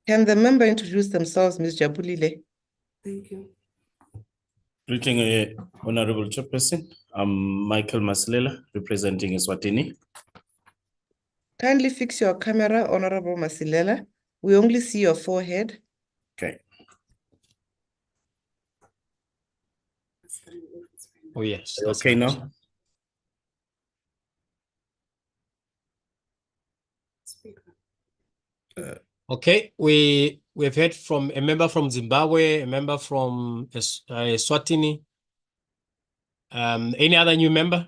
Can the member introduce themselves, Ms. Jabulile? Thank you. Greeting, Honorable Chairperson. I'm Michael Masilela, representing Eswatini. Kindly fix your camera, Honorable Masilela. We only see your forehead. Okay. Oh, yes. That's okay right. Now? Okay, we've heard from a member from Zimbabwe, a member from Eswatini. Any other new member?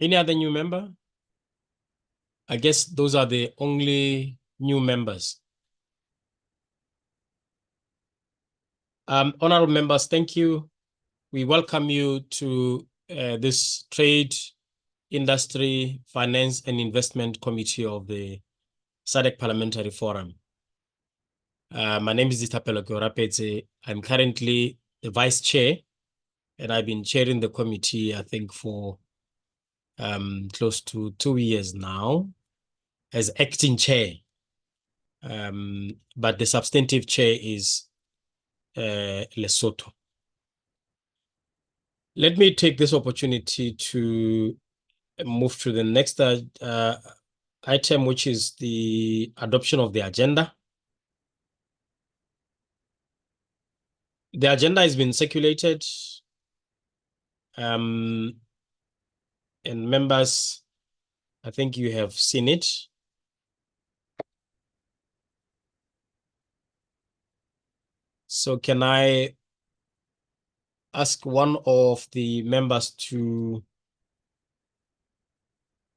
Any other new member? I guess those are the only new members. Honorable members, thank you. We welcome you to this Trade, Industry, Finance and Investment Committee of the SADC Parliamentary Forum. My name is Ditapelo Gorapete. I'm currently the vice chair, and I've been chairing the committee, I think, for close to 2 years now as acting chair. But the substantive chair is Lesotho. Let me take this opportunity to move to the next item, which is the adoption of the agenda. The agenda has been circulated, and members, I think you have seen it. So can I ask one of the members to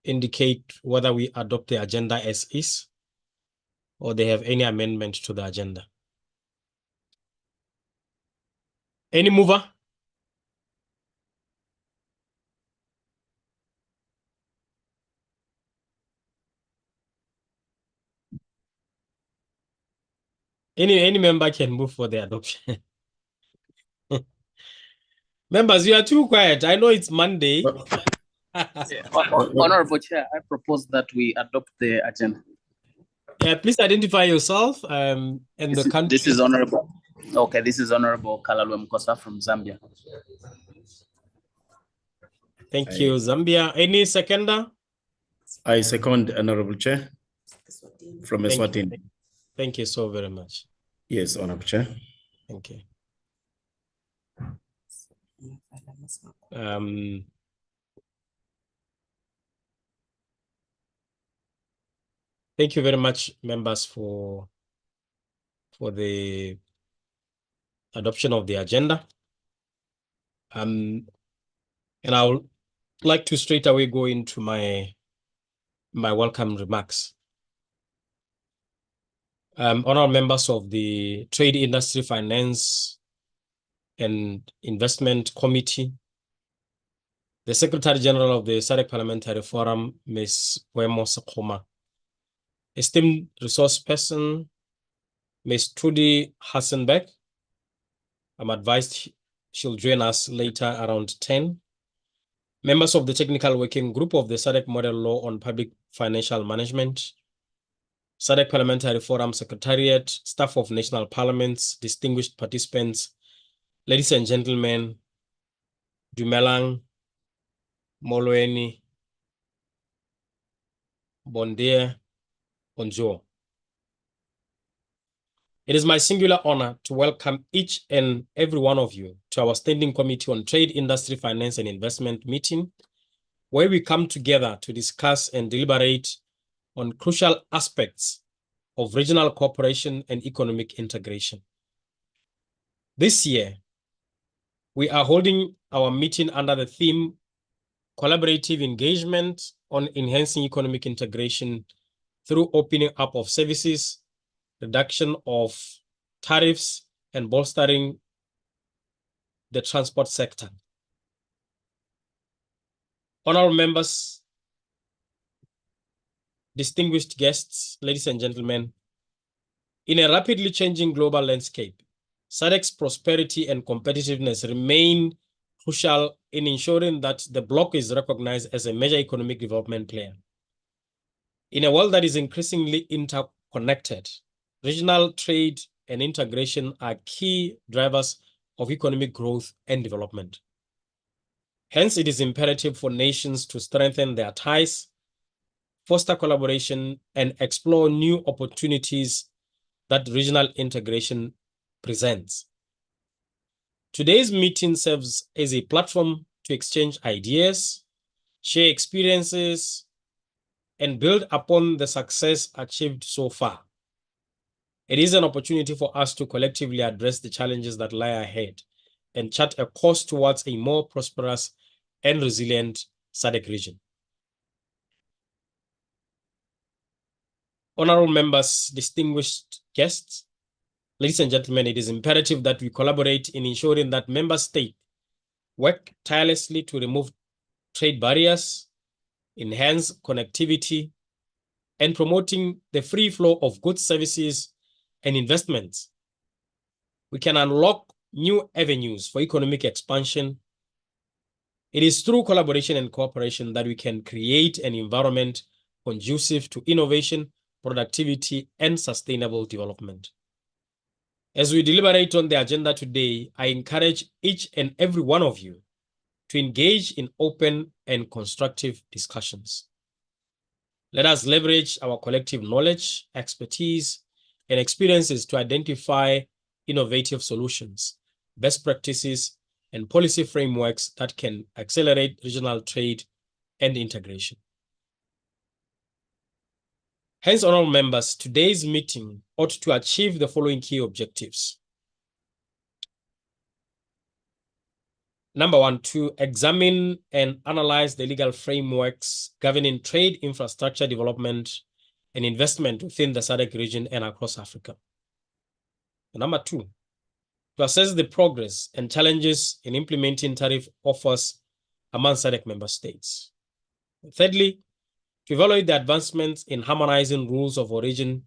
indicate whether we adopt the agenda as is, or they have any amendment to the agenda? Any mover? Any member can move for the adoption. Members, you are too quiet. I know it's Monday. Honorable Chair, I propose that we adopt the agenda. Yeah, please identify yourself and the country. This is Honorable. Okay, this is Honorable Kalalwe Mkosa from Zambia. Thank you, Zambia. Any seconder? I second, Honorable Chair, from Eswatini. Thank you so very much. Yes, Honorable Chair. Thank you. Thank you very much, members, for the adoption of the agenda. And I would like to straight away go into my welcome remarks. Honorable members of the Trade, Industry, Finance and Investment Committee, the Secretary General of the SADC Parliamentary Forum, Ms. Wemo Sakoma, esteemed resource person, Ms. Trudy Hassenbeck. I'm advised she'll join us later around 10. Members of the Technical Working Group of the SADC Model Law on Public Financial Management, SADC Parliamentary Forum Secretariat, staff of national parliaments, distinguished participants, ladies and gentlemen, Dumelang, Molweni, Bondia, Bonjour. It is my singular honor to welcome each and every one of you to our Standing Committee on Trade, Industry, Finance and Investment meeting, where we come together to discuss and deliberate on crucial aspects of regional cooperation and economic integration. This year, we are holding our meeting under the theme Collaborative Engagement on Enhancing Economic Integration through Opening Up of Services, Reduction of Tariffs, and Bolstering the Transport Sector. Honorable members, distinguished guests, ladies and gentlemen, in a rapidly changing global landscape, SADC's prosperity and competitiveness remain crucial in ensuring that the bloc is recognized as a major economic development player. In a world that is increasingly interconnected, regional trade and integration are key drivers of economic growth and development. Hence, it is imperative for nations to strengthen their ties, foster collaboration, and explore new opportunities that regional integration presents. Today's meeting serves as a platform to exchange ideas, share experiences, and build upon the success achieved so far. It is an opportunity for us to collectively address the challenges that lie ahead and chart a course towards a more prosperous and resilient SADC region. Honorable members, distinguished guests, ladies and gentlemen, it is imperative that we collaborate in ensuring that member states work tirelessly to remove trade barriers, enhance connectivity, and promoting the free flow of goods, services, and investments. We can unlock new avenues for economic expansion. It is through collaboration and cooperation that we can create an environment conducive to innovation, productivity, and sustainable development. As we deliberate on the agenda today, I encourage each and every one of you to engage in open and constructive discussions. Let us leverage our collective knowledge, expertise, and experiences to identify innovative solutions, best practices, and policy frameworks that can accelerate regional trade and integration. Hence, honorable members, today's meeting ought to achieve the following key objectives. Number one, to examine and analyze the legal frameworks governing trade, infrastructure development, and investment within the SADC region and across Africa. And number two, to assess the progress and challenges in implementing tariff offers among SADC member states. Thirdly, to evaluate the advancements in harmonizing rules of origin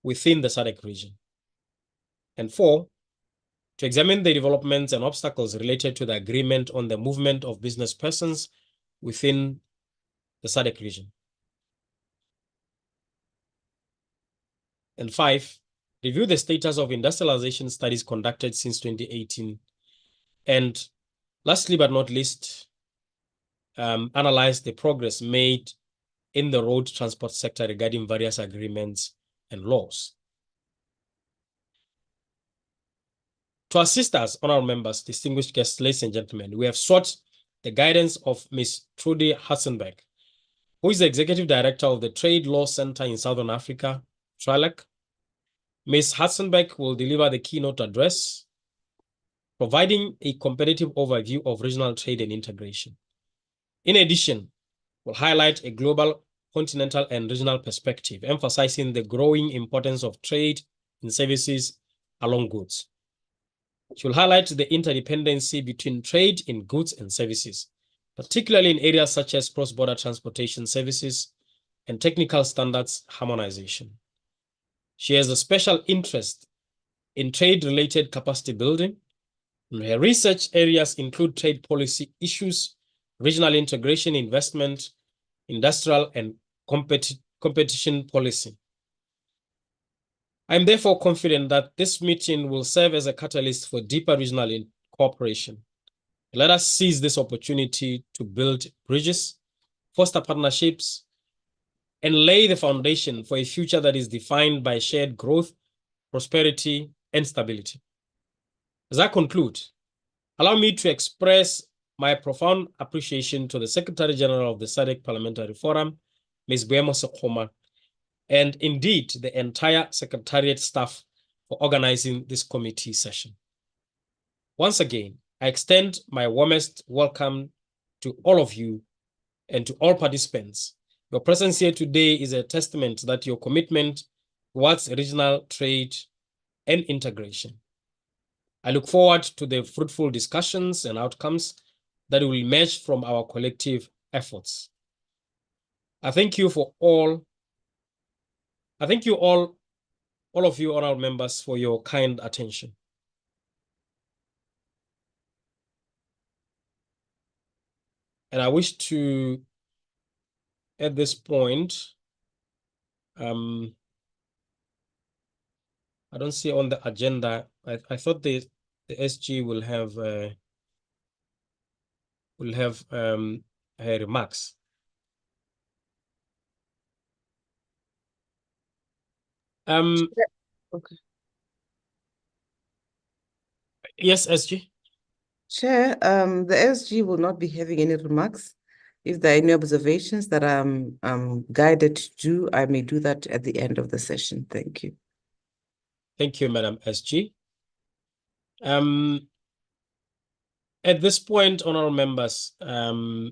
within the SADC region. And four, to examine the developments and obstacles related to the agreement on the movement of business persons within the SADC region. And five, review the status of industrialization studies conducted since 2018. And lastly, but not least, analyze the progress made in the road transport sector regarding various agreements and laws. To assist us, honorable members, distinguished guests, ladies and gentlemen, we have sought the guidance of Ms. Trudy Hassenbeck, who is the Executive Director of the Trade Law Center in Southern Africa, TRALEC. Ms. Hassenbeck will deliver the keynote address, providing a competitive overview of regional trade and integration. In addition, we'll highlight a global, continental, and regional perspective, emphasizing the growing importance of trade in services along goods. She will highlight the interdependency between trade in goods and services, particularly in areas such as cross-border transportation services and technical standards harmonization. She has a special interest in trade-related capacity building. Her research areas include trade policy issues, regional integration, investment, industrial, and competition policy. I'm therefore confident that this meeting will serve as a catalyst for deeper regional cooperation. Let us seize this opportunity to build bridges, foster partnerships, and lay the foundation for a future that is defined by shared growth, prosperity, and stability. As I conclude, allow me to express my profound appreciation to the Secretary General of the SADC Parliamentary Forum, Ms. Boemo Sekgoma, and indeed the entire Secretariat staff for organizing this committee session. Once again, I extend my warmest welcome to all of you and to all participants. Your presence here today is a testament that your commitment towards regional trade and integration. I look forward to the fruitful discussions and outcomes that will emerge from our collective efforts. I thank you all of you honorable members for your kind attention. And I wish to, at this point, I don't see on the agenda. I thought the SG will have her remarks. Okay. Yes, SG. Chair, the SG will not be having any remarks. If there are any observations that I'm guided to do, I may do that at the end of the session. Thank you. Thank you, Madam SG. At this point, honorable members, we'll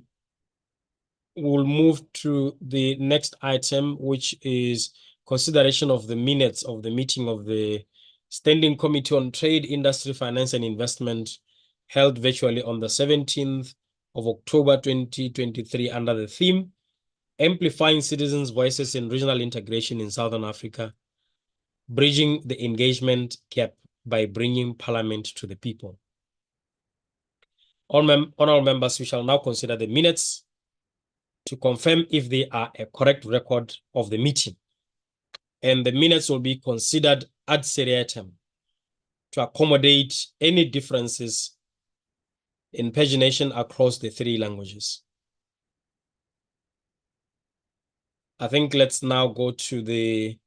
move to the next item, which is consideration of the minutes of the meeting of the Standing Committee on Trade, Industry, Finance and Investment held virtually on the 17th of October 2023 under the theme Amplifying Citizens' Voices in Regional Integration in Southern Africa, Bridging the Engagement Gap by Bringing Parliament to the People. Honorable members, we shall now consider the minutes to confirm if they are a correct record of the meeting. And the minutes will be considered ad seriatim to accommodate any differences in pagination across the three languages. I think let's now go to the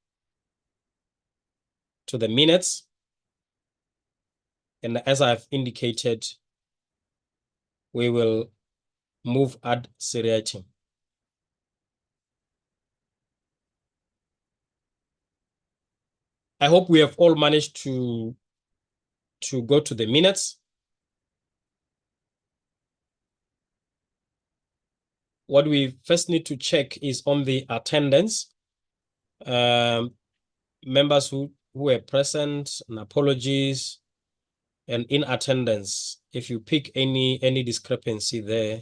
minutes. And as I've indicated, we will move ad seriatim. I hope we have all managed to go to the minutes. What we first need to check is on the attendance. Members who were present, and apologies, and in attendance. If you pick any discrepancy there.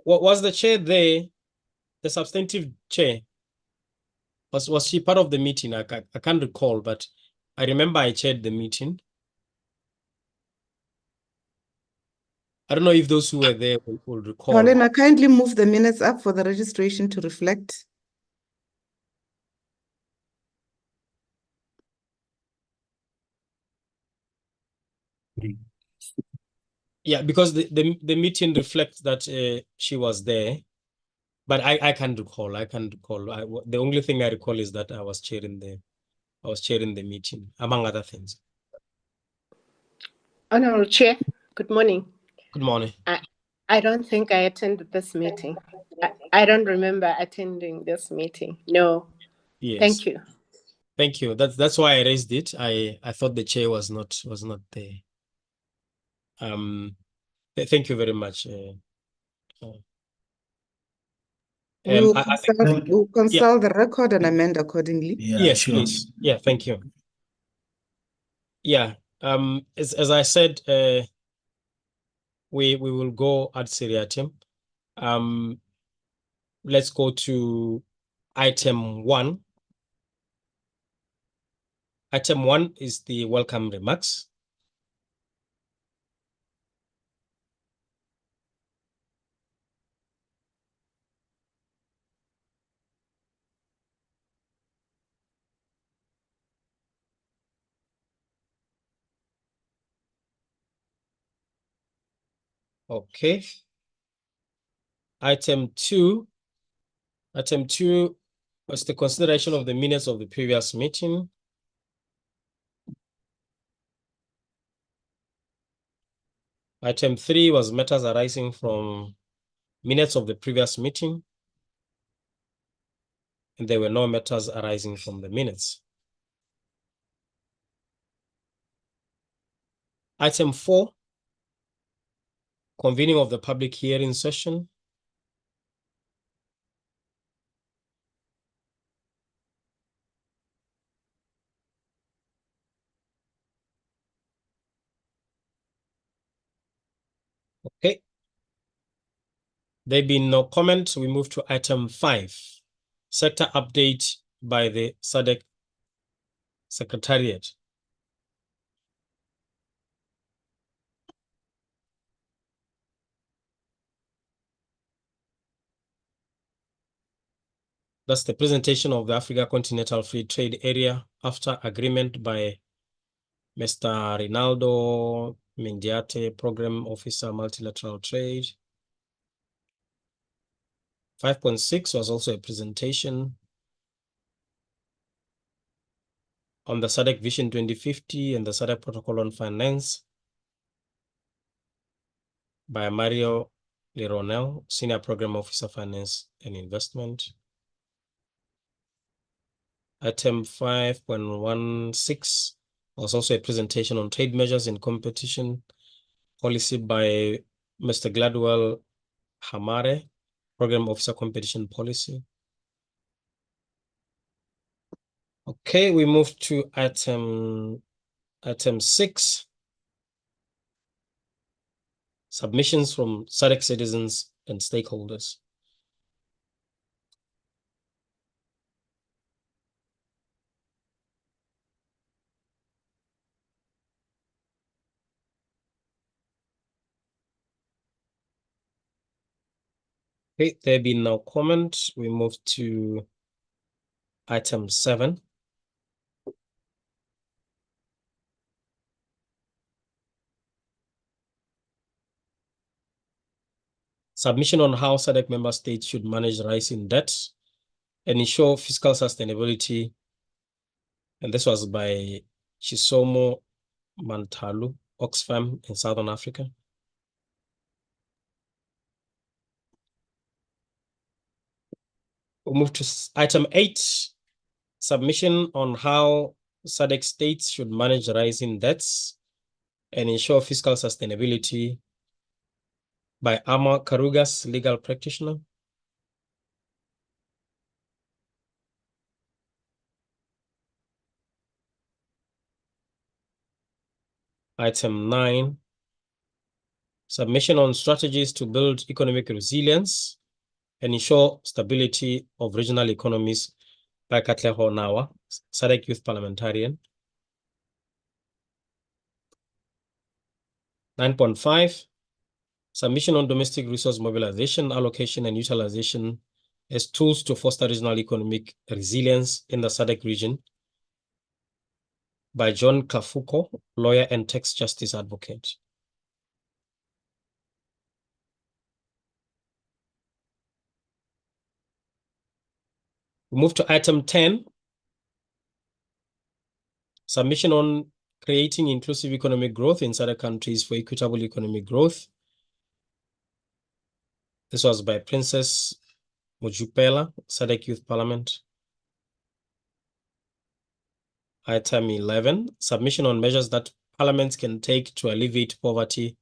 Was the chair there? The substantive chair? Was she part of the meeting? I can't recall, but I remember I chaired the meeting. I don't know if those who were there will recall. Paulina, kindly move the minutes up for the registration to reflect. Yeah, because the meeting reflects that she was there, but I can't recall. The only thing I recall is that I was chairing the meeting, among other things. Honorable Chair, good morning. Good morning. I don't think I attended this meeting. I don't remember attending this meeting. No. Yes. Thank you. Thank you. That's why I raised it. I thought the chair was not there. Thank you very much. We'll I think we'll consult the record and amend accordingly. yes, sure. Please. Yeah, thank you. Yeah. As I said, we will go ad seriatim. Let's go to item 1. Item 1 is the welcome remarks. Okay. Item 2 was the consideration of the minutes of the previous meeting. Item 3 was matters arising from minutes of the previous meeting. And there were no matters arising from the minutes. Item 4, convening of the public hearing session. Okay. There being no comment, we move to item 5, sector update by the SADC Secretariat. That's the presentation of the Africa Continental Free Trade Area after agreement by Mr. Rinaldo Mendiate, Program Officer, Multilateral Trade. 5.6 was also a presentation on the SADC Vision 2050 and the SADC Protocol on Finance by Mario Lironel, Senior Program Officer, Finance and Investment. Item 5.16 was also a presentation on trade measures and competition policy by Mr. Gladwell Hamare, Program Officer, Competition Policy. Okay, we move to item 6. Submissions from SADC citizens and stakeholders. Okay, there being no comment, we move to item 7. Submission on how SADC member states should manage rising debt and ensure fiscal sustainability. And this was by Chisomo Mantalu, Oxfam in Southern Africa. We'll move to item 8, submission on how SADC states should manage rising debts and ensure fiscal sustainability by Ama Karugas, legal practitioner. Item 9, submission on strategies to build economic resilience and ensure stability of regional economies by Katleho Nawa, SADC Youth Parliamentarian. 9.5, submission on domestic resource mobilization, allocation, and utilization as tools to foster regional economic resilience in the SADC region by John Kafuko, lawyer and tax justice advocate. We move to item 10, submission on creating inclusive economic growth in SADC countries for equitable economic growth. This was by Princess Mujupela, SADC Youth Parliament. Item 11, submission on measures that parliaments can take to alleviate poverty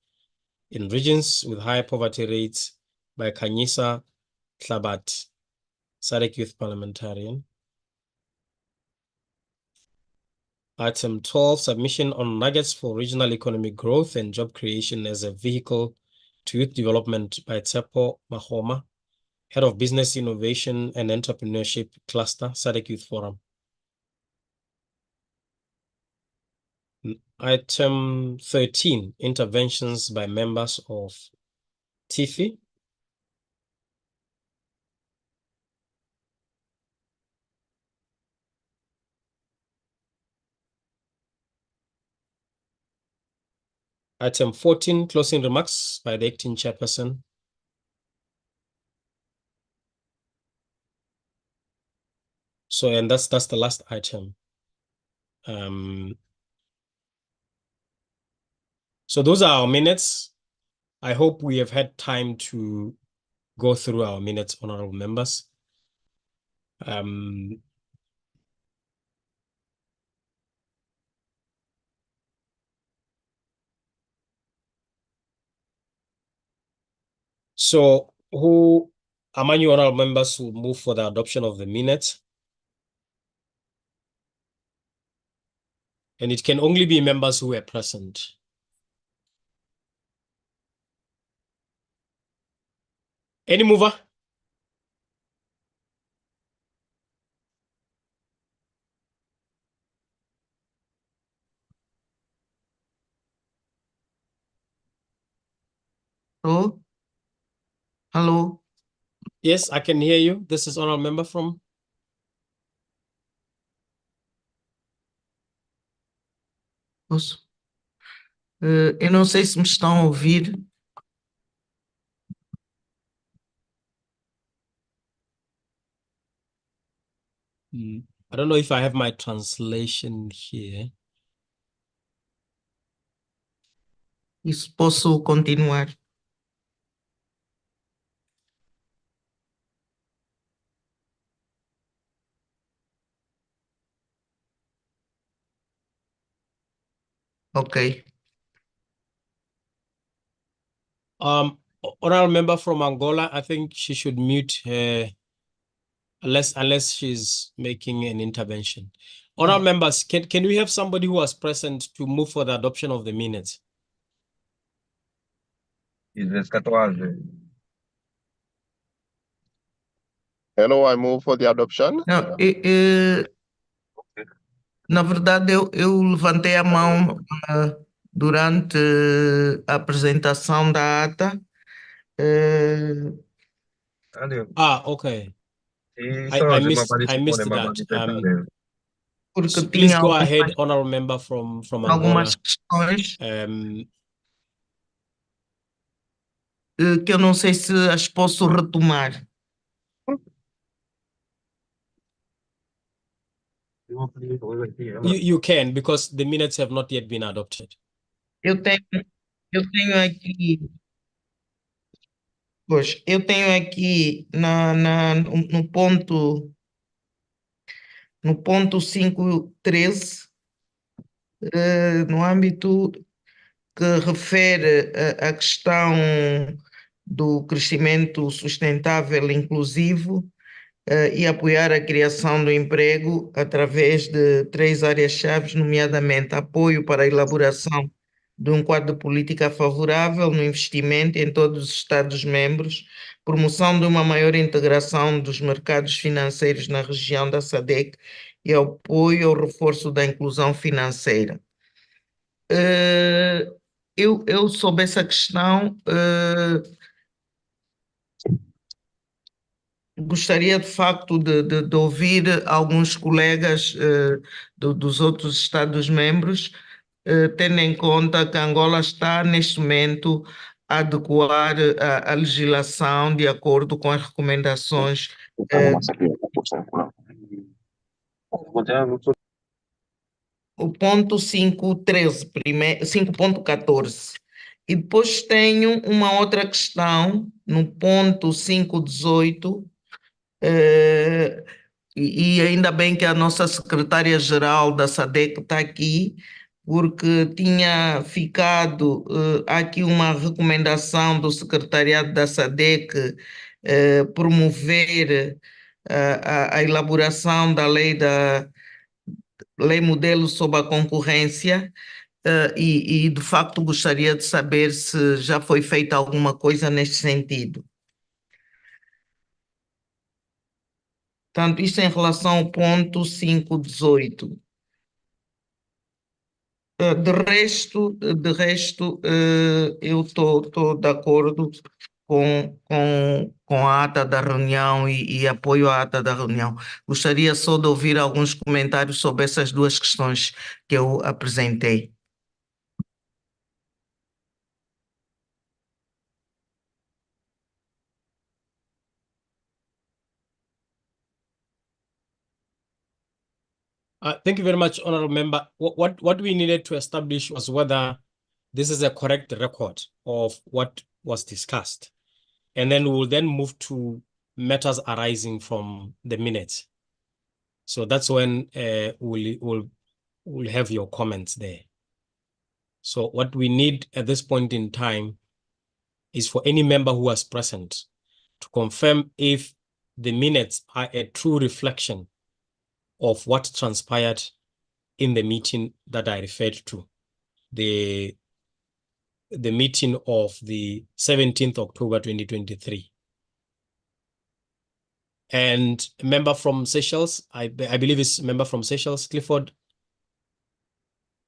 in regions with high poverty rates by Kanyisa Tlabat, SADC Youth Parliamentarian. Item 12, submission on nuggets for regional economic growth and job creation as a vehicle to youth development by Tsepo Mahoma, Head of Business Innovation and Entrepreneurship Cluster, SADC Youth Forum. Item 13, interventions by members of TIFI. Item 14, closing remarks by the acting chairperson. So, and that's the last item. So those are our minutes. I hope we have had time to go through our minutes, honorable members. So who among you honorable members will move for the adoption of the minutes? And it can only be members who were present. Any mover? Hello? Hello? Yes, I can hear you. This is honorable member from posso. Eu não sei se me estão a ouvir. I don't know if I have my translation here. Isso posso continuar. Ok. Honorable member from Angola, I think she should mute her unless she's making an intervention. Honorable members, can we have somebody who was present to move for the adoption of the minutes? Hello, I move for the adoption. Não, na verdade, eu levantei a mão durante a apresentação da ata. Okay. I missed that. Porque Please tinha go ahead, honorable member from Angola. algumas questões que eu não sei se as posso retomar. You can, because the minutes have not yet been adopted. Eu tenho aqui. Pois, eu tenho aqui no ponto 5.13, no âmbito que refere a questão do crescimento sustentável e inclusivo e apoiar a criação do emprego através de 3 áreas-chave, nomeadamente apoio para a elaboração de um quadro de política favorável no investimento em todos os Estados-membros, promoção de uma maior integração dos mercados financeiros na região da SADC e apoio ao reforço da inclusão financeira. Eu sobre essa questão gostaria de facto de ouvir alguns colegas dos outros Estados-membros, tendo em conta que Angola está neste momento a adequar a legislação de acordo com as recomendações o ponto 5.14. E depois tenho uma outra questão no ponto 5.18, e ainda bem que a nossa secretária-geral da SADC está aqui, porque tinha ficado aqui uma recomendação do secretariado da SADC promover a elaboração da lei modelo sobre a concorrência, e de facto gostaria de saber se já foi feita alguma coisa neste sentido. Portanto, isto em relação ao ponto 5.18. De resto, eu estou de acordo com a ata da reunião e apoio à ata da reunião. Gostaria só de ouvir alguns comentários sobre essas duas questões que eu apresentei. Thank you very much, honorable member. What we needed to establish was whether this is a correct record of what was discussed. And then we will then move to matters arising from the minutes. So that's when we'll have your comments there. So what we need at this point in time is for any member who was present to confirm if the minutes are a true reflection of what transpired in the meeting that I referred to, the meeting of the 17th October 2023. And a member from Seychelles, I believe it's a member from Seychelles, Clifford.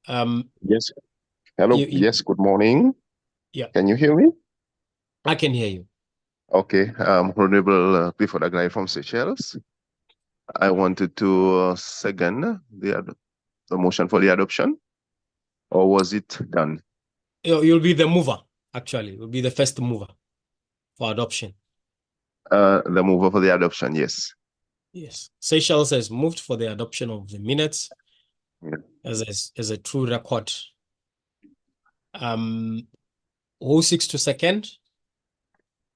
Yes. Hello. Yes, good morning. Yeah. Can you hear me? I can hear you. Okay. Honorable Clifford Aglai from Seychelles. I wanted to second the motion for the adoption. or was it done? You'll be the mover, actually. You'll be the first mover for adoption. The mover for the adoption, yes. Yes. Seychelles has moved for the adoption of the minutes Yeah. as a true record. Who seeks to second?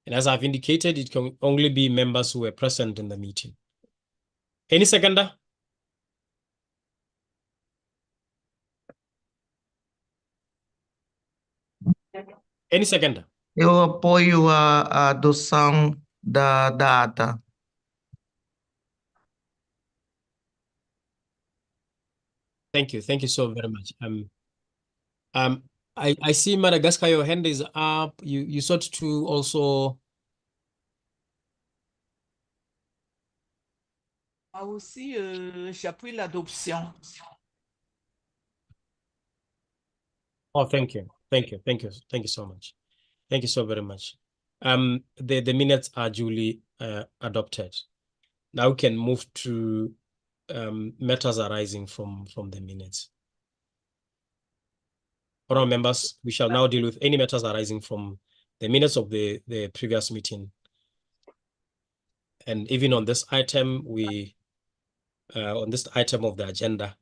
And as I've indicated, it can only be members who were present in the meeting. Any seconder? Any seconder? Eu apoio a adoção da ata. Thank you. Thank you so very much. I see Madagascar, your hand is up. You sought to also. Moi aussi, j'appuie l'adoption. Oh, thank you. Thank you. Thank you. Thank you so much. Thank you so very much. The minutes are duly adopted. Now we can move to matters arising from the minutes. Honorable members, we shall now deal with any matters arising from the minutes of the previous meeting. And even on this item, on this item of the agenda,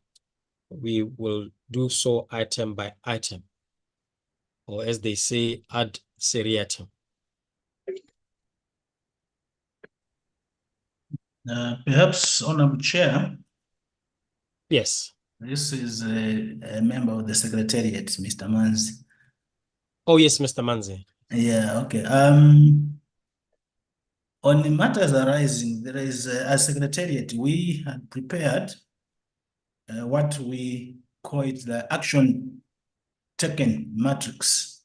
we will do so item by item, or as they say, ad seriatim. Perhaps, Honorable Chair. Yes. This is a member of the Secretariat, Mr. Manzi. Oh, yes, Mr. Manzi. Yeah, okay. On the matters arising, there is, as Secretariat, we had prepared what we call it the action taken matrix,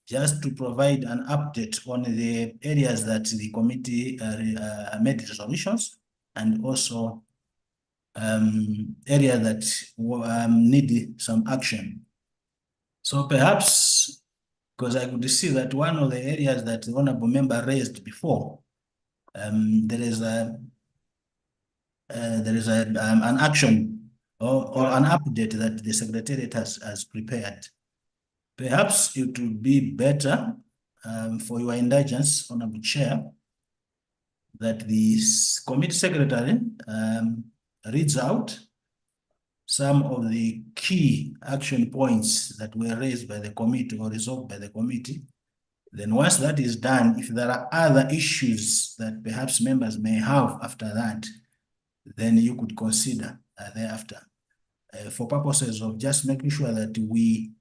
just to provide an update on the areas that the committee made resolutions, and also area that need some action. So perhaps, because I could see that one of the areas that the honorable member raised before, there is an action or an update that the Secretariat has prepared. Perhaps it would be better for your indulgence, Honorable Chair, that the committee secretary reads out some of the key action points that were raised by the committee or resolved by the committee. Then once that is done, if there are other issues that perhaps members may have after that, then you could consider thereafter. For purposes of just making sure that we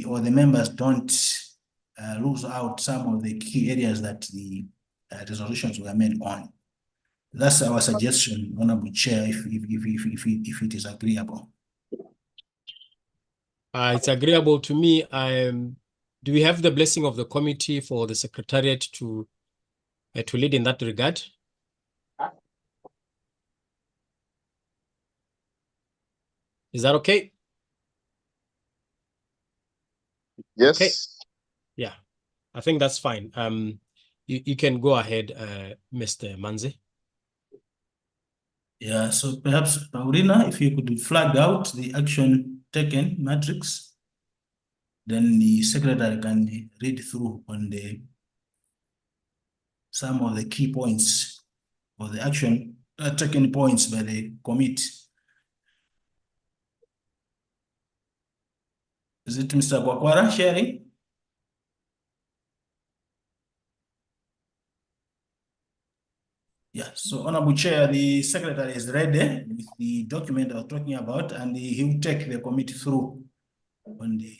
or the members don't lose out some of the key areas that the resolutions were made on. That's our suggestion, Honorable Chair, if it is agreeable. It's agreeable to me. Do we have the blessing of the committee for the Secretariat to lead in that regard? Is that okay? Yes. Okay. Yeah, I think that's fine. You can go ahead, Mr. Manzi. Yeah, so perhaps, Paulina, if you could flag out the action taken matrix, then the secretary can read through on some of the key points or the action taken points by the committee. Is it Mr. Gwakwara sharing? Yeah, so Honorable Chair, the secretary is ready with the document I was talking about, and he will take the committee through on the.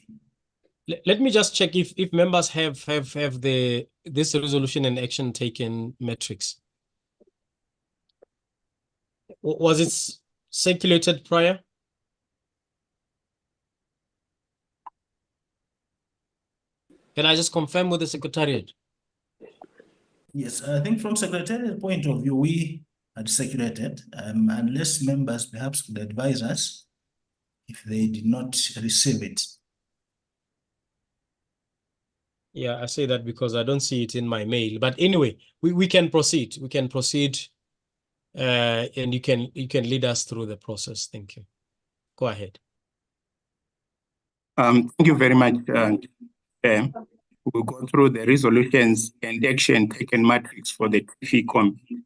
Let me just check if members have this resolution and action taken metrics. Was it circulated prior? Can I just confirm with the Secretariat? Yes, I think from Secretariat point of view, we had circulated, unless members perhaps could advise us if they did not receive it. Yeah, I say that because I don't see it in my mail. But anyway, we can proceed. We can proceed, and you can lead us through the process. Thank you. Go ahead. Thank you very much, Chair. We'll go through the resolutions and action taken matrix for the TIFI committee.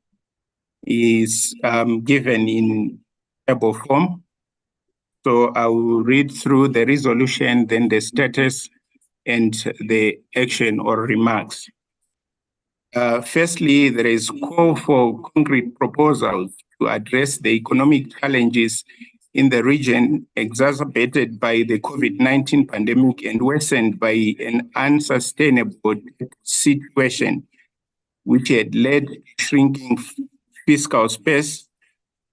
Is given in table form. So I will read through the resolution, then the status and the action or remarks. Firstly, there is call for concrete proposals to address the economic challenges in the region exacerbated by the COVID-19 pandemic and worsened by an unsustainable situation, which had led to shrinking fiscal space,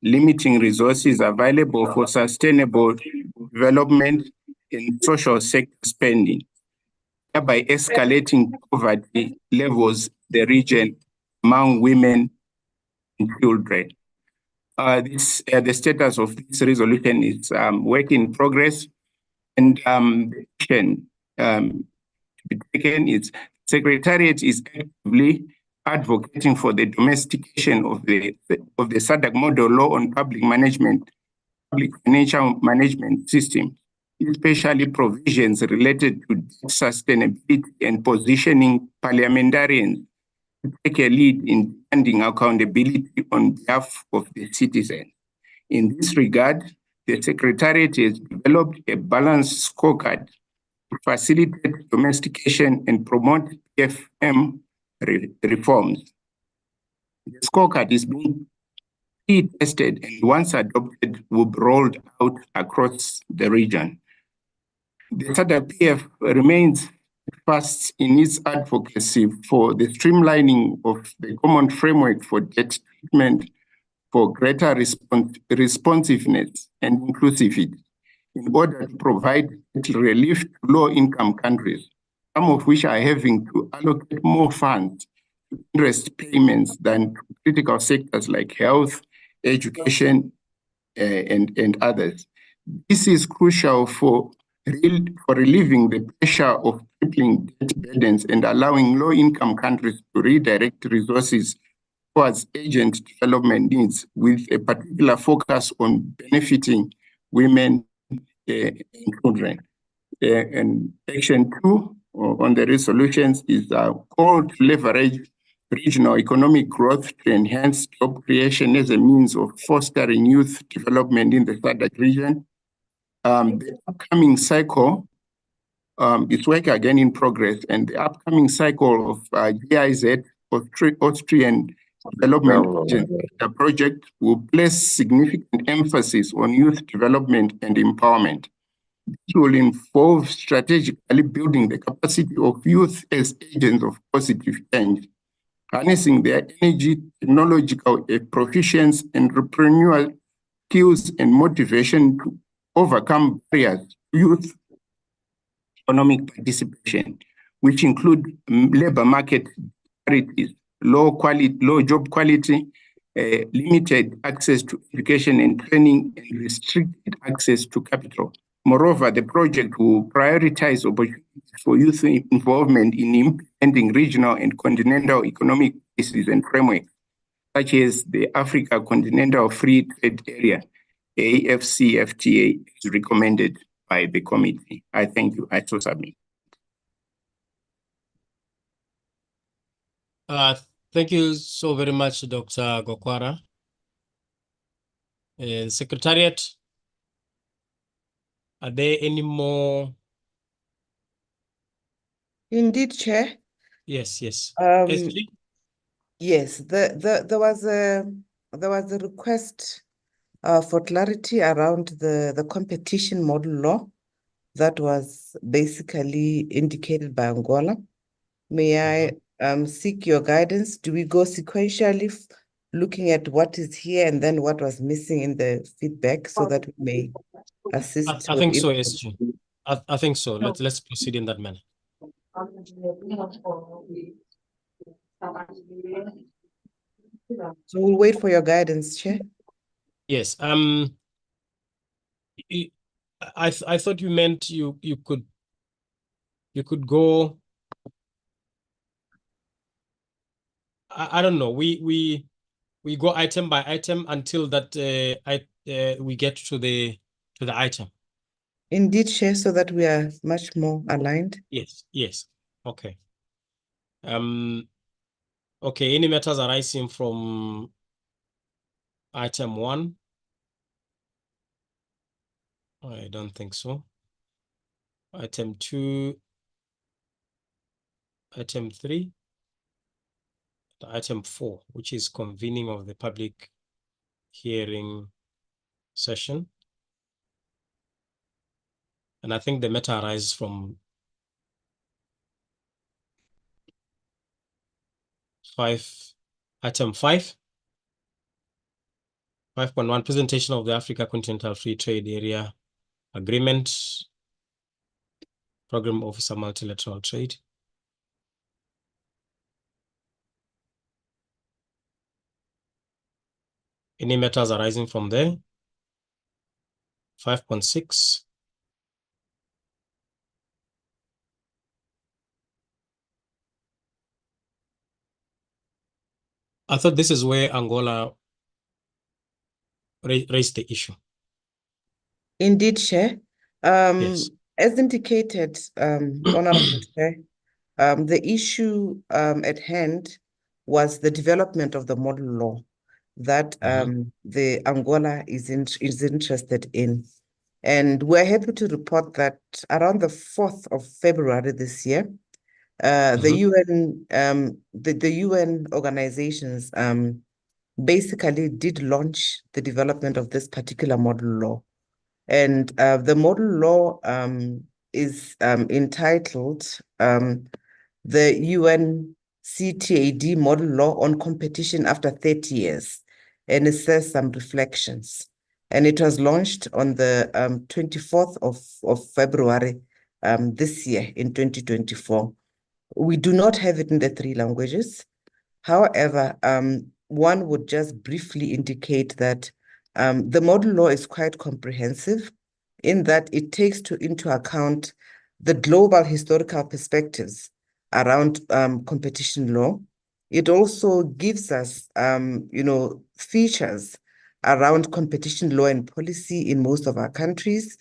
limiting resources available for sustainable development in social sector spending, thereby escalating poverty levels in the region among women and children. The status of this resolution is work in progress, and the action to be taken is Secretariat is actively advocating for the domestication of the SADC model law on public financial management system, especially provisions related to sustainability and positioning parliamentarians to take a lead in demanding accountability on behalf of the citizens. In this regard, the Secretariat has developed a balanced scorecard to facilitate domestication and promote PFM reforms. The scorecard is being tested and once adopted will be rolled out across the region. The SADC PF remains fast in its advocacy for the streamlining of the common framework for debt treatment for greater responsiveness and inclusivity in order to provide relief to low-income countries, some of which are having to allocate more funds to interest payments than to critical sectors like health, education, and others. This is crucial for relieving the pressure of crippling debt burdens and allowing low-income countries to redirect resources towards urgent development needs, with a particular focus on benefiting women and children. And Action 2 on the resolutions is call to leverage regional economic growth to enhance job creation as a means of fostering youth development in the SADC region. The upcoming cycle is work again in progress, and the upcoming cycle of GIZ, Austrian Development Agency project, will place significant emphasis on youth development and empowerment. This will involve strategically building the capacity of youth as agents of positive change, harnessing their energy, technological proficiency, and entrepreneurial skills and motivation to overcome barriers to youth economic participation, which include labor market disparities, low job quality, limited access to education and training, and restricted access to capital. Moreover, the project will prioritize opportunities for youth involvement in implementing regional and continental economic policies and frameworks, such as the Africa Continental Free Trade Area, AFCFTA, is recommended by the committee. I thank you. I so submit. Thank you so very much, Dr. Gokwara. Secretariat, are there any more? Indeed, Chair. Yes. Yes, there was a request for clarity around the competition model law that was basically indicated by Angola. May I seek your guidance? Do we go sequentially, looking at what is here and then what was missing in the feedback, so that we may assist? I think so, SG. I think so. Let's proceed in that manner. So we'll wait for your guidance, Chair. Yes. I thought you meant you could go. I don't know. We go item by item until that we get to the item. Indeed, Chair, so that we are much more aligned. Yes, yes. Okay. Okay, any matters arising from item 1? I don't think so. Item 2, item 3, item 4, which is convening of the public hearing session. And I think the matter arises from 5, item 5. 5.1, presentation of the Africa Continental Free Trade Area Agreement, Program Officer Multilateral Trade. Any matters arising from there? 5.6. I thought this is where Angola raised the issue. Indeed, Chair. Yes. As indicated, Honorable Chair, the issue at hand was the development of the model law that the Angola is interested in. And we're happy to report that around the 4th of February this year, the UN organizations basically did launch the development of this particular model law. And the model law is entitled the UN CTAD Model Law on Competition After 30 Years. And it says some reflections. And it was launched on the 24th of February this year in 2024. We do not have it in the 3 languages. However, one would just briefly indicate that the model law is quite comprehensive in that it takes into account the global historical perspectives around competition law. It also gives us, features around competition law and policy in most of our countries.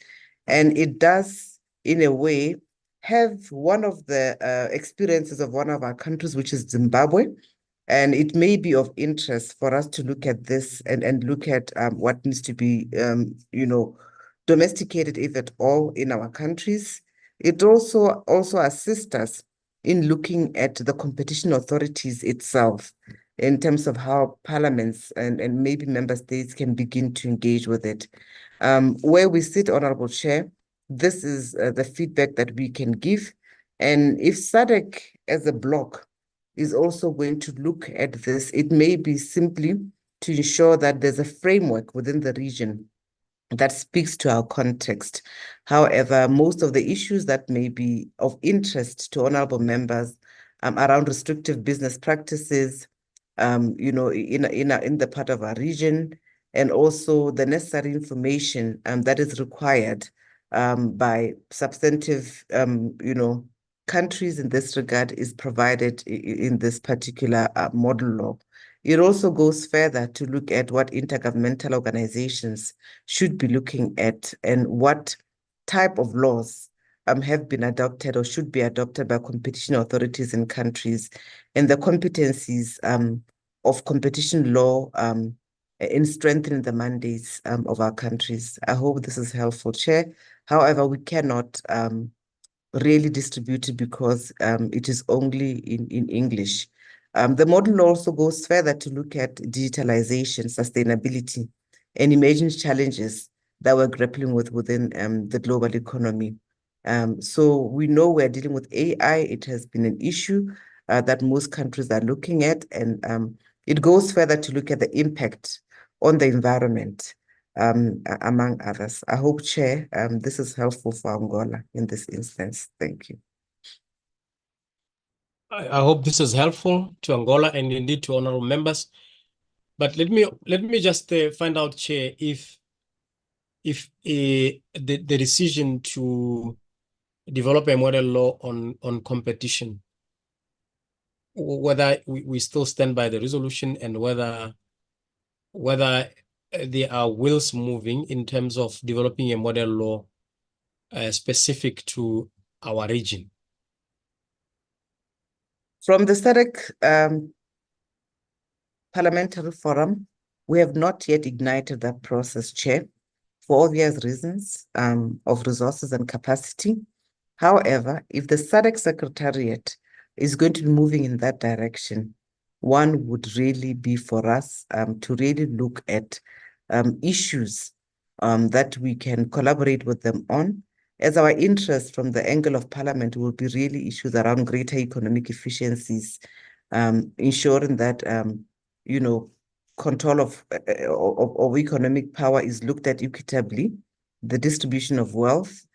And it does, in a way, have one of the experiences of one of our countries, which is Zimbabwe. And it may be of interest for us to look at this and look at what needs to be, domesticated, if at all, in our countries. It also assists us in looking at the competition authorities itself in terms of how parliaments and maybe member states can begin to engage with it. Where we sit, Honorable Chair, this is the feedback that we can give. And if SADC as a bloc is also going to look at this, it may be simply to ensure that there's a framework within the region that speaks to our context. However, most of the issues that may be of interest to honorable members around restrictive business practices, in the part of our region, and also the necessary information that is required by substantive, countries in this regard is provided in this particular model law. It also goes further to look at what intergovernmental organizations should be looking at and what type of laws have been adopted or should be adopted by competition authorities in countries, and the competencies of competition law in strengthening the mandates of our countries. I hope this is helpful, Chair. However, we cannot really distribute it because it is only in English. The model also goes further to look at digitalization, sustainability, and emerging challenges that we're grappling with within the global economy. So we know we're dealing with AI. It has been an issue that most countries are looking at, and it goes further to look at the impact on the environment, among others. I hope, Chair, this is helpful for Angola in this instance. Thank you. I hope this is helpful to Angola and indeed to honorable members. But let me just find out, Chair, if the decision to develop a model law on competition, whether we still stand by the resolution and whether there are wheels moving in terms of developing a model law specific to our region? From the SADC Parliamentary Forum, we have not yet ignited that process, Chair, for obvious reasons of resources and capacity. However, if the SADC Secretariat is going to be moving in that direction, one would really be for us to really look at issues that we can collaborate with them on, as our interest from the angle of Parliament will be really issues around greater economic efficiencies, ensuring that you know, control of economic power is looked at equitably, the distribution of wealth,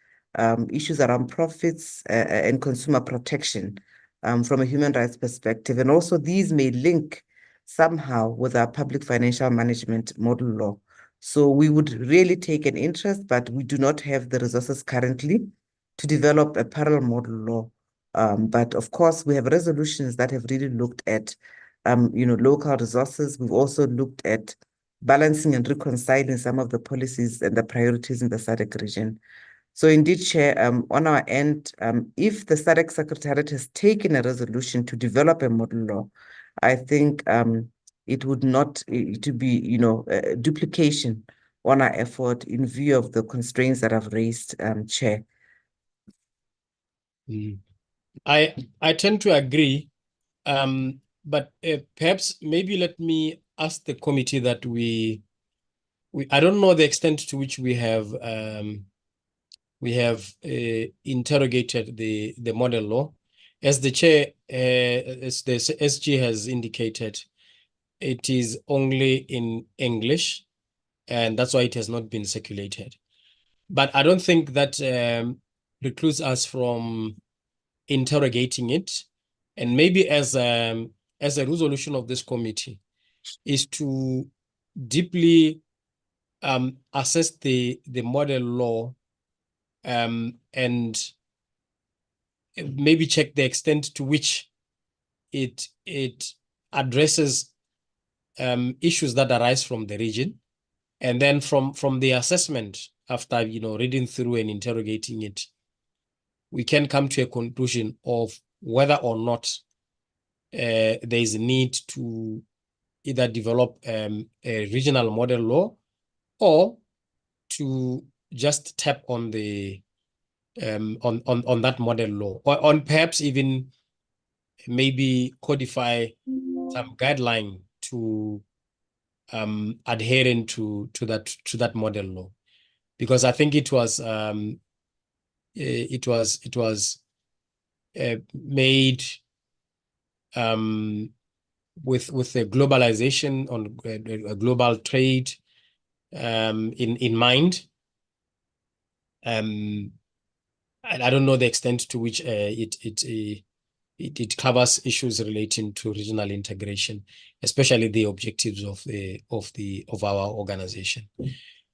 issues around profits and consumer protection from a human rights perspective. And also these may link somehow with our public financial management model law. So we would really take an interest, but we do not have the resources currently to develop a parallel model law. But of course, we have resolutions that have really looked at local resources. We've also looked at balancing and reconciling some of the policies and the priorities in the SADC region. So indeed, Chair, on our end, if the SADC Secretariat has taken a resolution to develop a model law, I think it would not to be, duplication on our effort in view of the constraints that I've raised, Chair. I tend to agree, but perhaps maybe let me ask the committee that we I don't know the extent to which we have interrogated the model law. As the chair, as the SG has indicated, it is only in English, and that's why it has not been circulated. But I don't think that precludes us from interrogating it, and maybe as a resolution of this committee is to deeply assess the model law and maybe check the extent to which it addresses issues that arise from the region, and then from the assessment after reading through and interrogating it, we can come to a conclusion of whether or not there is a need to either develop a regional model law or to just tap on the on that model law, or on perhaps even maybe codify some guideline to adhering to that model law, because I think it was made with the globalization on global trade in mind. I don't know the extent to which it covers issues relating to regional integration, especially the objectives of our organization.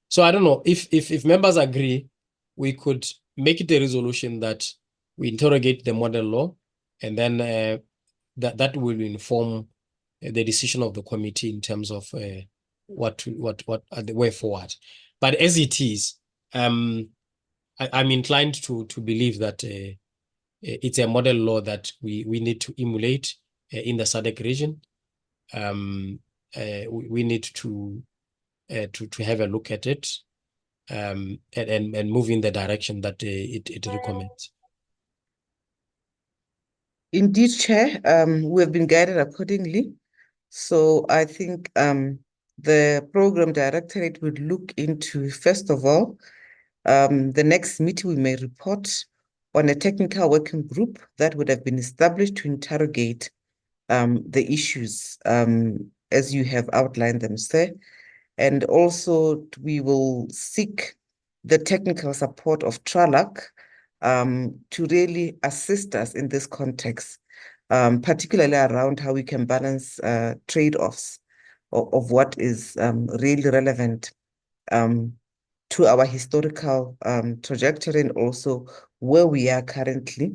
So I don't know if members agree, we could make it a resolution that we interrogate the model law, and then that will inform the decision of the committee in terms of what the way forward. But as it is, I'm inclined to believe that it's a model law that we need to emulate in the SADC region. We need to have a look at it and move in the direction that it recommends. Indeed, Chair, we have been guided accordingly. So I think the program directorate would look into, first of all, the next meeting we may report on a technical working group that would have been established to interrogate the issues as you have outlined them, sir. And also we will seek the technical support of TRALAC to really assist us in this context, particularly around how we can balance trade-offs of what is really relevant to our historical trajectory, and also where we are currently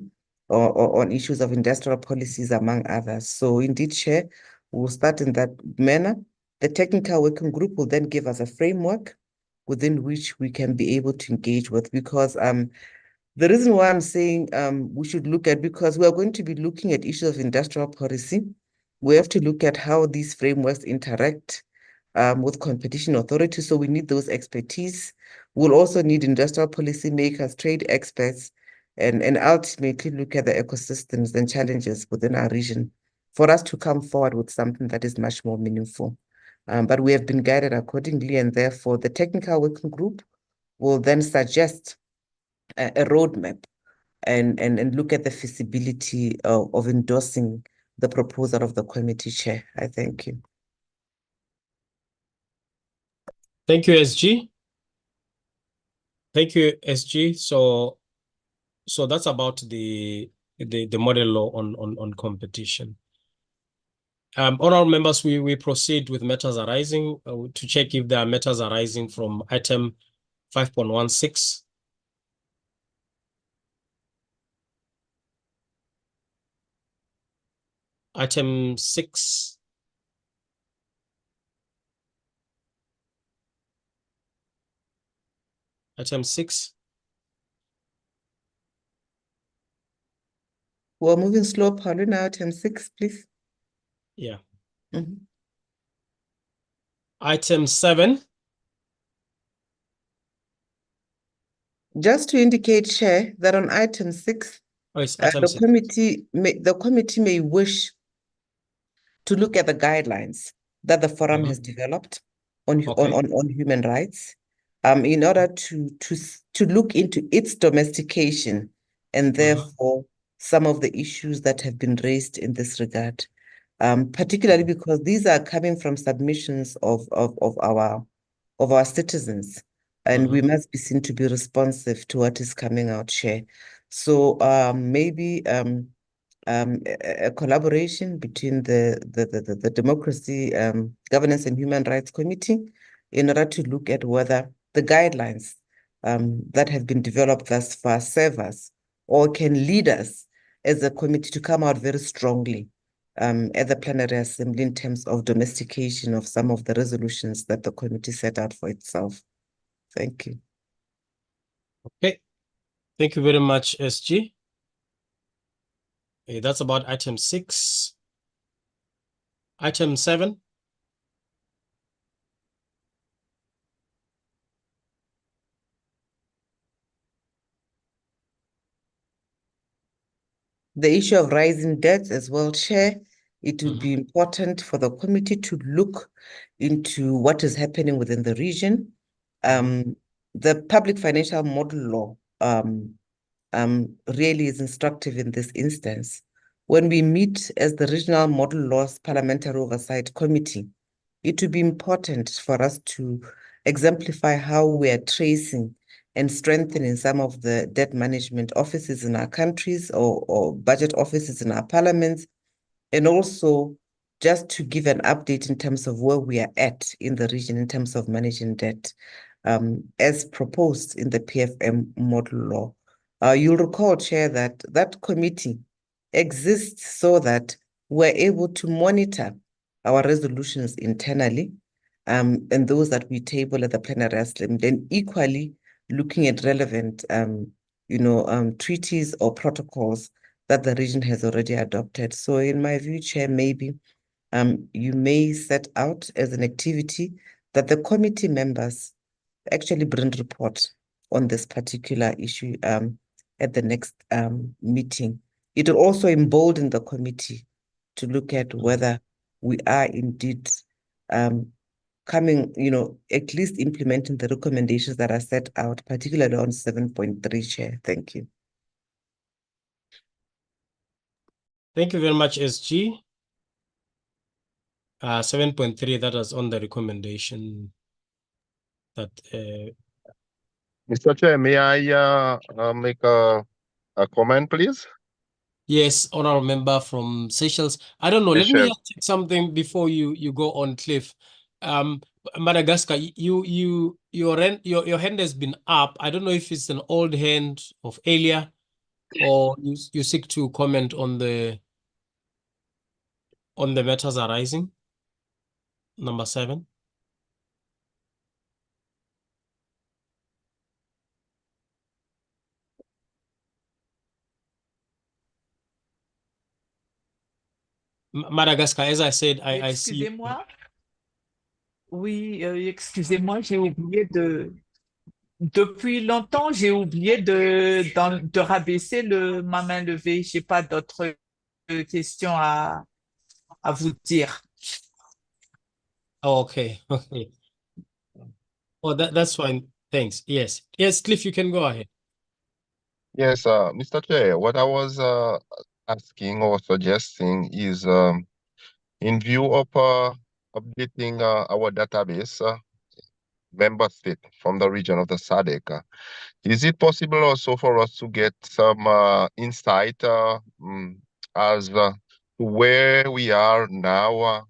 or on issues of industrial policies, among others. So indeed, Chair, we'll start in that manner. The technical working group will then give us a framework within which we can be able to engage with, because the reason why I'm saying we should look at, because we are going to be looking at issues of industrial policy. We have to look at how these frameworks interact with competition authorities. So we need those expertise. We'll also need industrial policy makers, trade experts, and ultimately look at the ecosystems and challenges within our region for us to come forward with something that is much more meaningful. But we have been guided accordingly, and therefore the technical working group will then suggest a roadmap and look at the feasibility of endorsing the proposal of the committee chair. I thank you. Thank you, SG. Thank you, SG. So that's about the model law on competition. Honorable members, we proceed with matters arising to check if there are matters arising from item 5.16. Item 6. Item 6. We're moving slow, Pauline. Item 6, please. Yeah. Mhm. Item 7. Just to indicate, Chair, that on item 6, Oh, it's item 6. the committee may wish to look at the guidelines that the forum has developed on human rights, in order to look into its domestication and therefore some of the issues that have been raised in this regard, particularly because these are coming from submissions of our citizens, and we must be seen to be responsive to what is coming out, Chair. So maybe a collaboration between the Democracy, Governance and Human Rights Committee in order to look at whether the guidelines that have been developed thus far serve us or can lead us as a committee to come out very strongly at the plenary assembly in terms of domestication of some of the resolutions that the committee set out for itself. Thank you. Okay. Thank you very much, SG. That's about item 6. Item 7. The issue of rising debts as well, Chair. It would be important for the committee to look into what is happening within the region. The public financial model law really is instructive in this instance. When we meet as the Regional Model Laws Parliamentary Oversight Committee, it would be important for us to exemplify how we are tracing and strengthening some of the debt management offices in our countries or budget offices in our parliaments, and also just to give an update in terms of where we are at in the region in terms of managing debt, as proposed in the PFM model law. You'll recall, Chair, that that committee exists so that we're able to monitor our resolutions internally, and those that we table at the plenary assembly, then equally looking at relevant treaties or protocols that the region has already adopted. So in my view, Chair, maybe you may set out as an activity that the committee members actually bring report on this particular issue at the next meeting. It will also embolden the committee to look at whether we are indeed coming, at least implementing the recommendations that are set out, particularly on 7.3, Chair. Thank you. Thank you very much, SG. 7.3, that was on the recommendation that Mr. Chair, may I make a comment, please? yes, honorable member from Seychelles. I don't know. Let me Seychelles. check something before you go on, Cliff. Madagascar, your hand has been up. I don't know if it's an old hand of Elia, or you seek to comment on the matters arising. Number 7. Madagascar, as I said, I see. Excusez-moi. Oui, excusez-moi, j'ai oublié depuis longtemps, j'ai oublié de rabaisser ma main levée. J'ai pas d'autres questions à vous dire. Oh, okay, okay. Oh, that's fine. Thanks. Yes. Yes, Cliff, you can go ahead. Yes, Mr. Chair, what I was asking or suggesting is in view of updating our database, member state from the region of the SADC, is it possible also for us to get some insight as to where we are now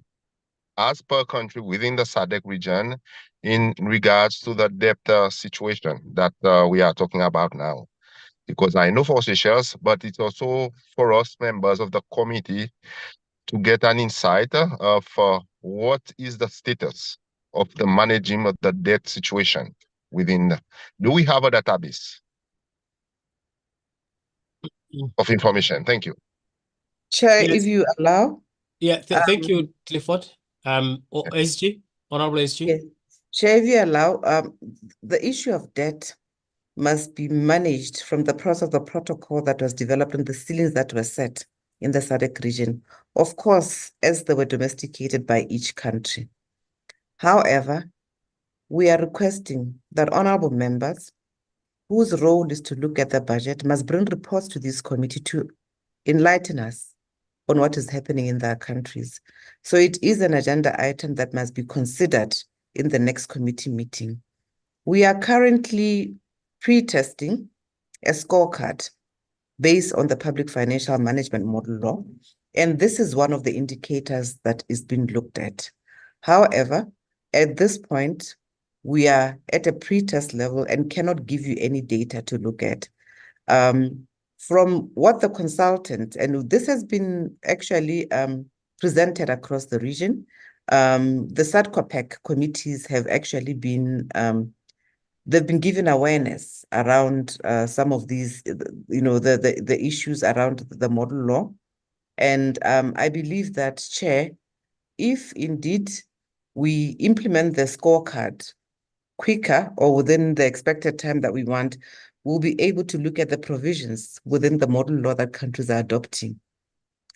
as per country within the SADC region in regards to the debt situation that we are talking about now? Because I know for Seychelles, but it's also for us members of the committee to get an insight of what is the status of the managing of the debt situation within. Do we have a database of information? Thank you. Chair, Yes. if you allow. Yeah, thank you, Clifford. SG, Honorable SG. Yes. Chair, if you allow, the issue of debt must be managed from the process of the protocol that was developed and the ceilings that were set in the SADC region, of course, as they were domesticated by each country. However, we are requesting that honorable members whose role is to look at the budget must bring reports to this committee to enlighten us on what is happening in their countries. So it is an agenda item that must be considered in the next committee meeting. We are currently pre-testing a scorecard based on the public financial management model law, and this is one of the indicators that is being looked at. However, at this point, we are at a pre-test level and cannot give you any data to look at. From what the consultant, and this has been actually presented across the region, the SADCOPEC committees have actually been, they've been given awareness around some of these, the issues around the model law. And I believe that, Chair, if indeed we implement the scorecard quicker or within the expected time that we want, we'll be able to look at the provisions within the model law that countries are adopting.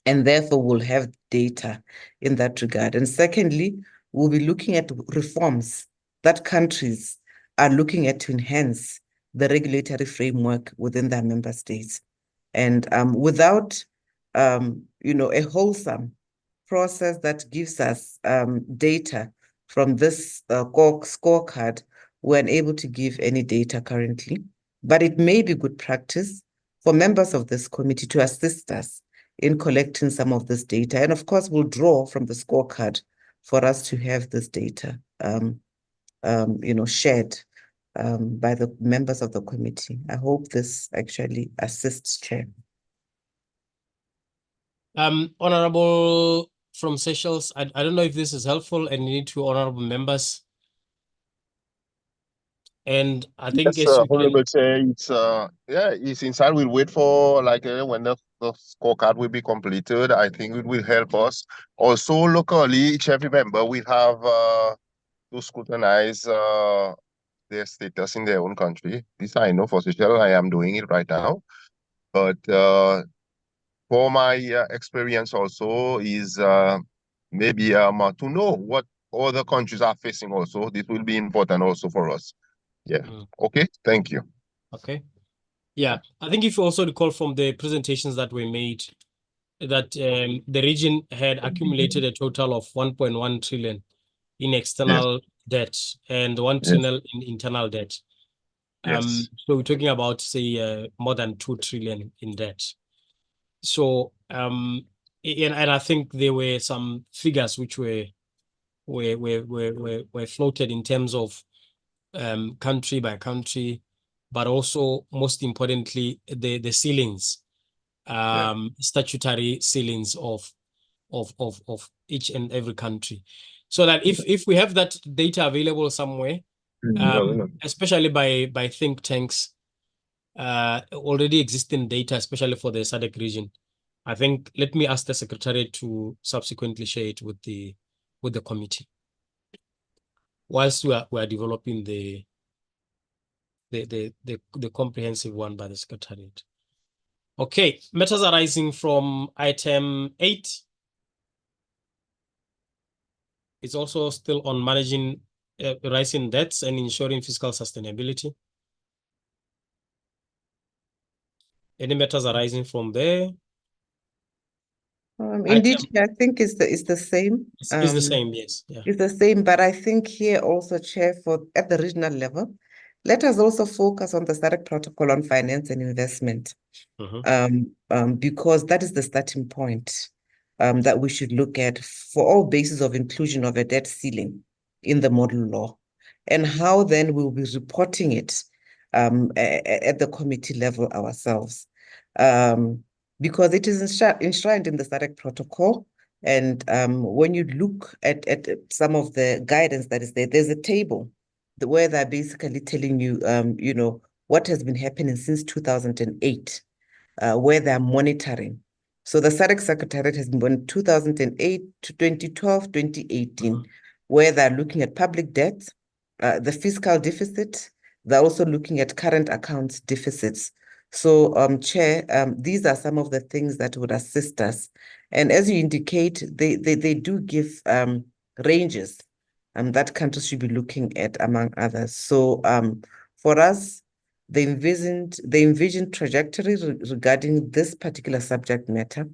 And therefore, we'll have data in that regard. And secondly, we'll be looking at reforms that countries are looking at to enhance the regulatory framework within their member states. And without, a wholesome process that gives us data from this scorecard, we're unable to give any data currently. But it may be good practice for members of this committee to assist us in collecting some of this data. And of course, we'll draw from the scorecard for us to have this data shared by the members of the committee. I hope this actually assists, Chair. Honorable from Seychelles, I don't know if this is helpful and you need to honorable members. And I think Yes, Honorable Chair, it's inside. We'll wait for when the scorecard will be completed. I think it will help us. Also, locally, each every member will have to scrutinize their status in their own country. This I know for Seychelles. I am doing it right now. But for my experience also is maybe to know what other countries are facing also. This will be important also for us. Yeah. Okay. Thank you. Okay. Yeah. I think if you also recall from the presentations that were made that the region had accumulated a total of 1.1 trillion in external debt and 1 trillion in internal debt. So we're talking about, say, more than 2 trillion in debt. So, and I think there were some figures which were floated in terms of country by country, but also most importantly the ceilings, statutory ceilings of each and every country, so that if we have that data available somewhere, especially by think tanks, already existing data, especially for the SADC region, I think let me ask the Secretariat to subsequently share it with the committee whilst we are developing the comprehensive one by the Secretariat. Okay, matters arising from item 8. It's also still on managing rising debts and ensuring fiscal sustainability. Any matters arising from there? Indeed, I think it's the same. It's the same, yes. Yeah. It's the same, but I think here also, Chair, at the regional level, let us also focus on the SADC protocol on finance and investment, because that is the starting point that we should look at for all bases of inclusion of a debt ceiling in the model law, and how then we'll be reporting it at the committee level ourselves. Because it is enshrined in the SADC protocol. And when you look at some of the guidance that is there, there's a table where they're basically telling you, you know, what has been happening since 2008, where they're monitoring. So the SADC Secretariat has been on 2008 to 2012, 2018, where they're looking at public debt, the fiscal deficit. They're also looking at current accounts deficits. So, Chair, these are some of the things that would assist us. And as you indicate, they do give ranges that countries should be looking at, among others. So, for us, the envisioned trajectory regarding this particular subject matter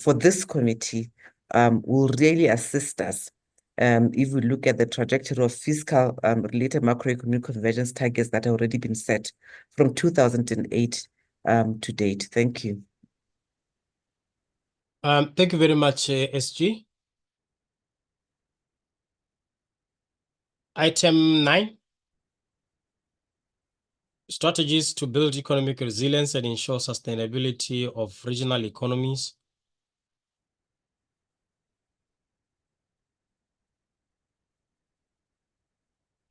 for this committee will really assist us if we look at the trajectory of fiscal related macroeconomic convergence targets that have already been set from 2008 to date. Thank you. Thank you very much, SG. Item 9. Strategies to build economic resilience and ensure sustainability of regional economies.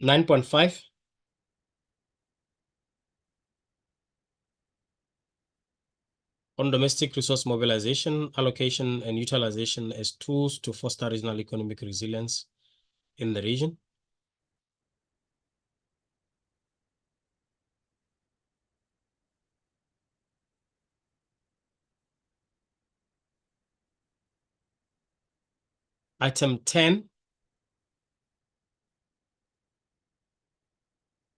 (9.5). On domestic resource mobilization, allocation, and utilization as tools to foster regional economic resilience in the region. Item 10.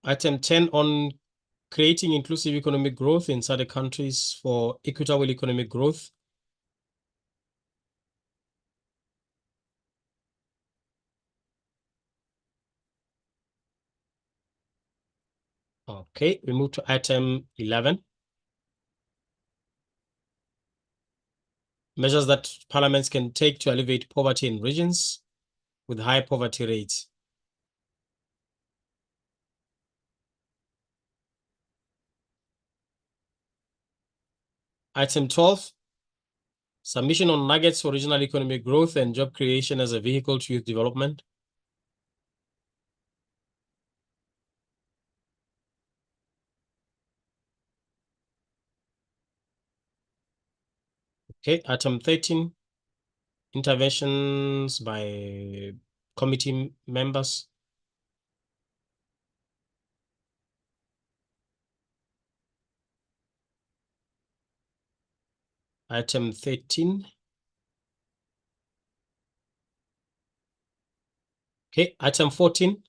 Item 10 on creating inclusive economic growth in SADC countries for equitable economic growth. Okay, we move to item 11. Measures that parliaments can take to alleviate poverty in regions with high poverty rates. Item 12. Submission on nuggets for regional economic growth and job creation as a vehicle to youth development. Okay, item 13. Interventions by committee members. Item 13. Okay, item 14.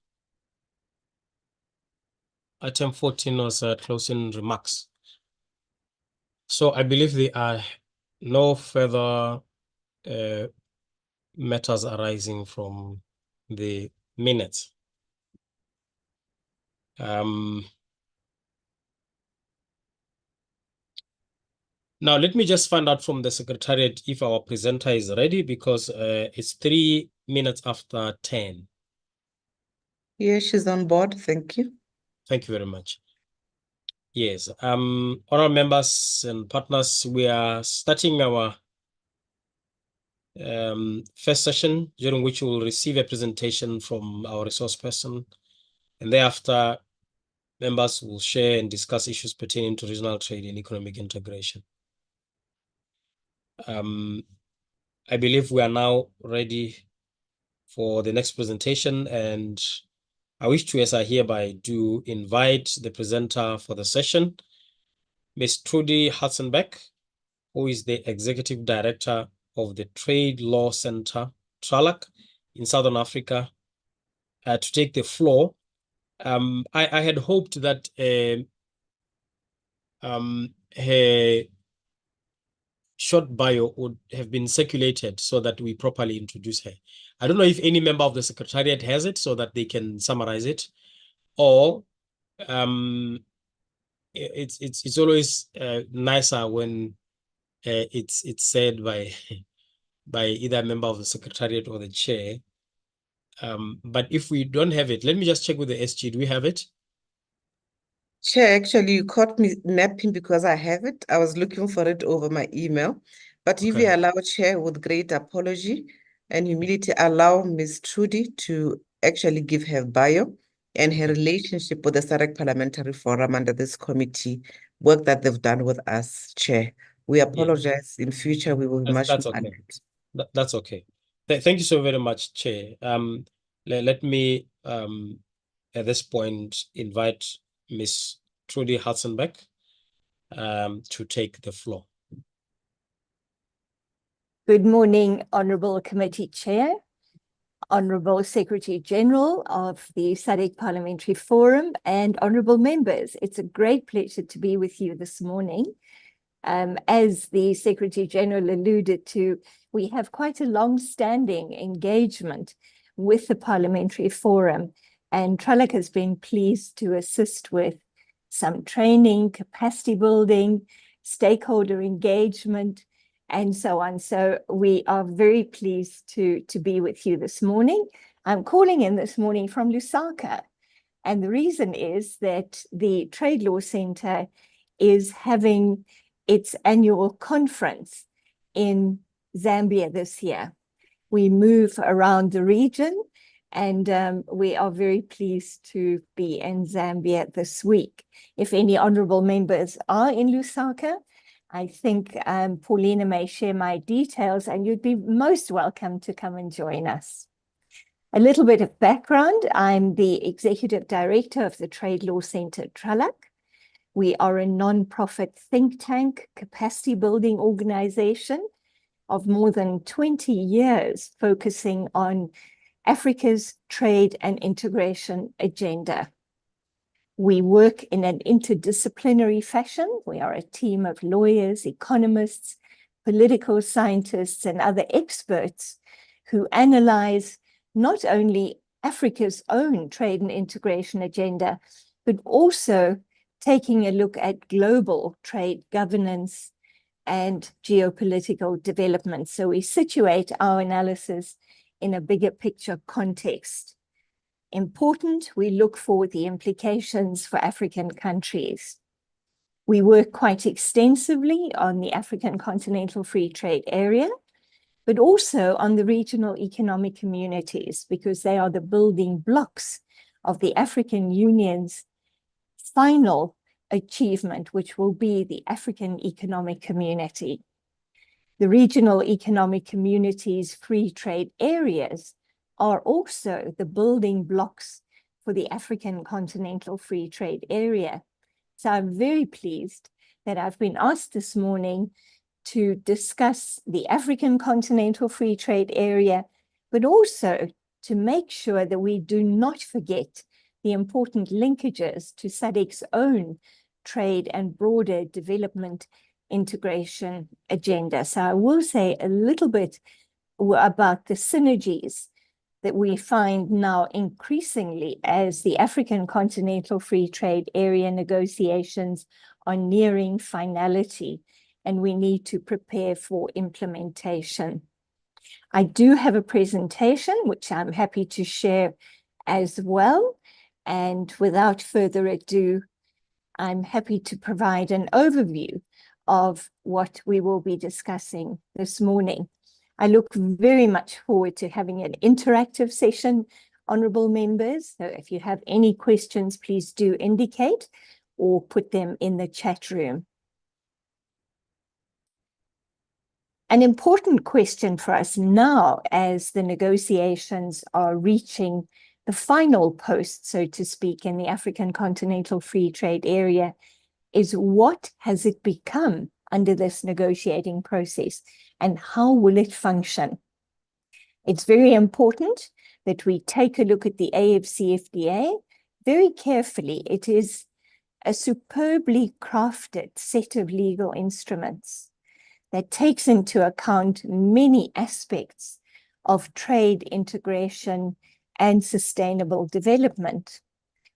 Item 14 was closing remarks. So I believe there are no further matters arising from the minutes. Now, let me just find out from the Secretariat if our presenter is ready, because it's 3 minutes after 10. Yeah, she's on board. Thank you. Thank you very much. Yes, honorable members and partners, we are starting our first session, during which we will receive a presentation from our resource person, and thereafter members will share and discuss issues pertaining to regional trade and economic integration. I believe we are now ready for the next presentation, and I wish to, as I hereby do, invite the presenter for the session, Ms. Trudy Hudson-Beck, who is the Executive Director of the Trade Law Center, TRALAC, in Southern Africa, to take the floor. I had hoped that her short bio would have been circulated so that we properly introduce her. I don't know if any member of the Secretariat has it so that they can summarize it, or it's always nicer when it's said by by either a member of the Secretariat or the chair. But if we don't have it, let me just check with the SG. Do we have it? Chair, actually, you caught me napping because I have it. I was looking for it over my email. But if you Okay. allow, Chair, with great apology and humility, allow Ms. Trudy to actually give her bio and her relationship with the SADC Parliamentary Forum under this committee, work that they've done with us, Chair. We apologize. In future, we will be much That's more okay. alert. That's okay. Thank you so very much, Chair. Let me at this point invite Ms. Trudy Hudson-Beck to take the floor. Good morning, Honourable Committee Chair, Honourable Secretary General of the SADC Parliamentary Forum, and Honourable members. It's a great pleasure to be with you this morning. As the Secretary General alluded to, we have quite a long-standing engagement with the Parliamentary Forum, and TRALAC has been pleased to assist with some training, capacity building, stakeholder engagement, and so on. So we are very pleased to be with you this morning. I'm calling in this morning from Lusaka, and the reason is that the Trade Law Center is having its annual conference in Zambia this year. We move around the region, and we are very pleased to be in Zambia this week. If any honourable members are in Lusaka, I think Paulina may share my details, and you'd be most welcome to come and join us. A little bit of background: I'm the Executive Director of the Trade Law Center, TRALAC. We are a non-profit think tank, capacity building organization of more than 20 years, focusing on Africa's trade and integration agenda. We work in an interdisciplinary fashion. We are a team of lawyers, economists, political scientists, and other experts who analyze not only Africa's own trade and integration agenda, but also taking a look at global trade governance and geopolitical developments. So we situate our analysis in a bigger picture context. Important, we look for the implications for African countries. We work quite extensively on the African Continental Free Trade Area, but also on the regional economic communities, because they are the building blocks of the African Union's final achievement, which will be the African Economic Community. The regional economic communities' free trade areas are also the building blocks for the African Continental Free Trade Area. So I'm very pleased that I've been asked this morning to discuss the African Continental Free Trade Area, but also to make sure that we do not forget the important linkages to SADC's own trade and broader development integration agenda. So I will say a little bit about the synergies that we find now increasingly as the African Continental Free Trade Area negotiations are nearing finality, and we need to prepare for implementation. I do have a presentation, which I'm happy to share as well. And without further ado, I'm happy to provide an overview of what we will be discussing this morning. I look very much forward to having an interactive session, honourable members. So if you have any questions, please do indicate or put them in the chat room. An important question for us now, as the negotiations are reaching the final post, so to speak, in the African Continental Free Trade Area, is what has it become under this negotiating process and how will it function? It's very important that we take a look at the AFCFTA very carefully. It is a superbly crafted set of legal instruments that takes into account many aspects of trade integration and sustainable development.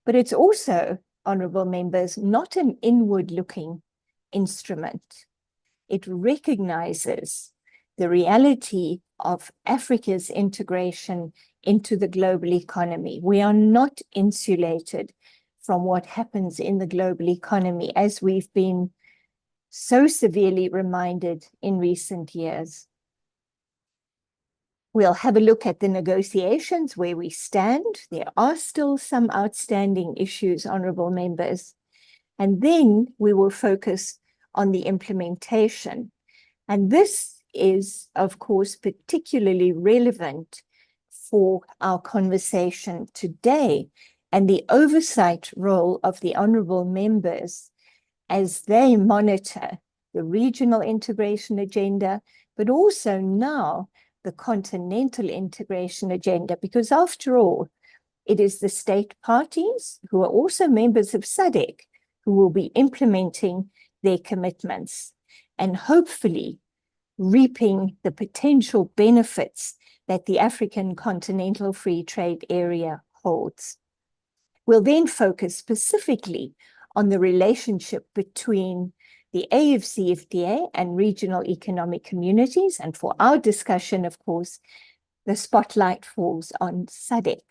But it's also, honorable members, not an inward-looking instrument. It recognizes the reality of Africa's integration into the global economy. We are not insulated from what happens in the global economy, as we've been so severely reminded in recent years. We'll have a look at the negotiations, where we stand. There are still some outstanding issues, honorable members. And then we will focus on the implementation. And this is, of course, particularly relevant for our conversation today and the oversight role of the honorable members as they monitor the regional integration agenda, but also now the continental integration agenda, because after all, it is the state parties who are also members of SADC who will be implementing their commitments and hopefully reaping the potential benefits that the African Continental Free Trade Area holds. We'll then focus specifically on the relationship between the AFCFTA and regional economic communities. And for our discussion, of course, the spotlight falls on SADC.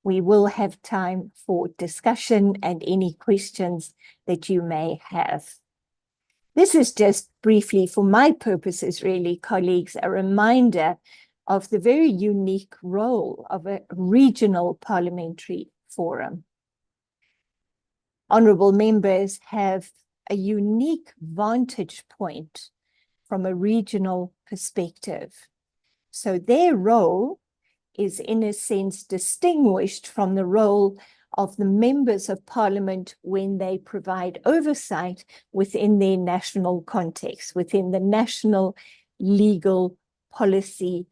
We will have time for discussion and any questions that you may have. This is just briefly, for my purposes, really, colleagues, a reminder of the very unique role of a regional parliamentary forum. Honorable members have a unique vantage point from a regional perspective. So their role is, in a sense, distinguished from the role of the members of parliament when they provide oversight within their national context, within the national legal policy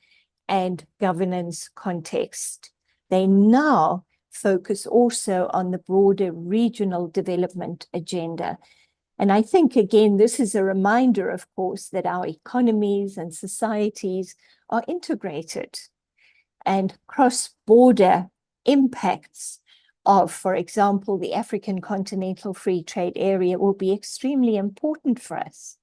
and governance context. They now focus also on the broader regional development agenda. And I think, again, this is a reminder, of course, that our economies and societies are integrated, and cross-border impacts of, for example, the African Continental Free Trade Area will be extremely important for us.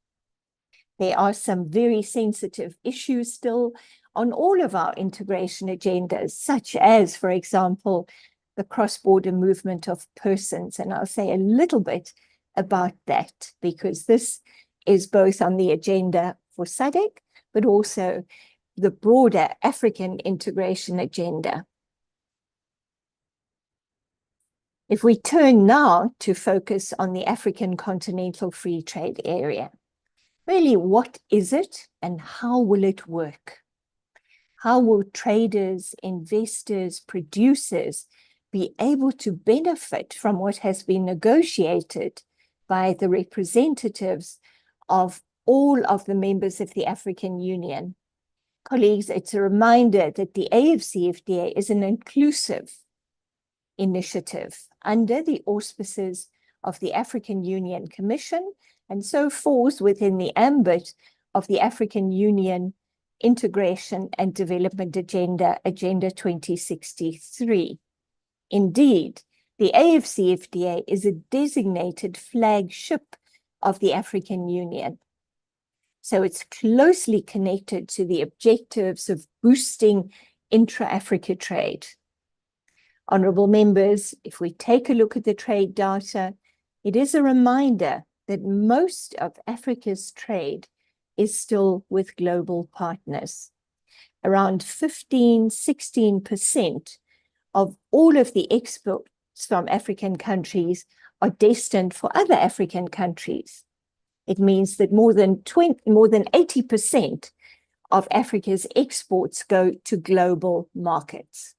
There are some very sensitive issues still on all of our integration agendas, such as, for example, the cross-border movement of persons. And I'll say a little bit about that, because this is both on the agenda for SADC, but also the broader African integration agenda. If we turn now to focus on the African Continental Free Trade Area, really, what is it and how will it work? How will traders, investors, producers be able to benefit from what has been negotiated by the representatives of all of the members of the African Union? Colleagues, it's a reminder that the AFCFTA is an inclusive initiative under the auspices of the African Union Commission, and so falls within the ambit of the African Union Integration and Development Agenda, Agenda 2063. Indeed, the AFCFTA is a designated flagship of the African Union. So it's closely connected to the objectives of boosting intra-Africa trade. Honorable members, if we take a look at the trade data, it is a reminder that most of Africa's trade is still with global partners. Around 15–16% of all of the exports from African countries are destined for other African countries. It means that more than 80% of Africa's exports go to global markets.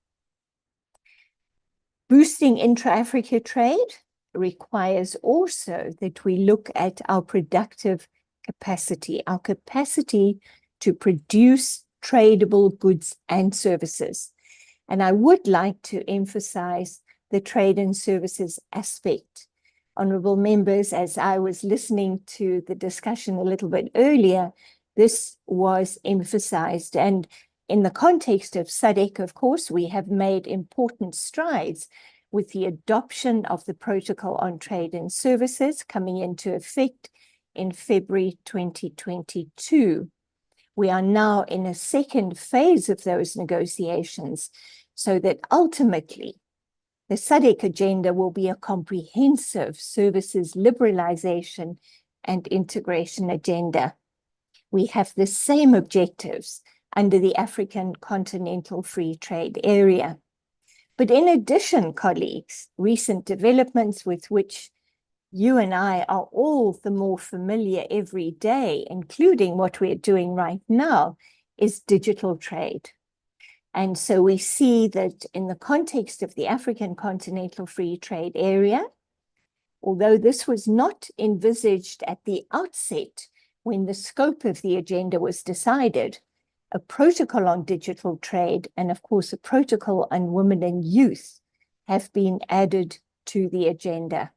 Boosting intra-Africa trade requires also that we look at our productive capacity, our capacity to produce tradable goods and services. And I would like to emphasize the trade and services aspect. Honorable members, as I was listening to the discussion a little bit earlier, this was emphasized. And in the context of SADC, of course, we have made important strides with the adoption of the Protocol on Trade and Services coming into effect in February 2022. We are now in a second phase of those negotiations so that ultimately the SADC agenda will be a comprehensive services liberalization and integration agenda. We have the same objectives under the African Continental Free Trade Area. But in addition, colleagues, recent developments with which you and I are all the more familiar every day, including what we're doing right now, is digital trade. And so we see that in the context of the African Continental Free Trade Area, although this was not envisaged at the outset when the scope of the agenda was decided, a protocol on digital trade and, of course, a protocol on women and youth have been added to the agenda.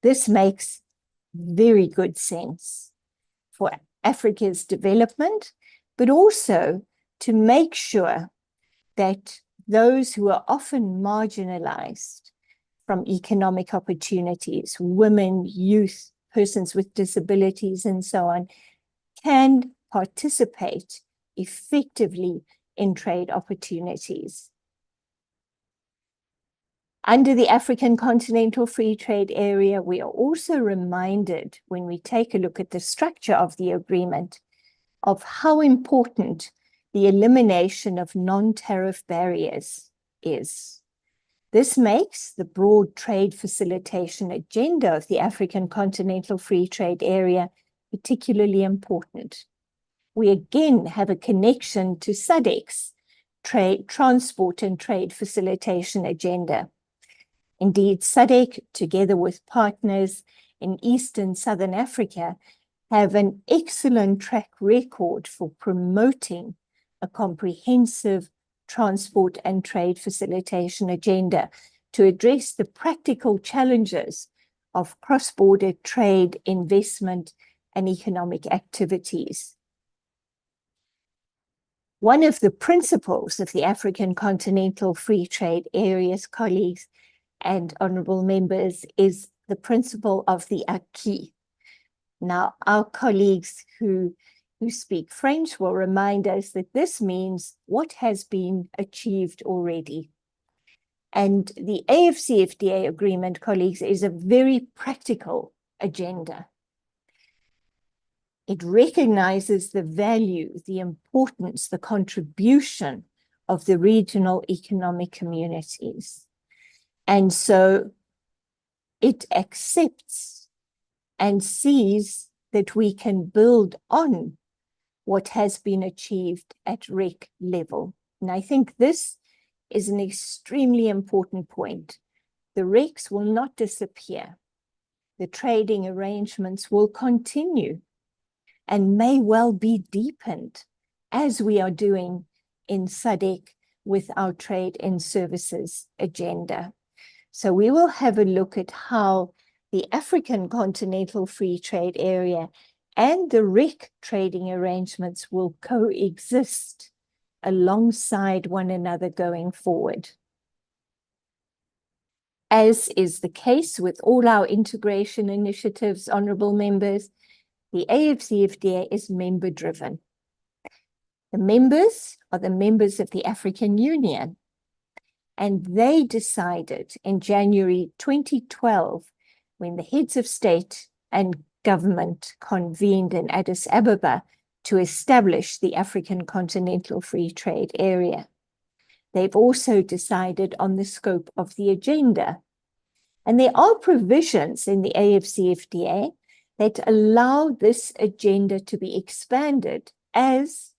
This makes very good sense for Africa's development, but also to make sure that those who are often marginalized from economic opportunities, women, youth, persons with disabilities, and so on, can participate effectively in trade opportunities. Under the African Continental Free Trade Area, we are also reminded when we take a look at the structure of the agreement of how important the elimination of non-tariff barriers is. This makes the broad trade facilitation agenda of the African Continental Free Trade Area particularly important. We again have a connection to SADC's trade, transport and trade facilitation agenda. Indeed, SADC, together with partners in East and Southern Africa, have an excellent track record for promoting a comprehensive transport and trade facilitation agenda to address the practical challenges of cross-border trade, investment, and economic activities. One of the principles of the African Continental Free Trade Area's colleagues and honorable members is the principle of the acquis. Now, our colleagues who speak French will remind us that this means what has been achieved already. And the AFCFTA agreement, colleagues, is a very practical agenda. It recognizes the value, the importance, the contribution of the regional economic communities. And so it accepts and sees that we can build on what has been achieved at REC level. And I think this is an extremely important point. The RECs will not disappear. The trading arrangements will continue and may well be deepened as we are doing in SADC with our trade and services agenda. So we will have a look at how the African Continental Free Trade Area and the REC trading arrangements will coexist alongside one another going forward. As is the case with all our integration initiatives, honorable members, the AFCFTA is member-driven. The members are the members of the African Union, and they decided in January 2012, when the heads of state and government convened in Addis Ababa to establish the African Continental Free Trade Area. They've also decided on the scope of the agenda. And there are provisions in the AFCFTA that allow this agenda to be expanded as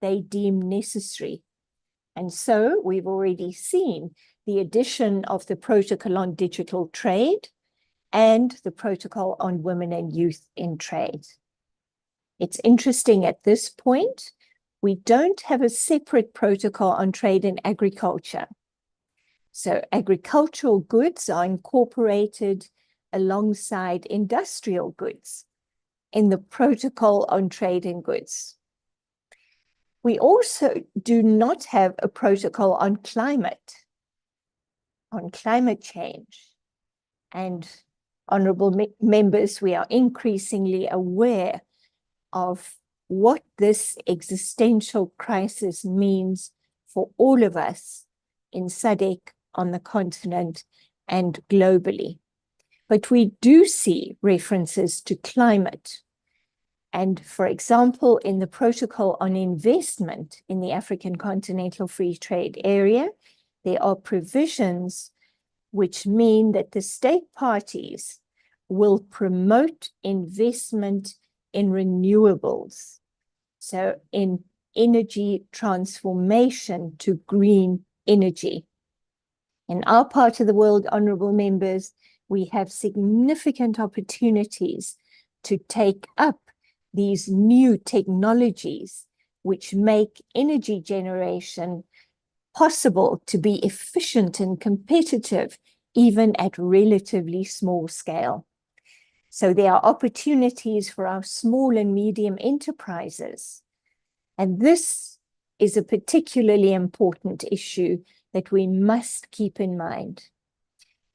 they deem necessary. And so we've already seen the addition of the Protocol on Digital Trade and the Protocol on Women and Youth in Trade. It's interesting at this point, we don't have a separate protocol on trade and agriculture. So agricultural goods are incorporated alongside industrial goods in the Protocol on Trade and Goods. We also do not have a protocol on climate change. And honorable members, we are increasingly aware of what this existential crisis means for all of us in SADC, on the continent, and globally. But we do see references to climate. And for example, in the Protocol on Investment in the African Continental Free Trade Area, there are provisions which mean that the state parties will promote investment in renewables, so in energy transformation to green energy. In our part of the world, honorable members, we have significant opportunities to take up these new technologies which make energy generation possible to be efficient and competitive, even at relatively small scale. So there are opportunities for our small and medium enterprises. And this is a particularly important issue that we must keep in mind.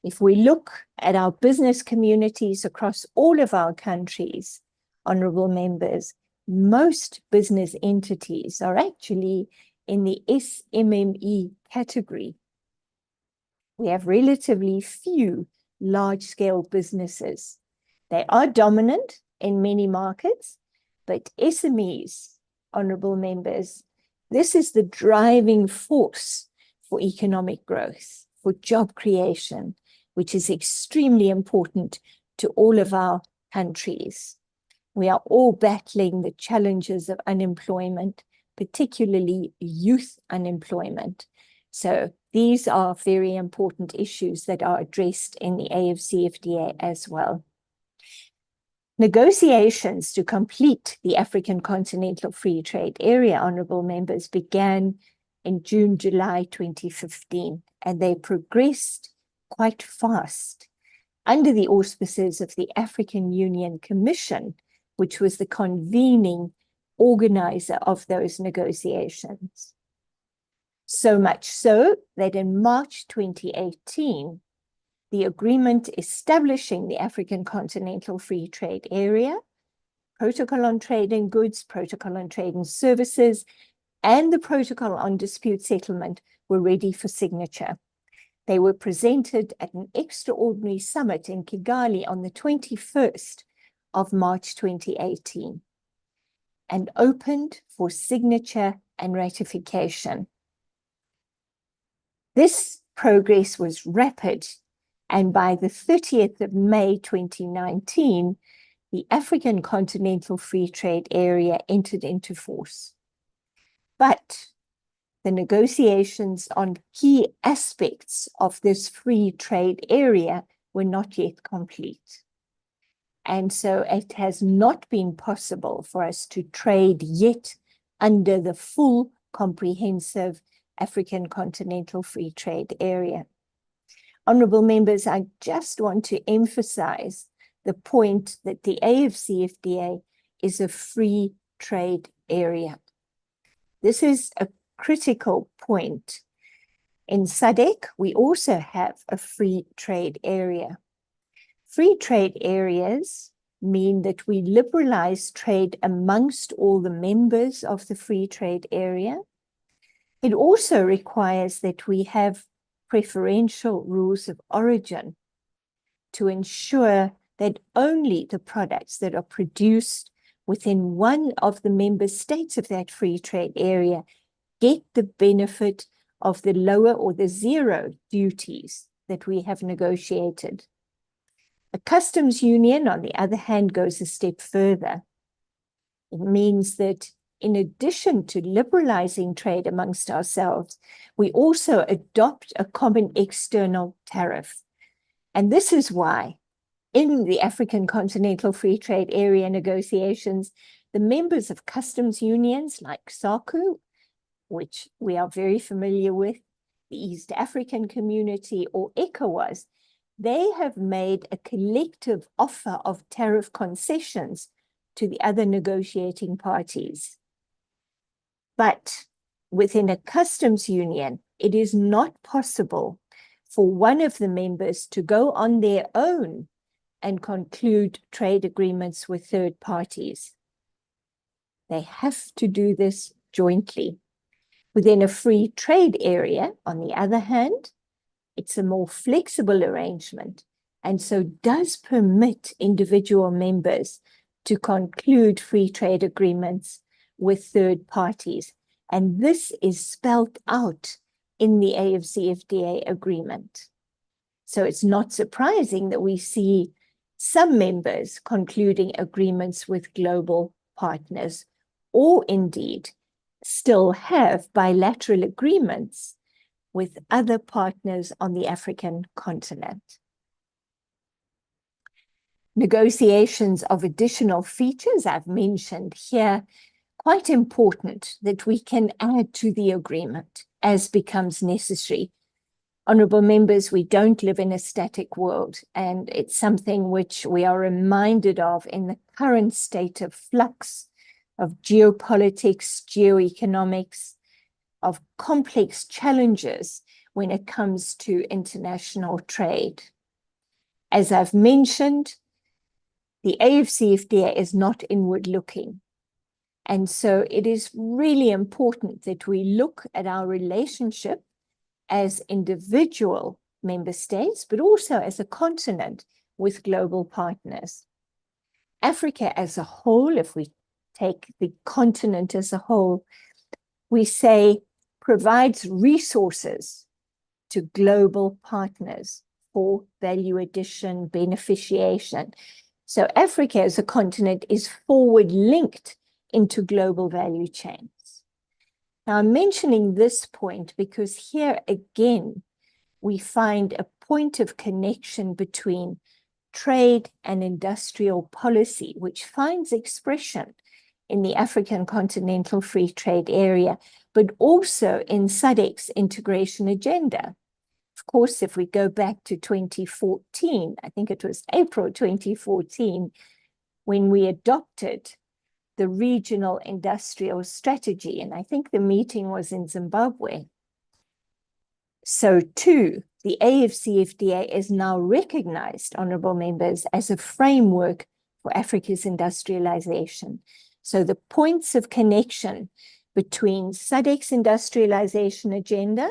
If we look at our business communities across all of our countries, honorable members, most business entities are actually in the SMME category. We have relatively few large-scale businesses. They are dominant in many markets, but SMEs, honorable members, this is the driving force for economic growth, for job creation, which is extremely important to all of our countries. We are all battling the challenges of unemployment, particularly youth unemployment. So these are very important issues that are addressed in the AFCFTA as well. Negotiations to complete the African Continental Free Trade Area, honorable members, began in June, July 2015, and they progressed quite fast under the auspices of the African Union Commission, which was the convening organizer of those negotiations. So much so that in March 2018, the agreement establishing the African Continental Free Trade Area, Protocol on Trade in Goods, Protocol on Trade in Services, and the Protocol on Dispute Settlement were ready for signature. They were presented at an extraordinary summit in Kigali on the 21st of March 2018 and opened for signature and ratification. This progress was rapid, and by the 30th of May 2019, the African Continental Free Trade Area entered into force. But the negotiations on key aspects of this free trade area were not yet complete. And so it has not been possible for us to trade yet under the full comprehensive African Continental Free Trade Area. Honorable members, I just want to emphasize the point that the AFCFTA is a free trade area. This is a critical point. In SADC, we also have a free trade area. Free trade areas mean that we liberalize trade amongst all the members of the free trade area. It also requires that we have preferential rules of origin to ensure that only the products that are produced within one of the member states of that free trade area get the benefit of the lower or the zero duties that we have negotiated. A customs union, on the other hand, goes a step further. It means that in addition to liberalizing trade amongst ourselves, we also adopt a common external tariff. And this is why in the African Continental Free Trade Area negotiations, the members of customs unions like SACU, which we are very familiar with, the East African Community, or ECOWAS, they have made a collective offer of tariff concessions to the other negotiating parties. But within a customs union, it is not possible for one of the members to go on their own and conclude trade agreements with third parties. They have to do this jointly. Within a free trade area, on the other hand, it's a more flexible arrangement, and so does permit individual members to conclude free trade agreements with third parties. And this is spelled out in the AFCFTA agreement. So it's not surprising that we see some members concluding agreements with global partners, or indeed still have bilateral agreements with other partners on the African continent. Negotiations of additional features I've mentioned here, quite important that we can add to the agreement as becomes necessary. Honourable members, we don't live in a static world, and it's something which we are reminded of in the current state of flux of geopolitics, geoeconomics, of complex challenges when it comes to international trade. As I've mentioned, the AFCFTA is not inward looking. And so it is really important that we look at our relationship as individual member states, but also as a continent with global partners. Africa as a whole, if we take the continent as a whole, we say provides resources to global partners for value addition, beneficiation. So Africa as a continent is forward linked into global value chains. Now, I'm mentioning this point because here again, we find a point of connection between trade and industrial policy, which finds expression in the African Continental Free Trade Area, but also in SADC's integration agenda. Of course, if we go back to 2014, I think it was April 2014, when we adopted the regional industrial strategy, and I think the meeting was in Zimbabwe. So too, the AFCFTA is now recognized, honorable members, as a framework for Africa's industrialization. So the points of connection between SADC's industrialization agenda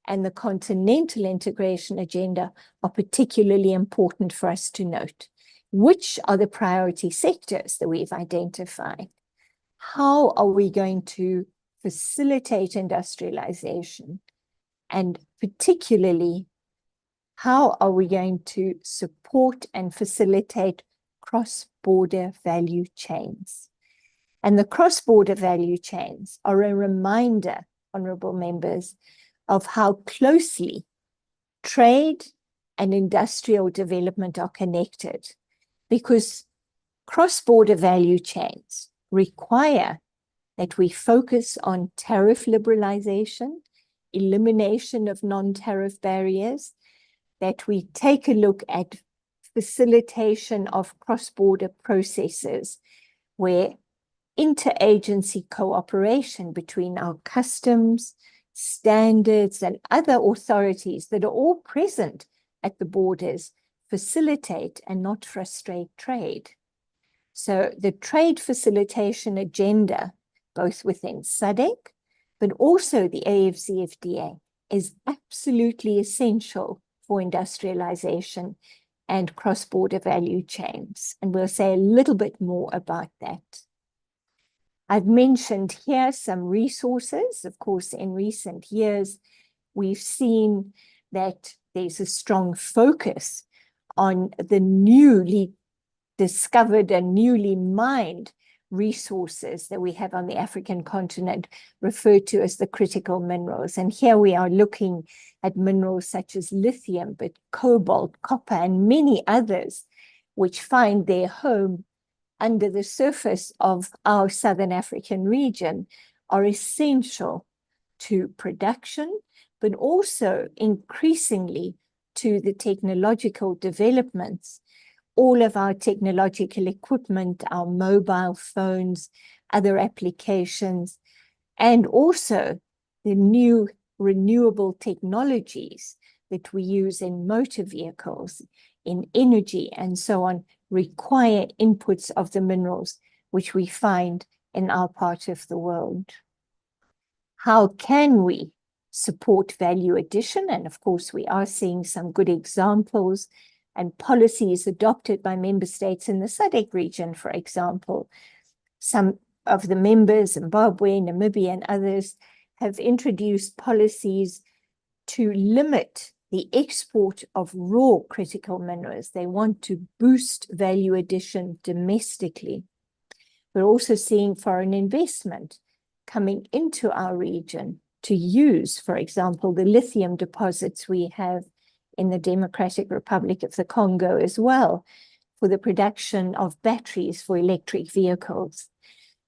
and the continental integration agenda are particularly important for us to note. Which are the priority sectors that we've identified? How are we going to facilitate industrialization? And particularly, how are we going to support and facilitate cross-border value chains? And the cross-border value chains are a reminder, honorable members, of how closely trade and industrial development are connected, because cross-border value chains require that we focus on tariff liberalization, elimination of non-tariff barriers, that we take a look at facilitation of cross-border processes where interagency cooperation between our customs, standards, and other authorities that are all present at the borders facilitate and not frustrate trade. So the trade facilitation agenda, both within SADC, but also the AFCFTA, is absolutely essential for industrialization and cross-border value chains. And we'll say a little bit more about that. I've mentioned here some resources. Of course, in recent years, we've seen that there's a strong focus on the newly discovered and newly mined resources that we have on the African continent, referred to as the critical minerals. And here we are looking at minerals such as lithium, but cobalt, copper, and many others, which find their home under the surface of our Southern African region, are essential to production, but also increasingly to the technological developments. All of our technological equipment, our mobile phones, other applications, and also the new renewable technologies that we use in motor vehicles, in energy, and so on, require inputs of the minerals which we find in our part of the world. How can we support value addition? And of course, we are seeing some good examples and policies adopted by member states in the SADC region, for example. Some of the members, Zimbabwe, Namibia, and others, have introduced policies to limit the export of raw critical minerals. They want to boost value addition domestically. We're also seeing foreign investment coming into our region to use, for example, the lithium deposits we have in the Democratic Republic of the Congo as well, for the production of batteries for electric vehicles.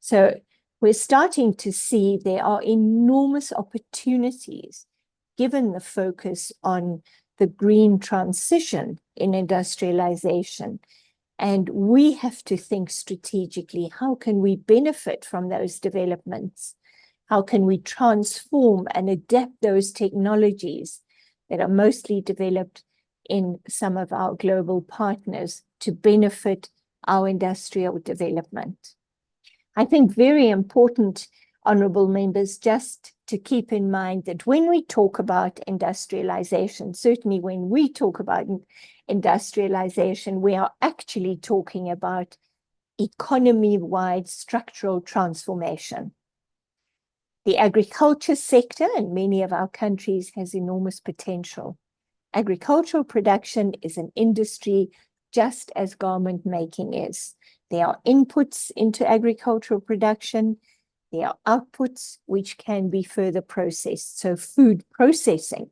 So we're starting to see there are enormous opportunities given the focus on the green transition in industrialization. And we have to think strategically, how can we benefit from those developments? How can we transform and adapt those technologies that are mostly developed in some of our global partners to benefit our industrial development? I think very important, honorable members, just to keep in mind that when we talk about industrialization, certainly when we talk about industrialization, we are actually talking about economy-wide structural transformation. The agriculture sector in many of our countries has enormous potential. Agricultural production is an industry just as garment making is. There are inputs into agricultural production. There are outputs which can be further processed. So food processing,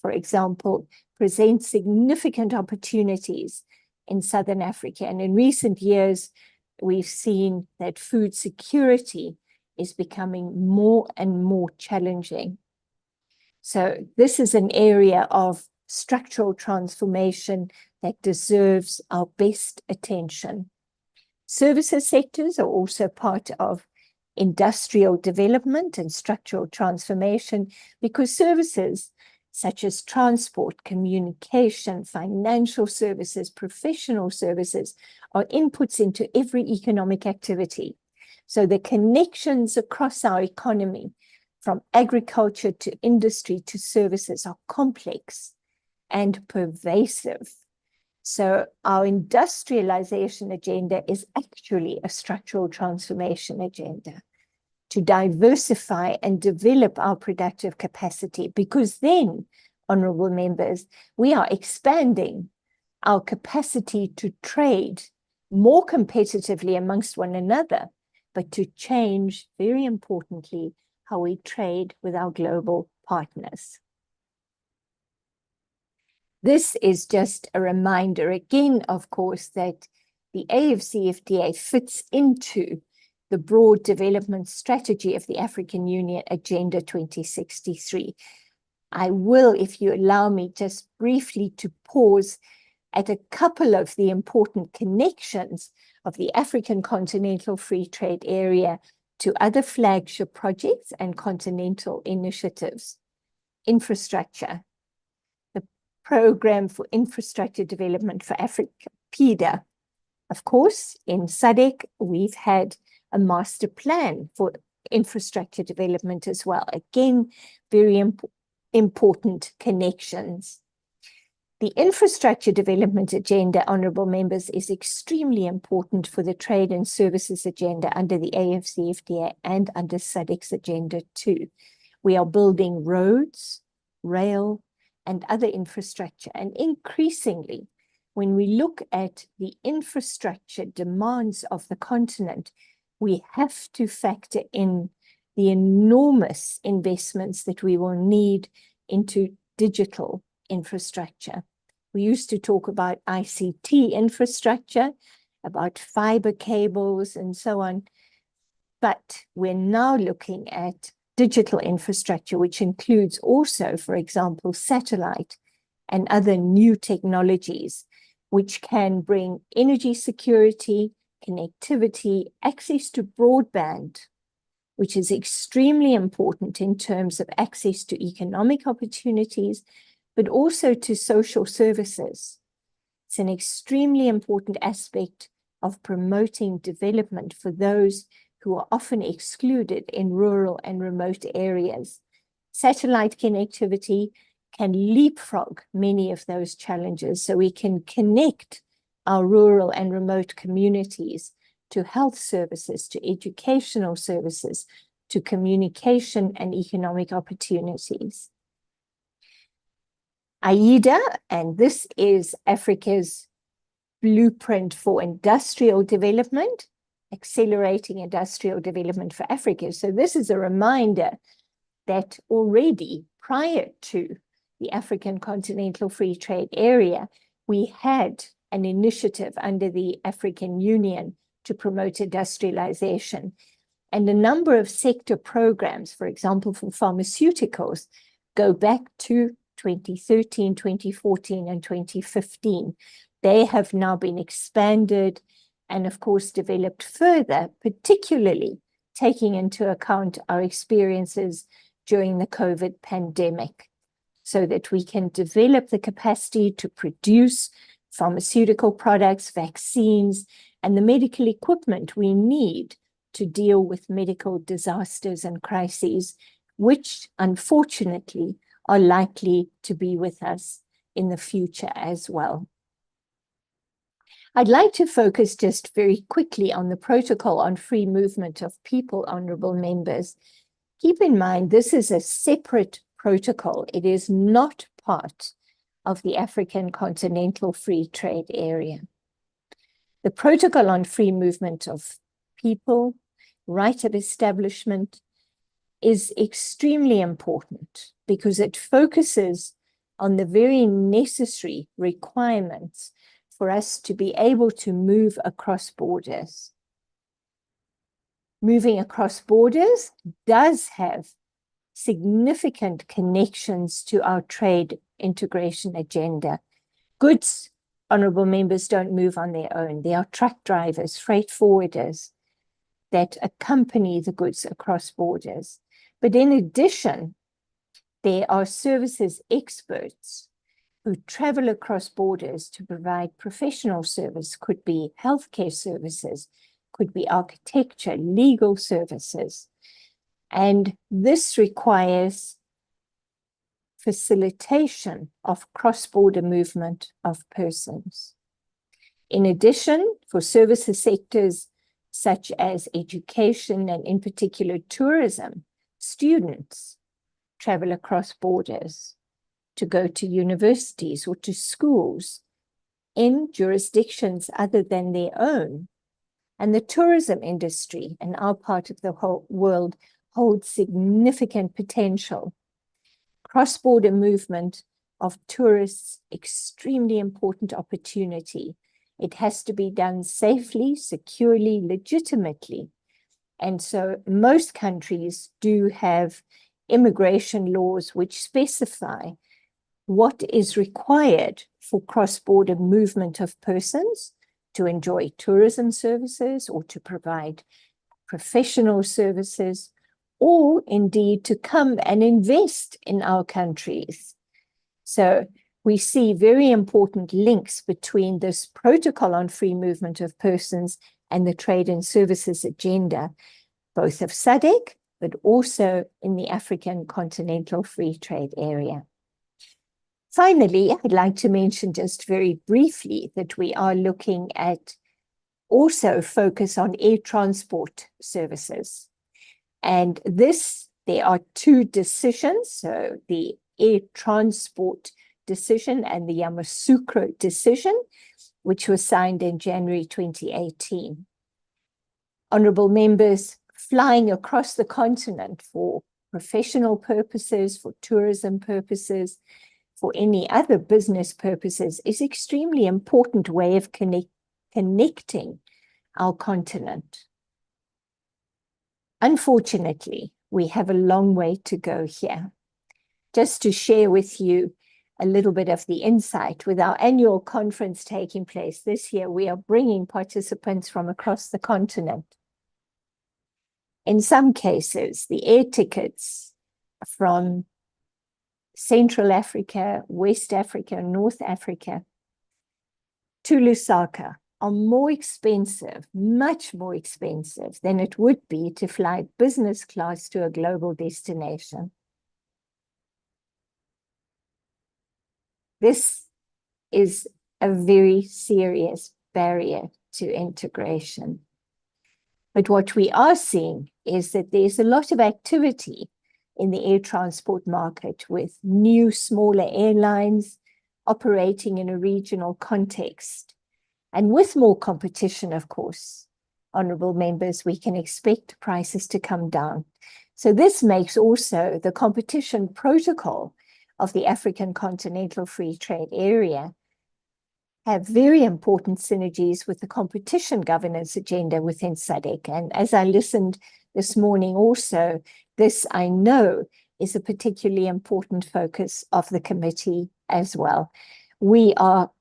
for example, presents significant opportunities in Southern Africa. And in recent years, we've seen that food security is becoming more and more challenging. So this is an area of structural transformation that deserves our best attention. Services sectors are also part of industrial development and structural transformation, because services such as transport, communication, financial services, professional services are inputs into every economic activity. So the connections across our economy, from agriculture to industry to services, are complex and pervasive. So our industrialization agenda is actually a structural transformation agenda to diversify and develop our productive capacity, because then, honorable members, we are expanding our capacity to trade more competitively amongst one another, but to change, very importantly, how we trade with our global partners. This is just a reminder again, of course, that the AFCFTA fits into the broad development strategy of the African Union Agenda 2063. I will, if you allow me, just briefly to pause at a couple of the important connections of the African Continental Free Trade Area to other flagship projects and continental initiatives. Infrastructure. The Program for Infrastructure Development for Africa, PIDA. Of course, in SADC, we've had a master plan for infrastructure development as well. Again, very important connections. The infrastructure development agenda, honorable members, is extremely important for the trade and services agenda under the AFCFTA and under SADC's agenda too. We are building roads, rail, and other infrastructure, and increasingly when we look at the infrastructure demands of the continent, we have to factor in the enormous investments that we will need into digital infrastructure. We used to talk about ICT infrastructure, about fiber cables and so on, but we're now looking at digital infrastructure, which includes also, for example, satellite and other new technologies, which can bring energy security, connectivity, access to broadband, which is extremely important in terms of access to economic opportunities, but also to social services. It's an extremely important aspect of promoting development for those who are often excluded in rural and remote areas. Satellite connectivity can leapfrog many of those challenges, so we can connect our rural and remote communities to health services, to educational services, to communication and economic opportunities. AIDA, and this is Africa's blueprint for industrial development, accelerating industrial development for Africa. So this is a reminder that already prior to the African Continental Free Trade Area, we had an initiative under the African Union to promote industrialization. And a number of sector programs, for example, for pharmaceuticals, go back to 2013, 2014, and 2015. They have now been expanded and, of course, developed further, particularly taking into account our experiences during the COVID pandemic, so that we can develop the capacity to produce pharmaceutical products, vaccines, and the medical equipment we need to deal with medical disasters and crises, which unfortunately are likely to be with us in the future as well. I'd like to focus just very quickly on the Protocol on Free Movement of People, honorable members. Keep in mind, this is a separate protocol. It is not part of the African Continental Free Trade Area. The Protocol on Free Movement of People, right of establishment, is extremely important because it focuses on the very necessary requirements for us to be able to move across borders. Moving across borders does have significant connections to our trade integration agenda. Goods, honorable members, don't move on their own. There are truck drivers, freight forwarders that accompany the goods across borders. But in addition, there are services experts who travel across borders to provide professional service, could be healthcare services, could be architecture, legal services. And this requires facilitation of cross-border movement of persons. In addition, for services sectors such as education and in particular tourism, students travel across borders to go to universities or to schools in jurisdictions other than their own. And the tourism industry in our part of the whole world holds significant potential. Cross-border movement of tourists, extremely important opportunity. It has to be done safely, securely, legitimately. And so most countries do have immigration laws which specify what is required for cross-border movement of persons to enjoy tourism services or to provide professional services, or indeed to come and invest in our countries. So we see very important links between this Protocol on Free Movement of Persons and the Trade and Services Agenda, both of SADC, but also in the African Continental Free Trade Area. Finally, I'd like to mention just very briefly that we are looking at also focus on air transport services. And this, there are two decisions. So the Air Transport decision and the Yamoussoukro decision, which was signed in January 2018. Honorable members, flying across the continent for professional purposes, for tourism purposes, for any other business purposes is extremely important way of connecting our continent. Unfortunately, we have a long way to go here. Just to share with you a little bit of the insight, with our annual conference taking place this year, we are bringing participants from across the continent. In some cases, the air tickets from Central Africa, West Africa, North Africa to Lusaka are more expensive, much more expensive than it would be to fly business class to a global destination. This is a very serious barrier to integration. But what we are seeing is that there's a lot of activity in the air transport market with new, smaller airlines operating in a regional context. And with more competition, of course, honorable members, we can expect prices to come down. So this makes also the competition protocol of the African Continental Free Trade Area have very important synergies with the competition governance agenda within SADC. And as I listened this morning also, this I know is a particularly important focus of the committee as well. We are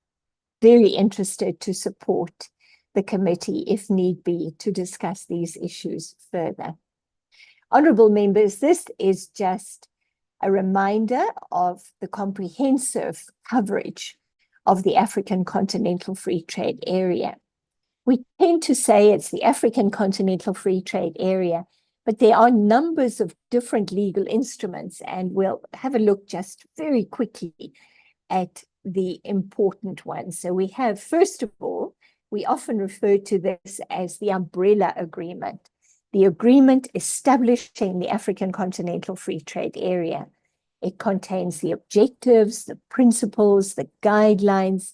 very interested to support the committee, if need be, to discuss these issues further. Honorable members, this is just a reminder of the comprehensive coverage of the African Continental Free Trade Area. We tend to say it's the African Continental Free Trade Area, but there are numbers of different legal instruments, and we'll have a look just very quickly at the important ones. So we have, first of all, we often refer to this as the umbrella agreement, the agreement establishing the African Continental Free Trade Area. It contains the objectives, the principles, the guidelines.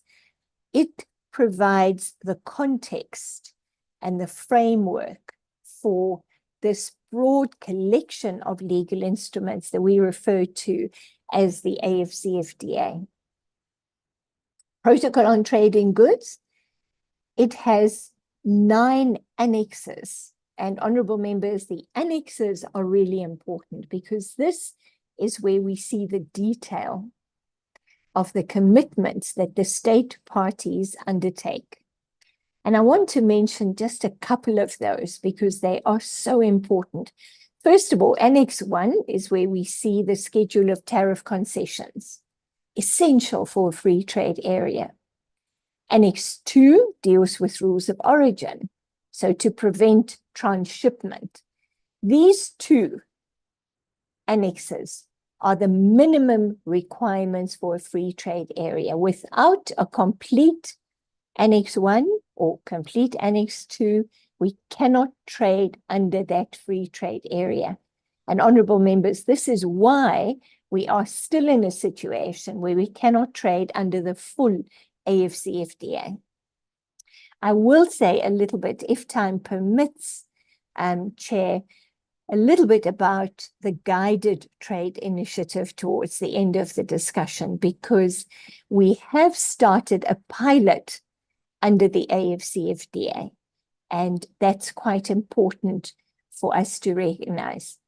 It provides the context and the framework for this broad collection of legal instruments that we refer to as the AFCFTA. Protocol on Trade in Goods, it has 9 annexes. And honorable members, the annexes are really important because this is where we see the detail of the commitments that the state parties undertake. And I want to mention just a couple of those because they are so important. First of all, Annex 1 is where we see the schedule of tariff concessions, essential for a free trade area. Annex 2 deals with rules of origin, so to prevent transshipment. These 2 annexes are the minimum requirements for a free trade area. Without a complete Annex 1 or complete Annex 2, we cannot trade under that free trade area. And honorable members, this is why we are still in a situation where we cannot trade under the full AFCFTA. I will say a little bit, if time permits, Chair, a little bit about the guided trade initiative towards the end of the discussion, because we have started a pilot under the AFCFTA, and that's quite important for us to recognize.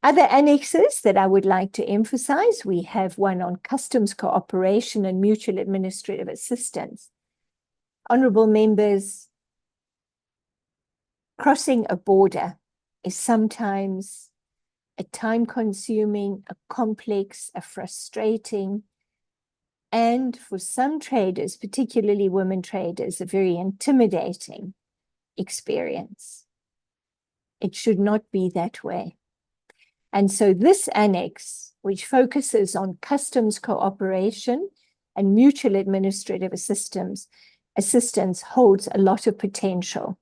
Other annexes that I would like to emphasize, we have one on customs cooperation and mutual administrative assistance. Honorable members, crossing a border is sometimes a time-consuming, a complex, a frustrating, and for some traders, particularly women traders, a very intimidating experience. It should not be that way. And so this annex, which focuses on customs cooperation and mutual administrative assistance, holds a lot of potential.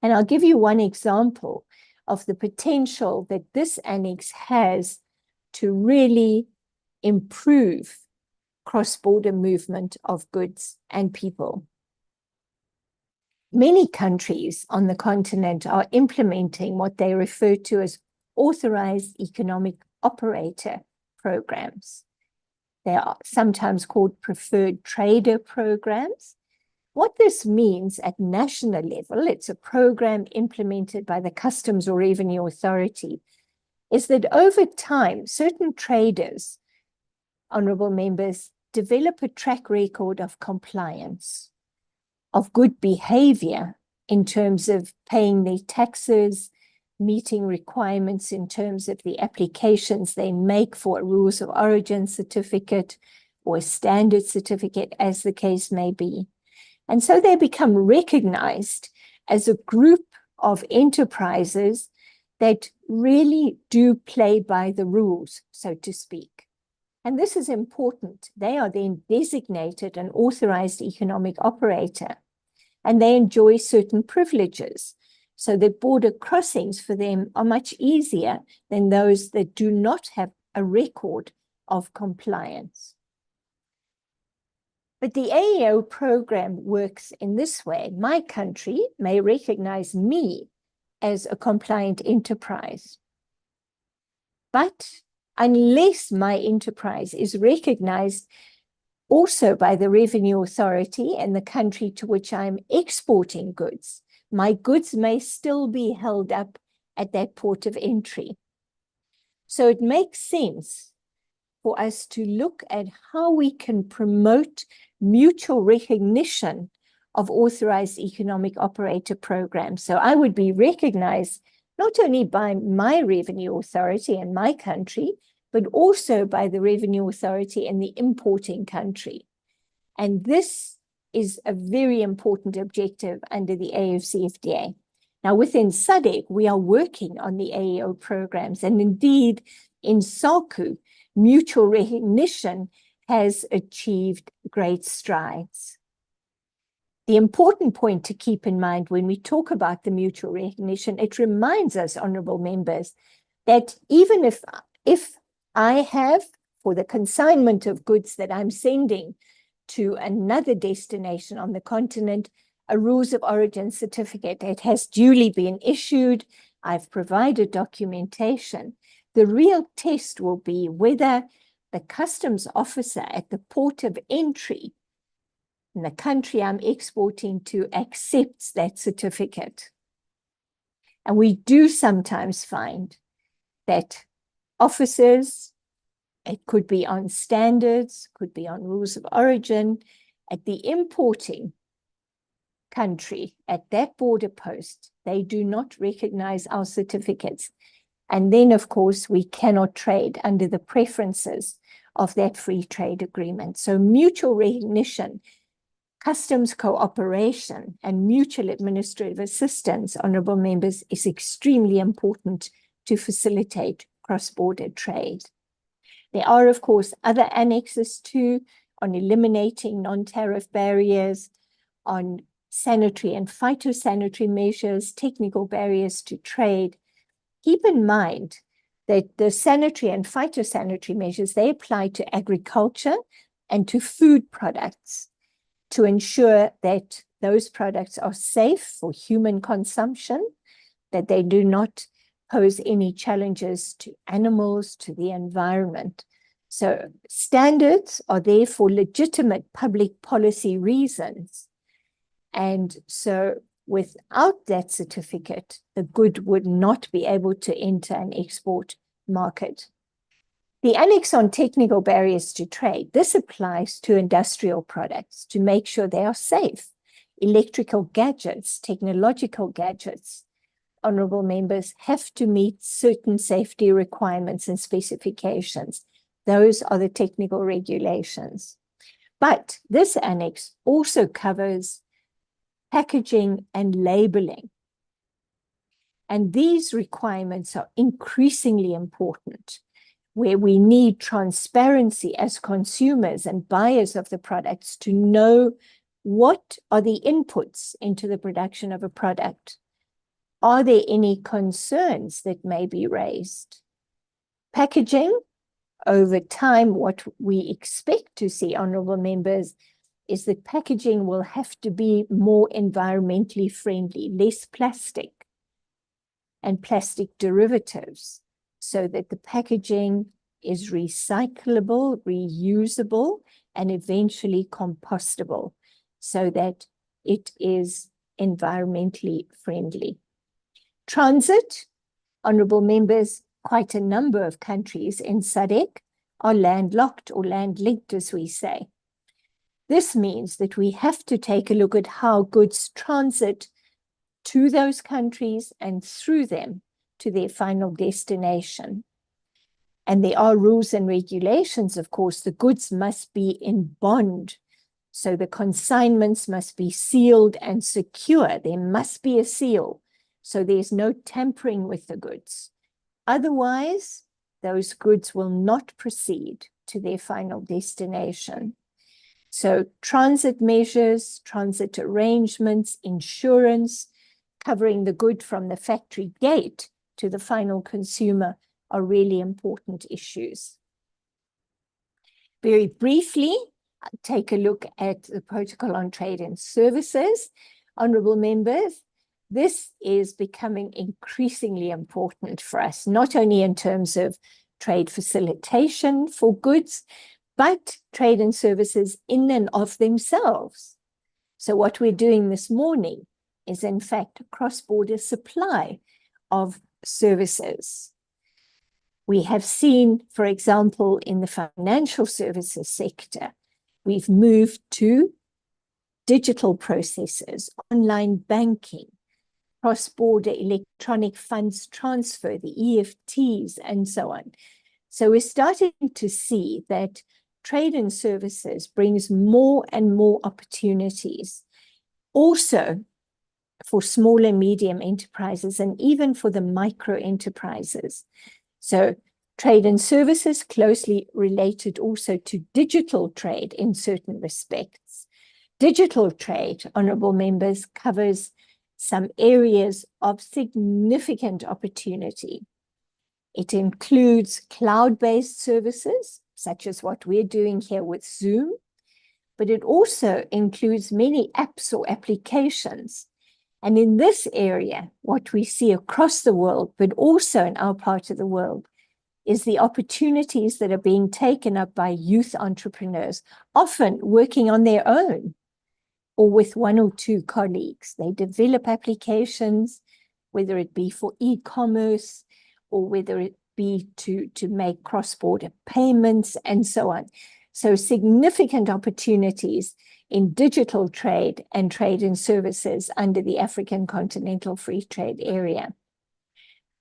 And I'll give you one example of the potential that this annex has to really improve cross-border movement of goods and people. Many countries on the continent are implementing what they refer to as authorized economic operator programs. They are sometimes called preferred trader programs. What this means at national level, it's a program implemented by the Customs or Revenue Authority, is that over time, certain traders, honorable members, develop a track record of compliance, of good behavior in terms of paying their taxes, meeting requirements in terms of the applications they make for a rules of origin certificate or a standard certificate, as the case may be. And so they become recognized as a group of enterprises that really do play by the rules, so to speak. And this is important. They are then designated an authorized economic operator, and they enjoy certain privileges, so that border crossings for them are much easier than those that do not have a record of compliance. But the AEO program works in this way. My country may recognize me as a compliant enterprise, but unless my enterprise is recognized also by the Revenue Authority and the country to which I'm exporting goods, my goods may still be held up at that port of entry. So it makes sense for us to look at how we can promote mutual recognition of authorized economic operator programs. So I would be recognized not only by my Revenue Authority in my country, but also by the Revenue Authority in the importing country. And this is a very important objective under the AFCFTA. Now, within SADC, we are working on the AEO programs, and indeed, in SALCU, mutual recognition has achieved great strides. The important point to keep in mind when we talk about the mutual recognition, it reminds us, honorable members, that even if I have, for the consignment of goods that I'm sending to another destination on the continent, a rules of origin certificate, it has duly been issued, I've provided documentation. The real test will be whether the customs officer at the port of entry in the country I'm exporting to accepts that certificate. And we do sometimes find that officers, it could be on standards, could be on rules of origin, at the importing country, at that border post, they do not recognize our certificates. And then, of course, we cannot trade under the preferences of that free trade agreement. So mutual recognition, customs cooperation, and mutual administrative assistance, honorable members, is extremely important to facilitate cross-border trade. There are, of course, other annexes too on eliminating non-tariff barriers, on sanitary and phytosanitary measures, technical barriers to trade. Keep in mind that the sanitary and phytosanitary measures, they apply to agriculture and to food products to ensure that those products are safe for human consumption, that they do not pose any challenges to animals, to the environment. So standards are there for legitimate public policy reasons. And so without that certificate, the good would not be able to enter an export market. The annex on technical barriers to trade, this applies to industrial products to make sure they are safe. Electrical gadgets, technological gadgets, honorable members, have to meet certain safety requirements and specifications. Those are the technical regulations. But this annex also covers packaging and labeling. And these requirements are increasingly important, where we need transparency as consumers and buyers of the products to know what are the inputs into the production of a product. Are there any concerns that may be raised? Packaging, over time, what we expect to see, honorable members, is that packaging will have to be more environmentally friendly, less plastic and plastic derivatives, so that the packaging is recyclable, reusable, and eventually compostable, so that it is environmentally friendly. Transit, honorable members, quite a number of countries in SADC are landlocked or land-linked, as we say. This means that we have to take a look at how goods transit to those countries and through them to their final destination. And there are rules and regulations, of course. The goods must be in bond, so the consignments must be sealed and secure. There must be a seal, so there's no tampering with the goods. Otherwise, those goods will not proceed to their final destination. So transit measures, transit arrangements, insurance, covering the good from the factory gate to the final consumer are really important issues. Very briefly, take a look at the Protocol on Trade and Services. Honorable members, this is becoming increasingly important for us, not only in terms of trade facilitation for goods, but trade and services in and of themselves. So what we're doing this morning is, in fact, a cross-border supply of services. We have seen, for example, in the financial services sector, we've moved to digital processes, online banking, cross-border electronic funds transfer, the EFTs, and so on. So we're starting to see that trade and services brings more and more opportunities, also for small and medium enterprises and even for the micro enterprises. So trade and services closely related also to digital trade in certain respects. Digital trade, honorable members, covers some areas of significant opportunity. It includes cloud-based services, such as what we're doing here with Zoom, but it also includes many apps or applications. And in this area, what we see across the world, but also in our part of the world, is the opportunities that are being taken up by youth entrepreneurs, often working on their own or with one or two colleagues. They develop applications, whether it be for e-commerce or whether it be to make cross-border payments and so on. So significant opportunities in digital trade and trade and services under the African Continental Free Trade Area.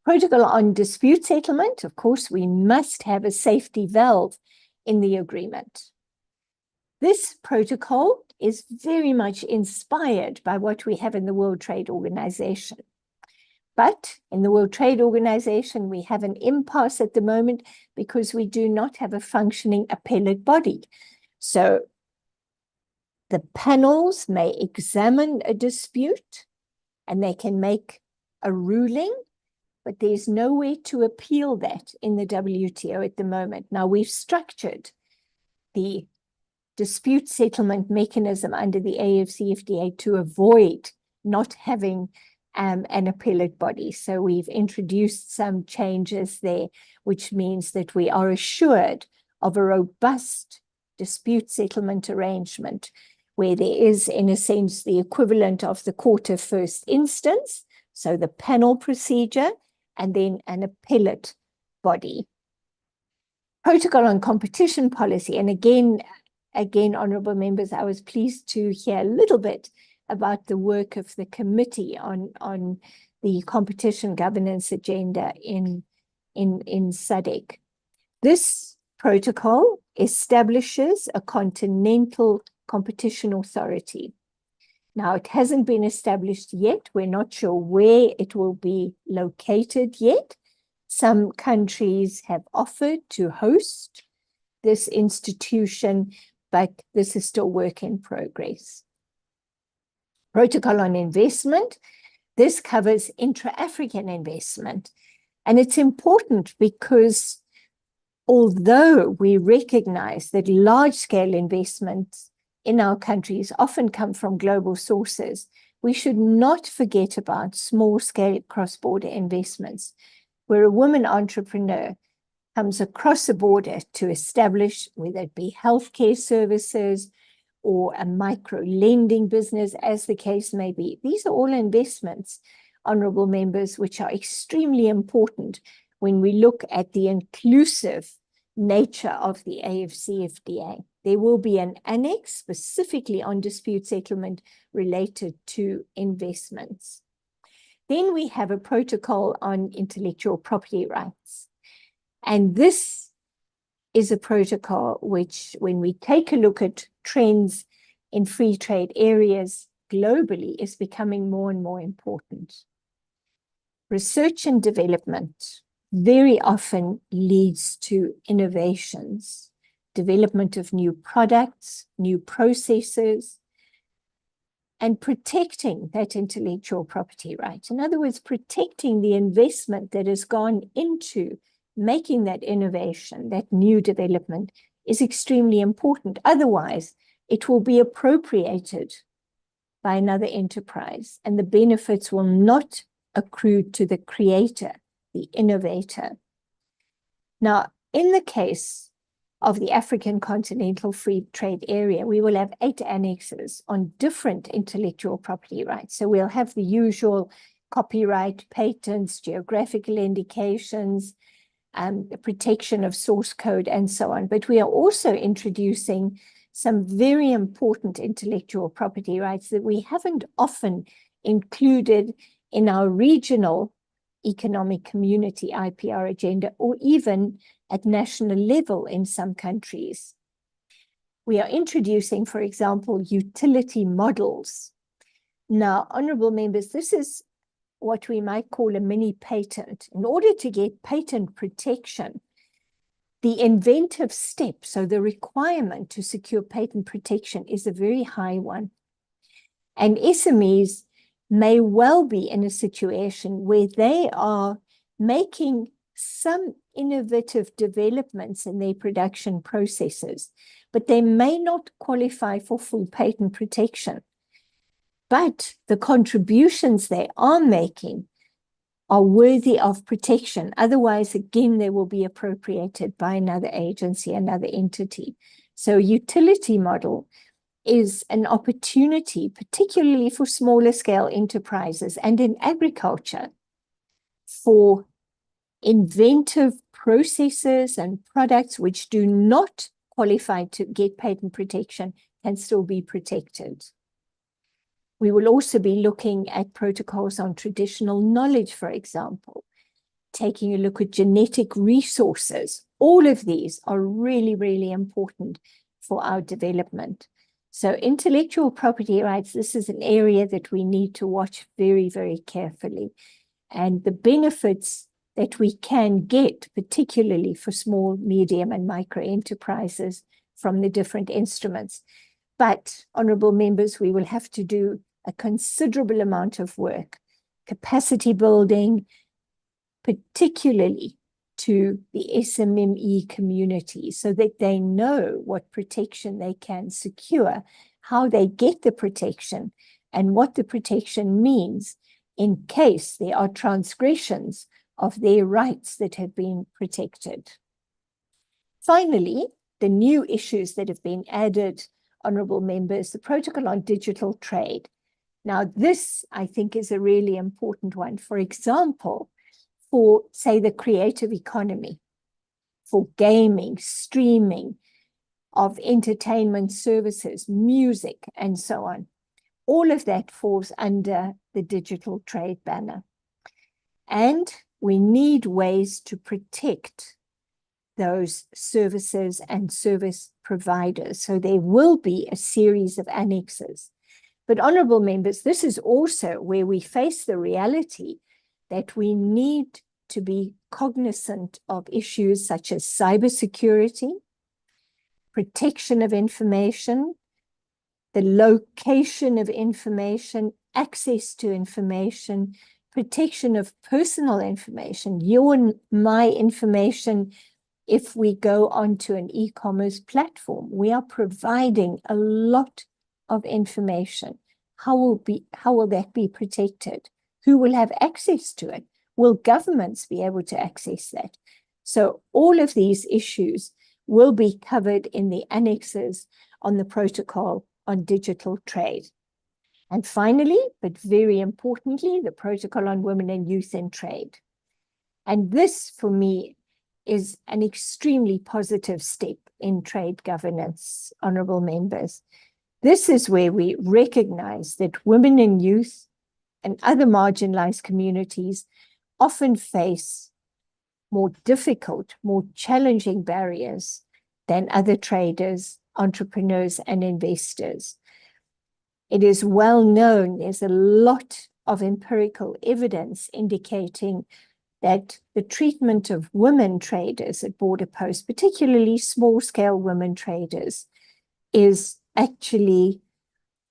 Protocol on dispute settlement, of course, we must have a safety valve in the agreement. This protocol is very much inspired by what we have in the World Trade Organization. But in the World Trade Organization, we have an impasse at the moment because we do not have a functioning appellate body. So the panels may examine a dispute and they can make a ruling, but there's nowhere to appeal that in the WTO at the moment. Now, we've structured the dispute settlement mechanism under the AFCFTA to avoid not having an appellate body. So we've introduced some changes there, which means that we are assured of a robust dispute settlement arrangement where there is, in a sense, the equivalent of the court of first instance, so the panel procedure, and then an appellate body. Protocol on competition policy, and again, honorable members, I was pleased to hear a little bit about the work of the committee on the competition governance agenda in SADC. This protocol establishes a continental competition authority. Now, it hasn't been established yet. We're not sure where it will be located yet. Some countries have offered to host this institution, but this is still work in progress. Protocol on investment. This covers intra-African investment. And it's important because although we recognize that large-scale investments in our countries often come from global sources, we should not forget about small-scale cross-border investments, where a woman entrepreneur comes across the border to establish, whether it be healthcare services or a micro-lending business, as the case may be. These are all investments, honorable members, which are extremely important when we look at the inclusive nature of the AfCFTA. There will be an annex specifically on dispute settlement related to investments. Then we have a protocol on intellectual property rights. And this is a protocol which, when we take a look at trends in free trade areas globally, is becoming more and more important. Research and development very often leads to innovations, development of new products, new processes, and protecting that intellectual property right. In other words, protecting the investment that has gone into making that innovation, that new development, is extremely important. Otherwise, it will be appropriated by another enterprise, and the benefits will not accrue to the creator, the innovator. Now, in the case of the African Continental Free Trade Area, we will have 8 annexes on different intellectual property rights. So we'll have the usual copyright, patents, geographical indications, the protection of source code, and so on. But we are also introducing some very important intellectual property rights that we haven't often included in our regional economic community IPR agenda, or even at national level in some countries. We are introducing, for example, utility models. Now, honorable members, this is what we might call a mini patent. In order to get patent protection, the inventive step, so the requirement to secure patent protection, is a very high one. And SMEs may well be in a situation where they are making some innovative developments in their production processes, but they may not qualify for full patent protection. But the contributions they are making are worthy of protection. Otherwise, again, they will be appropriated by another agency, another entity. So utility model is an opportunity, particularly for smaller scale enterprises and in agriculture, for inventive processes and products which do not qualify to get patent protection can still be protected. We will also be looking at protocols on traditional knowledge, for example, taking a look at genetic resources. All of these are really, really important for our development. So intellectual property rights, this is an area that we need to watch very, very carefully. And the benefits that we can get, particularly for small, medium, and micro enterprises from the different instruments. But, honorable members, we will have to do a considerable amount of work, capacity building, particularly to the SMME community, so that they know what protection they can secure, how they get the protection, and what the protection means in case there are transgressions of their rights that have been protected. Finally, the new issues that have been added, honorable members, the protocol on digital trade. Now, this, I think, is a really important one. For example, for, say, the creative economy, for gaming, streaming of entertainment services, music, and so on. All of that falls under the digital trade banner. And we need ways to protect those services and service providers. So there will be a series of annexes. But honorable members, this is also where we face the reality that we need to be cognizant of issues such as cybersecurity, protection of information, the location of information, access to information, protection of personal information, your and my information if we go onto an e-commerce platform, we are providing a lot of information. How will that be protected? Who will have access to it? Will governments be able to access that? So all of these issues will be covered in the annexes on the protocol on digital trade. And finally, but very importantly, the protocol on women and youth in trade. And this, for me, is an extremely positive step in trade governance, honorable members. This is where we recognize that women and youth and other marginalized communities often face more difficult, more challenging barriers than other traders, entrepreneurs, and investors. It is well known, there's a lot of empirical evidence indicating that the treatment of women traders at border posts, particularly small-scale women traders, is actually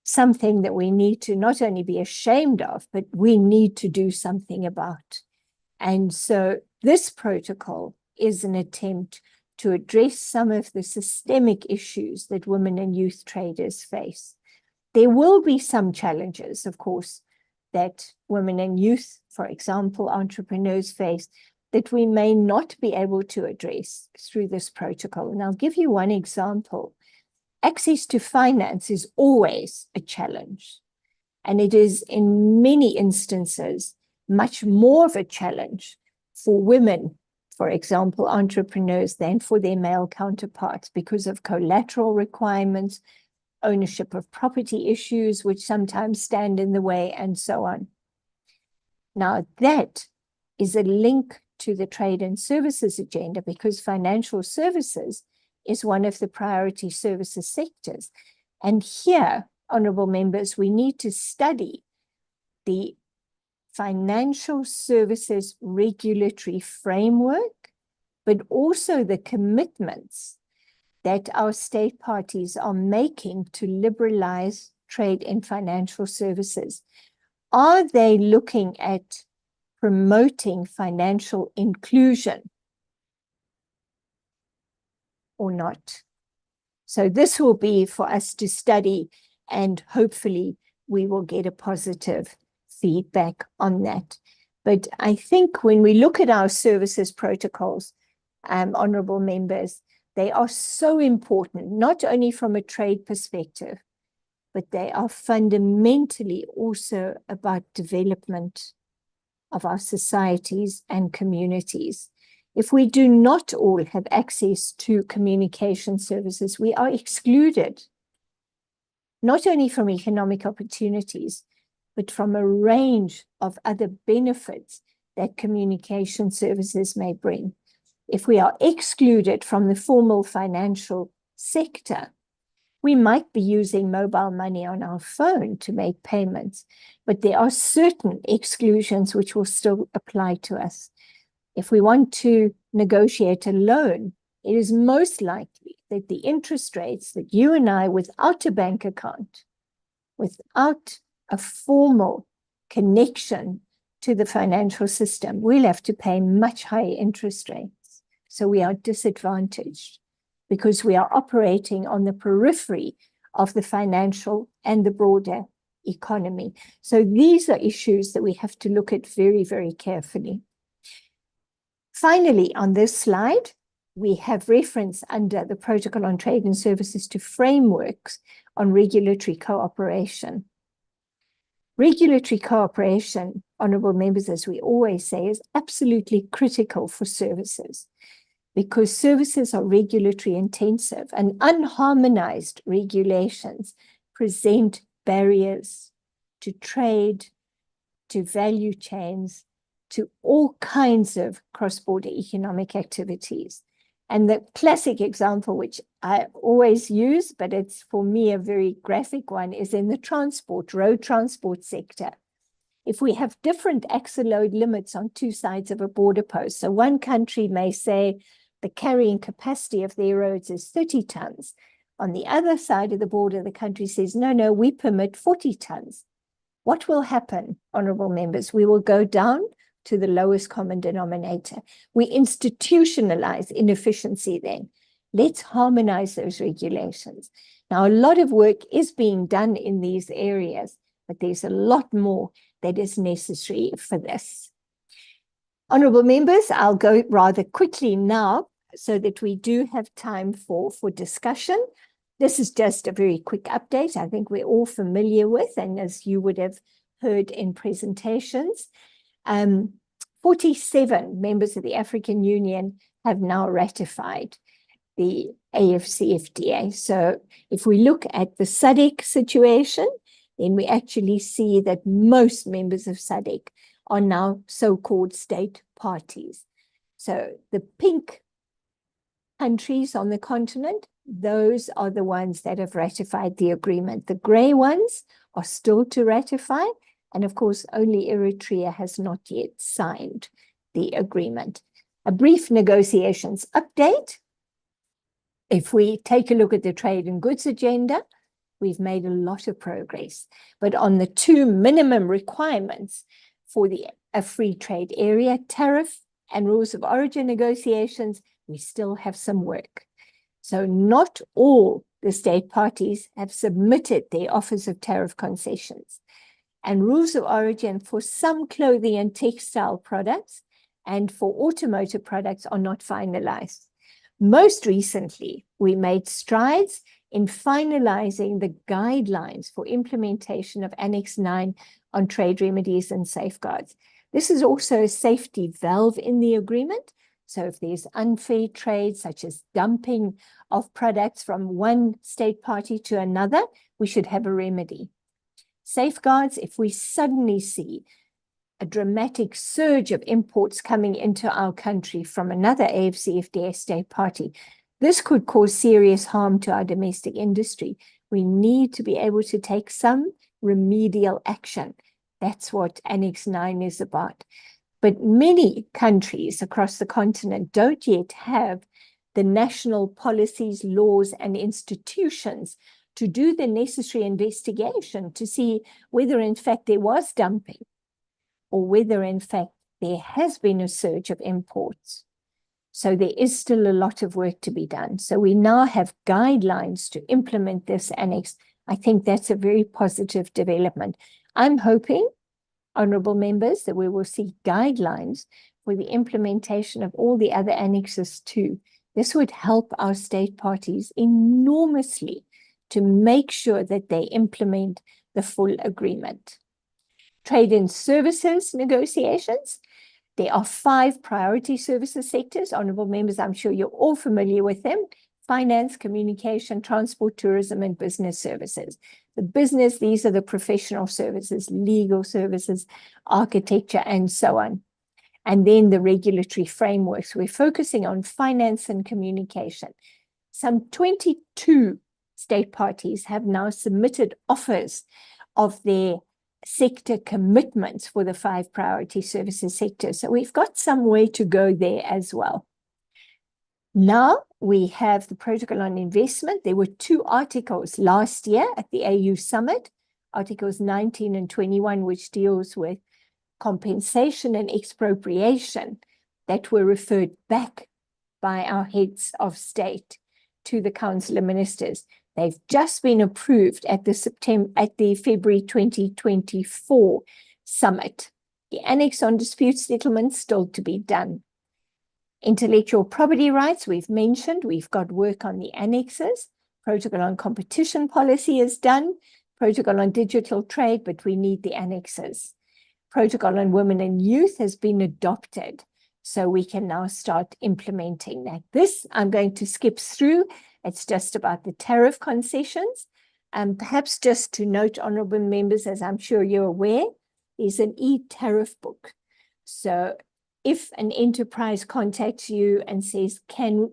something that we need to not only be ashamed of, but we need to do something about. And so this protocol is an attempt to address some of the systemic issues that women and youth traders face. There will be some challenges, of course, that women and youth, for example, entrepreneurs face that we may not be able to address through this protocol. And I'll give you one example. Access to finance is always a challenge. And it is in many instances much more of a challenge for women, for example, entrepreneurs, than for their male counterparts because of collateral requirements, ownership of property issues, which sometimes stand in the way, and so on. Now, that is a link to the trade and services agenda because financial services is one of the priority services sectors. And here, honorable members, we need to study the financial services regulatory framework, but also the commitments that our state parties are making to liberalize trade in financial services. Are they looking at promoting financial inclusion or not? So this will be for us to study, and hopefully we will get a positive feedback on that. But I think when we look at our services protocols, honorable members, they are so important, not only from a trade perspective, but they are fundamentally also about development of our societies and communities. If we do not all have access to communication services, we are excluded, not only from economic opportunities, but from a range of other benefits that communication services may bring. If we are excluded from the formal financial sector, we might be using mobile money on our phone to make payments, but there are certain exclusions which will still apply to us. If we want to negotiate a loan, it is most likely that the interest rates that you and I, without a bank account, without a formal connection to the financial system, we'll have to pay much higher interest rates. So we are disadvantaged because we are operating on the periphery of the financial and the broader economy. So these are issues that we have to look at very, very carefully. Finally, on this slide, we have reference under the Protocol on Trade and Services to frameworks on regulatory cooperation. Regulatory cooperation, honorable members, as we always say, is absolutely critical for services because services are regulatory intensive and unharmonized regulations present barriers to trade, to value chains, to all kinds of cross-border economic activities. And the classic example, which I always use, but it's for me a very graphic one, is in the road transport sector. If we have different axle load limits on two sides of a border post, so one country may say the carrying capacity of their roads is 30 tons. On the other side of the border, the country says, no, we permit 40 tons. What will happen, honorable members? We will go down to the lowest common denominator. We institutionalize inefficiency then. Let's harmonize those regulations. Now, a lot of work is being done in these areas, but there's a lot more that is necessary for this. Honorable members, I'll go rather quickly now so that we do have time for discussion. This is just a very quick update. I think we're all familiar with, and as you would have heard in presentations, 47 members of the African Union have now ratified the AFCFTA. So if we look at the SADC situation, then we actually see that most members of SADC are now so-called state parties. So the pink countries on the continent, those are the ones that have ratified the agreement. The gray ones are still to ratify. And of course, only Eritrea has not yet signed the agreement. A brief negotiations update. If we take a look at the trade and goods agenda, we've made a lot of progress. But on the two minimum requirements for a free trade area, tariff and rules of origin negotiations, we still have some work. So not all the state parties have submitted their offers of tariff concessions. And rules of origin for some clothing and textile products and for automotive products are not finalized. Most recently, we made strides in finalizing the guidelines for implementation of Annex 9 on trade remedies and safeguards. This is also a safety valve in the agreement. So if there's unfair trade, such as dumping of products from one state party to another, we should have a remedy. Safeguards, if we suddenly see a dramatic surge of imports coming into our country from another AFCFTA state party, this could cause serious harm to our domestic industry. We need to be able to take some remedial action. That's what Annex 9 is about. But many countries across the continent don't yet have the national policies, laws, and institutions to do the necessary investigation to see whether in fact there was dumping or whether in fact there has been a surge of imports. So there is still a lot of work to be done. So we now have guidelines to implement this annex. I think that's a very positive development. I'm hoping, honorable members, that we will see guidelines for the implementation of all the other annexes too. This would help our state parties enormously to make sure that they implement the full agreement. Trade and services negotiations. There are 5 priority services sectors. Honorable members, I'm sure you're all familiar with them: finance, communication, transport, tourism, and business services. The business, these are the professional services, legal services, architecture, and so on. And then the regulatory frameworks. We're focusing on finance and communication. Some 22 state parties have now submitted offers of their sector commitments for the 5 priority services sectors. So we've got some way to go there as well. Now we have the protocol on investment. There were 2 articles last year at the AU summit, articles 19 and 21, which deals with compensation and expropriation, that were referred back by our heads of state to the Council of Ministers. They've just been approved at the February 2024 summit. The annex on dispute settlement still to be done. Intellectual property rights, we've mentioned. We've got work on the annexes. Protocol on competition policy is done. Protocol on digital trade, but we need the annexes. Protocol on women and youth has been adopted, so we can now start implementing that. This I'm going to skip through. It's just about the tariff concessions. And perhaps just to note, honorable members, as I'm sure you're aware, is an e-tariff book. So if an enterprise contacts you and says, can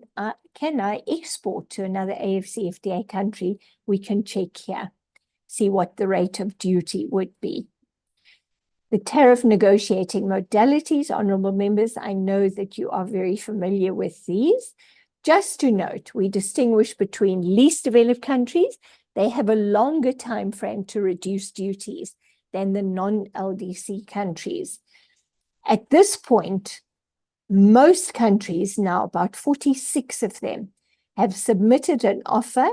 I export to another AFCFTA country, we can check here, see what the rate of duty would be. The tariff negotiating modalities, honorable members, I know that you are very familiar with these. Just to note, we distinguish between least developed countries. They have a longer time frame to reduce duties than the non-LDC countries. At this point, most countries now, about 46 of them, have submitted an offer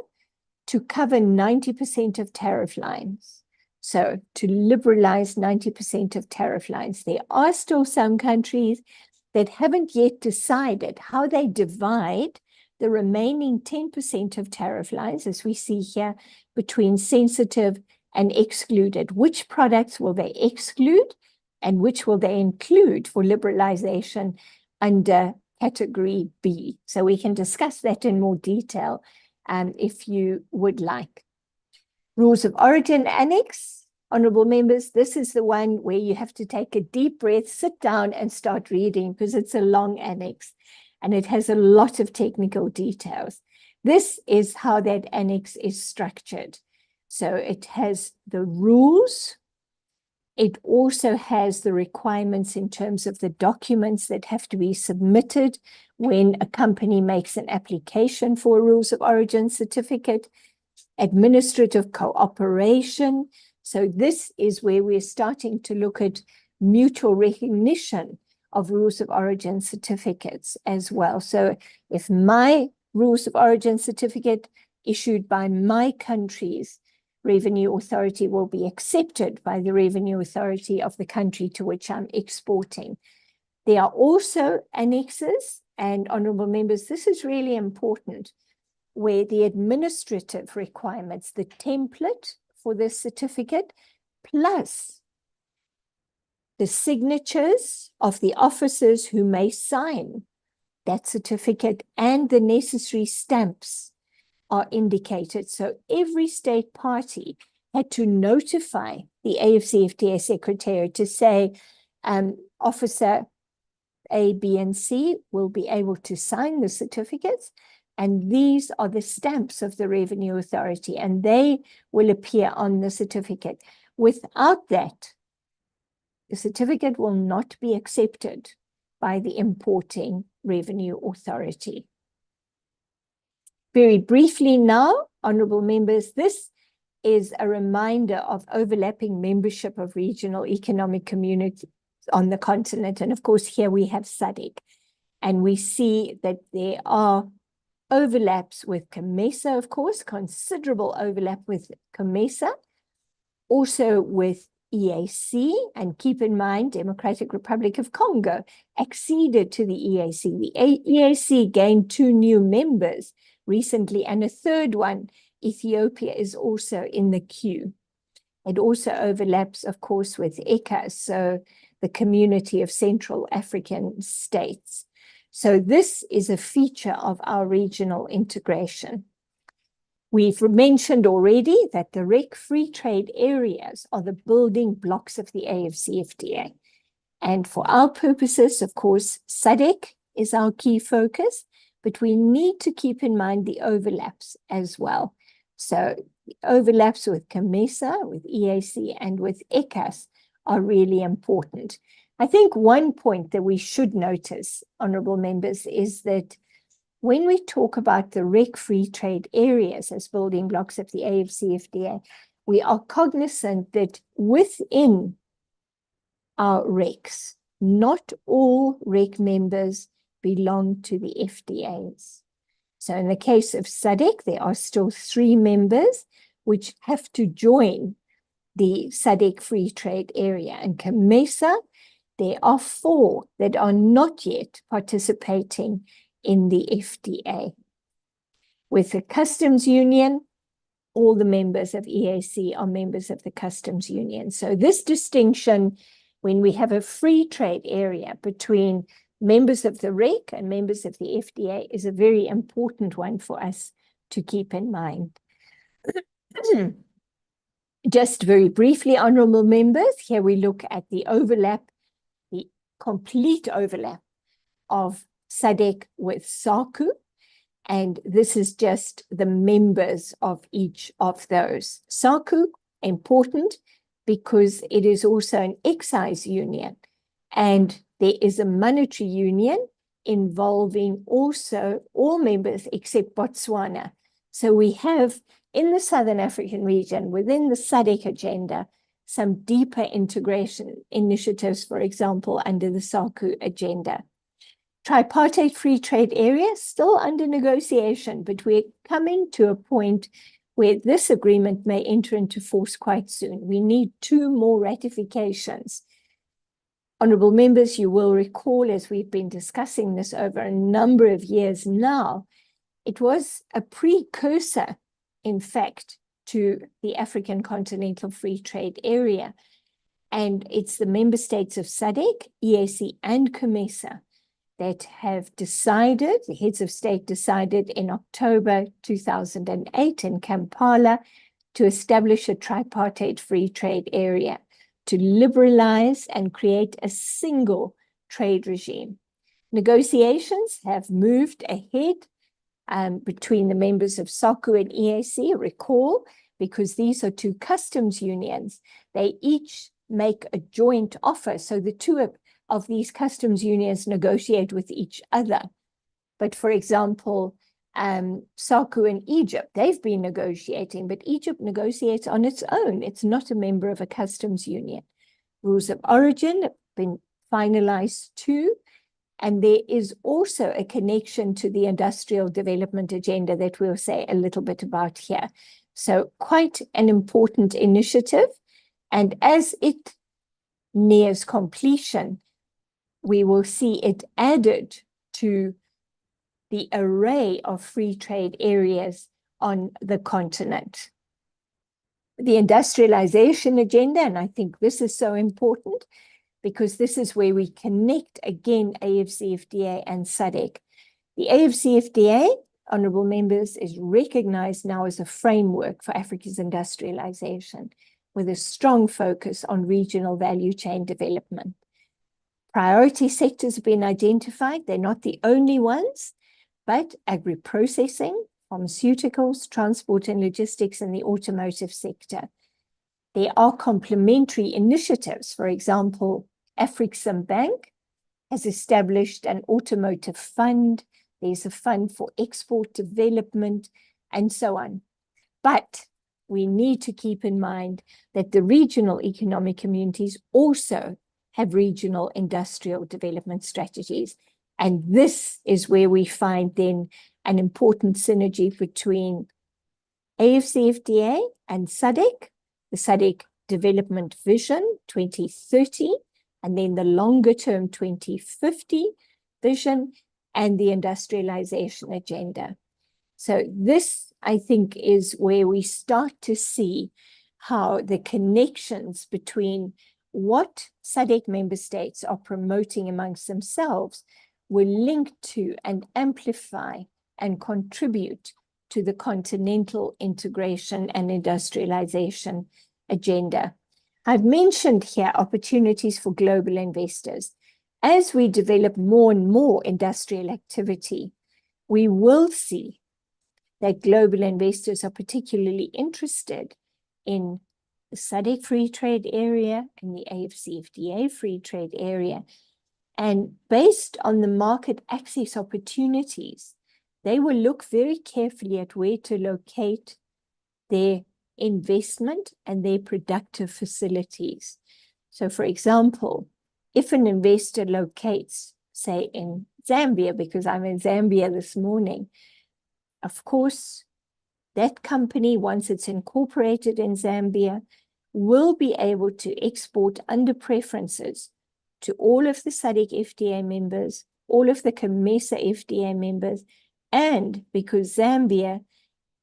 to cover 90% of tariff lines. So to liberalize 90% of tariff lines. There are still some countries that haven't yet decided how they divide the remaining 10% of tariff lines, as we see here, between sensitive and excluded. Which products will they exclude and which will they include for liberalization under category B? So we can discuss that in more detail if you would like. Rules of Origin Annex, honorable members, this is the one where you have to take a deep breath, sit down and start reading because it's a long annex and it has a lot of technical details. This is how that annex is structured. So it has the rules. It also has the requirements in terms of the documents that have to be submitted when a company makes an application for a Rules of Origin certificate, administrative cooperation. So this is where we're starting to look at mutual recognition of Rules of Origin certificates as well. So if my Rules of Origin certificate issued by my country's revenue authority will be accepted by the revenue authority of the country to which I'm exporting. There are also annexes, and honorable members, this is really important, where the administrative requirements, the template for this certificate, plus the signatures of the officers who may sign that certificate and the necessary stamps are indicated. So every state party had to notify the AFCFTA Secretariat to say, Officer A, B, and C will be able to sign the certificates, and these are the stamps of the Revenue Authority, and they will appear on the certificate. Without that, the certificate will not be accepted by the importing Revenue Authority. Very briefly now, honorable members, this is a reminder of overlapping membership of regional economic communities on the continent. And of course, here we have SADC. And we see that there are overlaps with COMESA, of course, considerable overlap with COMESA, also with EAC, and keep in mind, Democratic Republic of Congo acceded to the EAC. The EAC gained 2 new members recently, and a third one, Ethiopia, is also in the queue. It also overlaps, of course, with ECA, so the Community of Central African States. So this is a feature of our regional integration. We've mentioned already that the REC free trade areas are the building blocks of the AFCFTA. And for our purposes, of course, SADC is our key focus, but we need to keep in mind the overlaps as well. So the overlaps with COMESA, with EAC, and with ECAS are really important. I think one point that we should notice, honorable members, is that when we talk about the REC free trade areas as building blocks of the AFCFTA, we are cognizant that within our RECs, not all REC members belong to the FTAs. So in the case of SADC, there are still 3 members which have to join the SADC free trade area. And COMESA, there are 4 that are not yet participating in the FTA. With the customs union, all the members of EAC are members of the customs union. So this distinction, when we have a free trade area between members of the REC and members of the FTA, is a very important one for us to keep in mind. Just very briefly, honorable members, here we look at the overlap, the complete overlap of SADC with SACU, and this is just the members of each of those. SACU, important because it is also an excise union, and there is a monetary union involving also all members except Botswana. So we have in the Southern African region, within the SADC agenda, some deeper integration initiatives, for example, under the SACU agenda. Tripartite free trade area still under negotiation, but we're coming to a point where this agreement may enter into force quite soon. We need 2 more ratifications. Honorable members, you will recall, as we've been discussing this over a number of years now, it was a precursor, in fact, to the African Continental Free Trade Area. And it's the member states of SADC, EAC, and COMESA that have decided, the heads of state decided in October 2008 in Kampala to establish a tripartite free trade area to liberalize and create a single trade regime. Negotiations have moved ahead between the members of SACU and EAC, recall, because these are 2 customs unions. They each make a joint offer. So the 2 of these customs unions negotiate with each other. But for example, SACU and Egypt, they've been negotiating, but Egypt negotiates on its own. It's not a member of a customs union. Rules of origin have been finalized too. And there is also a connection to the industrial development agenda that we'll say a little bit about here. So quite an important initiative. And as it nears completion, we will see it added to the array of free trade areas on the continent. The industrialization agenda, and I think this is so important because this is where we connect again AFCFTA and SADC. The AFCFTA, honorable members, is recognized now as a framework for Africa's industrialization with a strong focus on regional value chain development. Priority sectors have been identified. They're not the only ones, but agri-processing, pharmaceuticals, transport and logistics, and the automotive sector. There are complementary initiatives. For example, Afrixim Bank has established an automotive fund. There's a fund for export development and so on. But we need to keep in mind that the regional economic communities also have regional industrial development strategies. And this is where we find then an important synergy between AFCFTA and SADC, the SADC Development Vision 2030, and then the longer term 2050 vision and the industrialization agenda. So this, I think, is where we start to see how the connections between what SADC member states are promoting amongst themselves will link to and amplify and contribute to the continental integration and industrialization agenda. I've mentioned here opportunities for global investors. As we develop more and more industrial activity, we will see that global investors are particularly interested in the SADC free trade area and the AFCFTA free trade area. And based on the market access opportunities, they will look very carefully at where to locate their investment and their productive facilities. So for example, if an investor locates, say in Zambia, because I'm in Zambia this morning, of course, that company, once it's incorporated in Zambia, will be able to export under preferences to all of the SADC FTA members, all of the COMESA FTA members, and because Zambia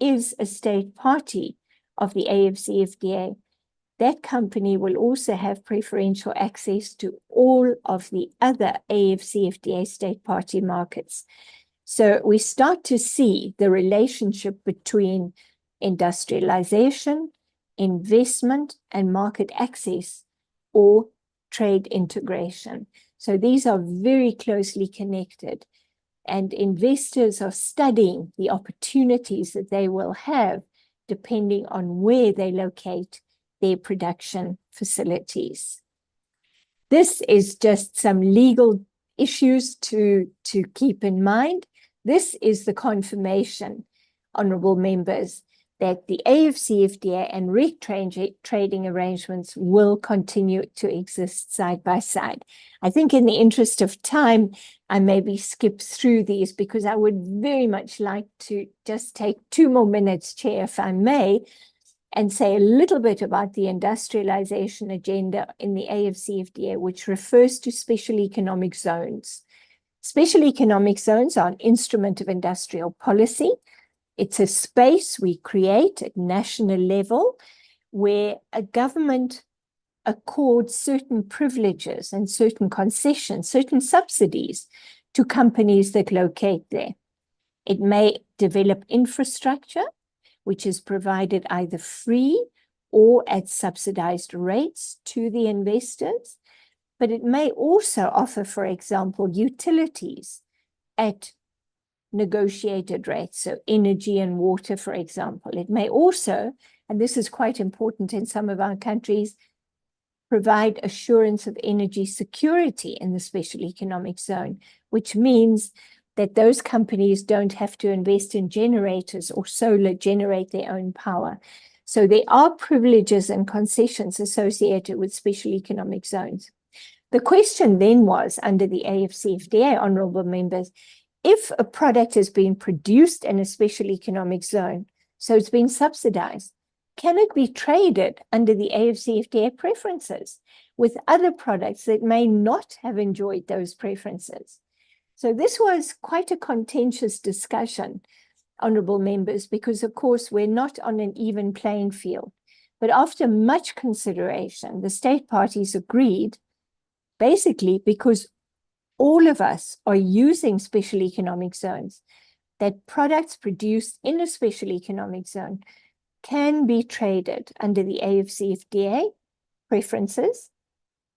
is a state party of the AFCFTA, that company will also have preferential access to all of the other AFCFTA state party markets. So we start to see the relationship between industrialization, investment, and market access or trade integration. So these are very closely connected, and investors are studying the opportunities that they will have depending on where they locate their production facilities. This is just some legal issues to keep in mind. This is the confirmation, honorable members, that the AFCFTA and REC trading arrangements will continue to exist side by side. I think in the interest of time, I maybe skip through these because I would very much like to just take 2 more minutes, Chair, if I may, and say a little bit about the industrialization agenda in the AFCFTA, which refers to special economic zones. Special economic zones are an instrument of industrial policy. It's a space we create at national level where a government accords certain privileges and certain concessions, certain subsidies to companies that locate there. It may develop infrastructure, which is provided either free or at subsidized rates to the investors, but it may also offer, for example, utilities at negotiated rates, so energy and water, for example. It may also, and this is quite important in some of our countries, provide assurance of energy security in the special economic zone, which means that those companies don't have to invest in generators or solar, generate their own power. So there are privileges and concessions associated with special economic zones. The question then was, under the AFCFTA, honorable members, if a product has been produced in a special economic zone, so it's been subsidized, can it be traded under the AFCFTA preferences with other products that may not have enjoyed those preferences? So this was quite a contentious discussion, honorable members, because of course we're not on an even playing field. But after much consideration, the state parties agreed, basically because all of us are using special economic zones, that products produced in a special economic zone can be traded under the AFCFTA preferences,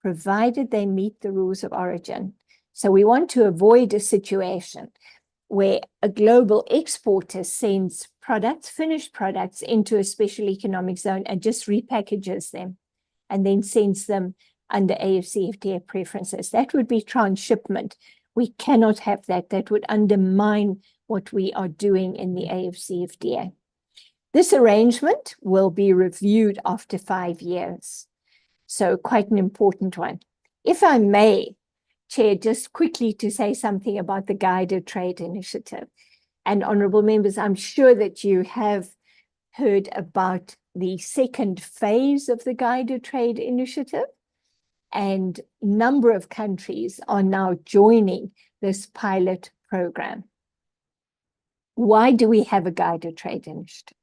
provided they meet the rules of origin. So we want to avoid a situation where a global exporter sends products, finished products, into a special economic zone and just repackages them and then sends them under AFCFTA preferences. That would be transshipment. We cannot have that. That would undermine what we are doing in the AFCFTA. This arrangement will be reviewed after 5 years. So quite an important one. If I may, Chair, just quickly to say something about the Guided Trade Initiative. And honorable members, I'm sure that you have heard about the second phase of the Guided Trade Initiative. And a number of countries are now joining this pilot program. Why do we have a Guided Trade Initiative?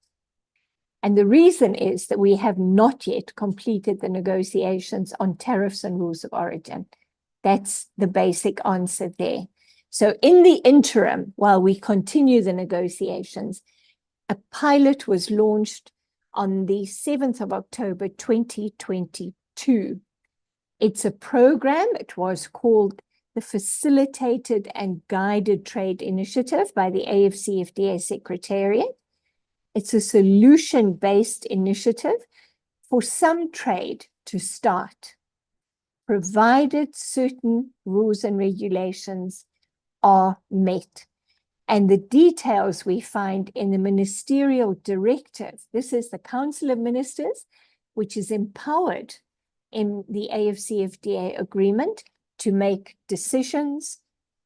And the reason is that we have not yet completed the negotiations on tariffs and rules of origin. That's the basic answer there. So in the interim, while we continue the negotiations, a pilot was launched on the 7th of October, 2022. It's a program. It was called the Facilitated and Guided Trade Initiative by the AFCFTA Secretariat. It's a solution-based initiative for some trade to start, provided certain rules and regulations are met. And the details we find in the ministerial directive. This is the Council of Ministers, which is empowered in the AFCFTA agreement to make decisions,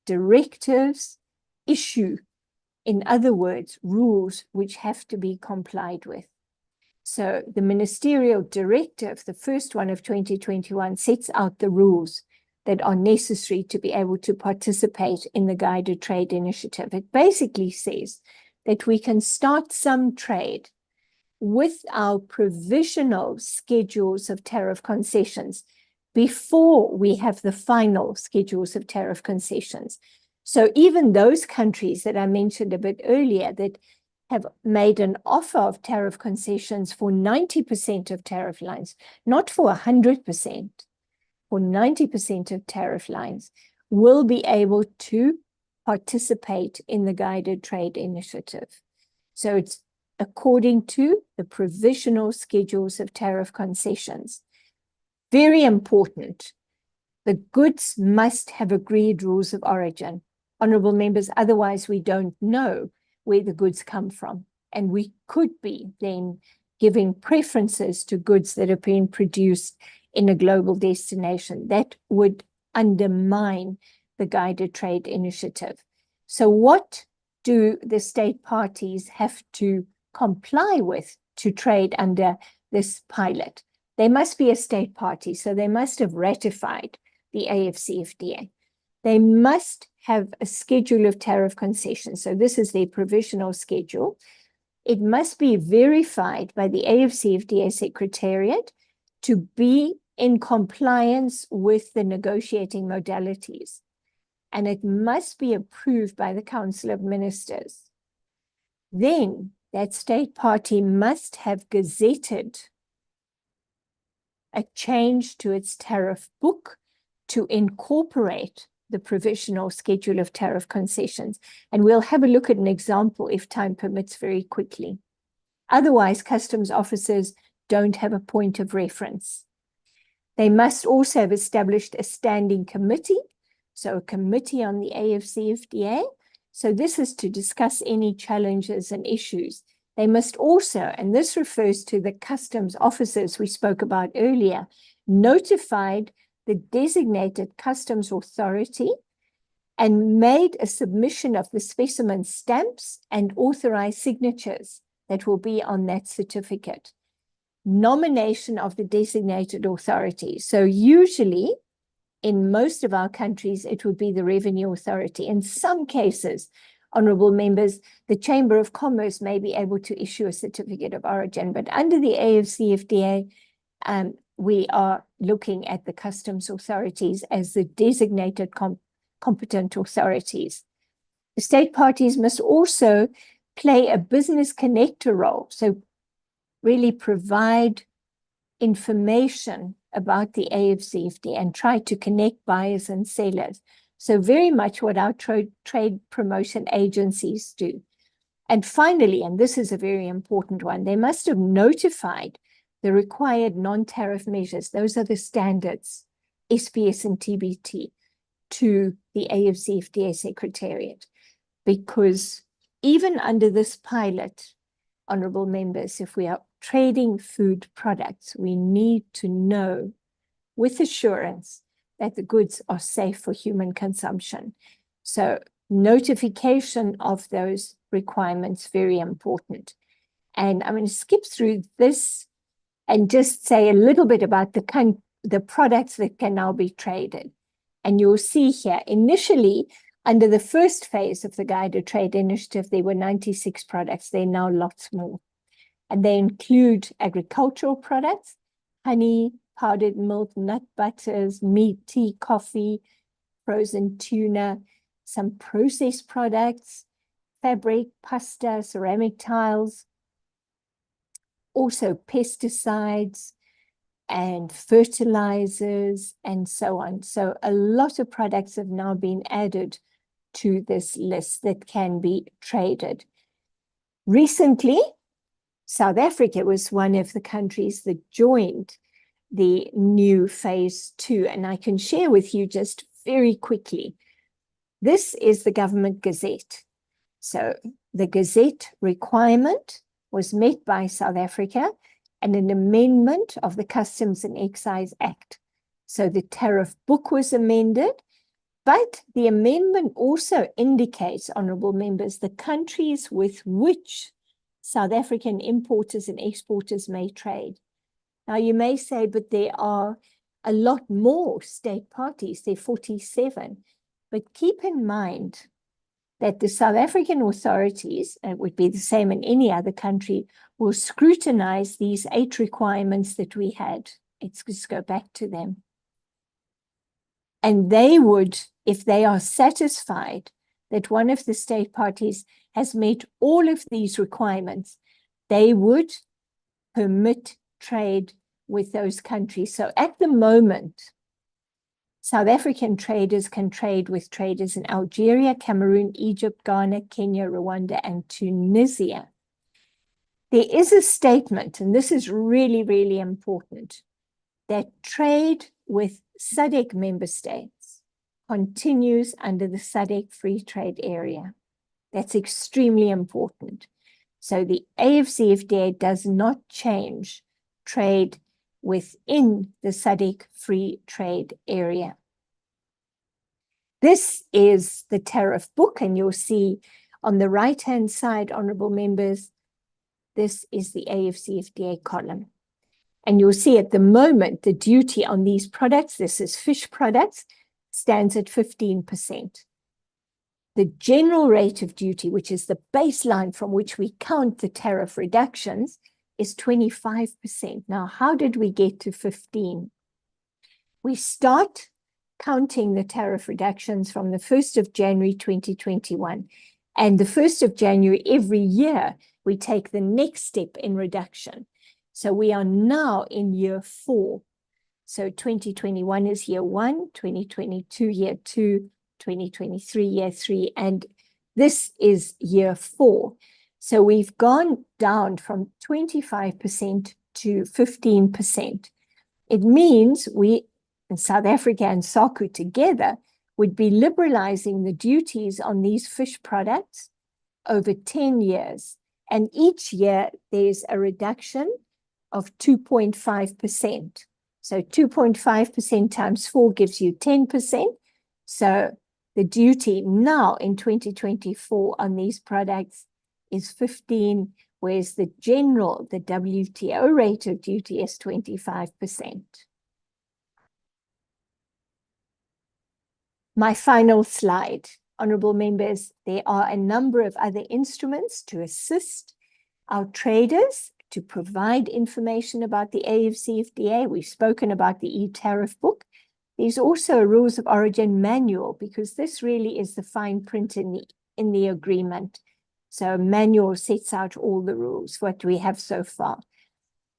directives, issue, in other words, rules which have to be complied with. So the ministerial directive, the first one of 2021, sets out the rules that are necessary to be able to participate in the Guided Trade Initiative. It basically says that we can start some trade with our provisional schedules of tariff concessions before we have the final schedules of tariff concessions. So even those countries that I mentioned a bit earlier that have made an offer of tariff concessions for 90% of tariff lines, not for 100%, for 90% of tariff lines, will be able to participate in the Guided Trade Initiative. So it's according to the provisional schedules of tariff concessions. Very important. The goods must have agreed rules of origin. Honorable members, otherwise we don't know where the goods come from. and we could be then giving preferences to goods that are being produced in a global destination. That would undermine the guided trade initiative. So what do the state parties have to comply with to trade under this pilot? They must be a state party, so they must have ratified the AFCFTA. They must have a schedule of tariff concessions. So this is their provisional schedule. It must be verified by the AFCFTA Secretariat to be in compliance with the negotiating modalities. And it must be approved by the Council of Ministers. Then that state party must have gazetted a change to its tariff book to incorporate the provisional schedule of tariff concessions. And we'll have a look at an example if time permits very quickly. Otherwise, customs officers don't have a point of reference. They must also have established a standing committee, so a committee on the AFCFTA. So this is to discuss any challenges and issues. They must also, and this refers to the customs officers we spoke about earlier, notified the designated customs authority and made a submission of the specimen stamps and authorized signatures that will be on that certificate. Nomination of the designated authority. So usually, in most of our countries, it would be the Revenue Authority. In some cases, honorable members, the Chamber of Commerce may be able to issue a certificate of origin, but under the AFCFTA, we are looking at the customs authorities as the designated competent authorities. The state parties must also play a business connector role, so really provide information about the AFCFTA and try to connect buyers and sellers. So very much what our trade promotion agencies do. And finally, and this is a very important one, they must have notified the required non-tariff measures, those are the standards, SPS and TBT, to the AFCFTA Secretariat. Because even under this pilot, honorable members, if we are trading food products, we need to know with assurance that the goods are safe for human consumption. So notification of those requirements, very important. And I'm going to skip through this and just say a little bit about the products that can now be traded. And you'll see here, initially, under the first phase of the Guided Trade Initiative, there were 96 products. There are now lots more. And they include agricultural products, honey, powdered milk, nut butters, meat, tea, coffee, frozen tuna, some processed products, fabric, pasta, ceramic tiles, also pesticides and fertilizers and so on. So a lot of products have now been added to this list that can be traded. Recently, South Africa was one of the countries that joined the new phase 2, and I can share with you just very quickly. This is the government gazette. So the gazette requirement was met by South Africa and an amendment of the Customs and Excise Act. So the tariff book was amended, but the amendment also indicates, honorable members, the countries with which South African importers and exporters may trade. Now you may say, but there are a lot more state parties, there are 47. But keep in mind that the South African authorities, and it would be the same in any other country, will scrutinize these 8 requirements that we had. Let's just go back to them. And they would, if they are satisfied that one of the state parties has met all of these requirements, they would permit trade with those countries. So at the moment, South African traders can trade with traders in Algeria, Cameroon, Egypt, Ghana, Kenya, Rwanda, and Tunisia. There is a statement, and this is really, really important, that trade with SADC member states continues under the SADC Free Trade Area. That's extremely important. So the AFCFTA does not change trade within the SADC free trade area. This is the tariff book, and you'll see on the right-hand side, honorable members, this is the AFCFTA column. And you'll see at the moment, the duty on these products, this is fish products, stands at 15%. The general rate of duty, which is the baseline from which we count the tariff reductions, is 25%. Now, how did we get to 15? We start counting the tariff reductions from the 1st of January 2021. And the 1st of January every year, we take the next step in reduction. So we are now in year 4. So 2021 is year 1, 2022 year 2, 2023 year 3, and this is year 4. So we've gone down from 25% to 15%. It means we, in South Africa and SACU together, would be liberalizing the duties on these fish products over 10 years. And each year there's a reduction of 2.5%. So 2.5% times 4 gives you 10%. So the duty now in 2024 on these products is 15, whereas the general, the WTO rate of duty is 25%. My final slide. Honorable members, there are a number of other instruments to assist our traders to provide information about the AFCFTA. We've spoken about the e-tariff book. There's also a rules of origin manual, because this really is the fine print in the agreement. So a manual sets out all the rules, what we have so far.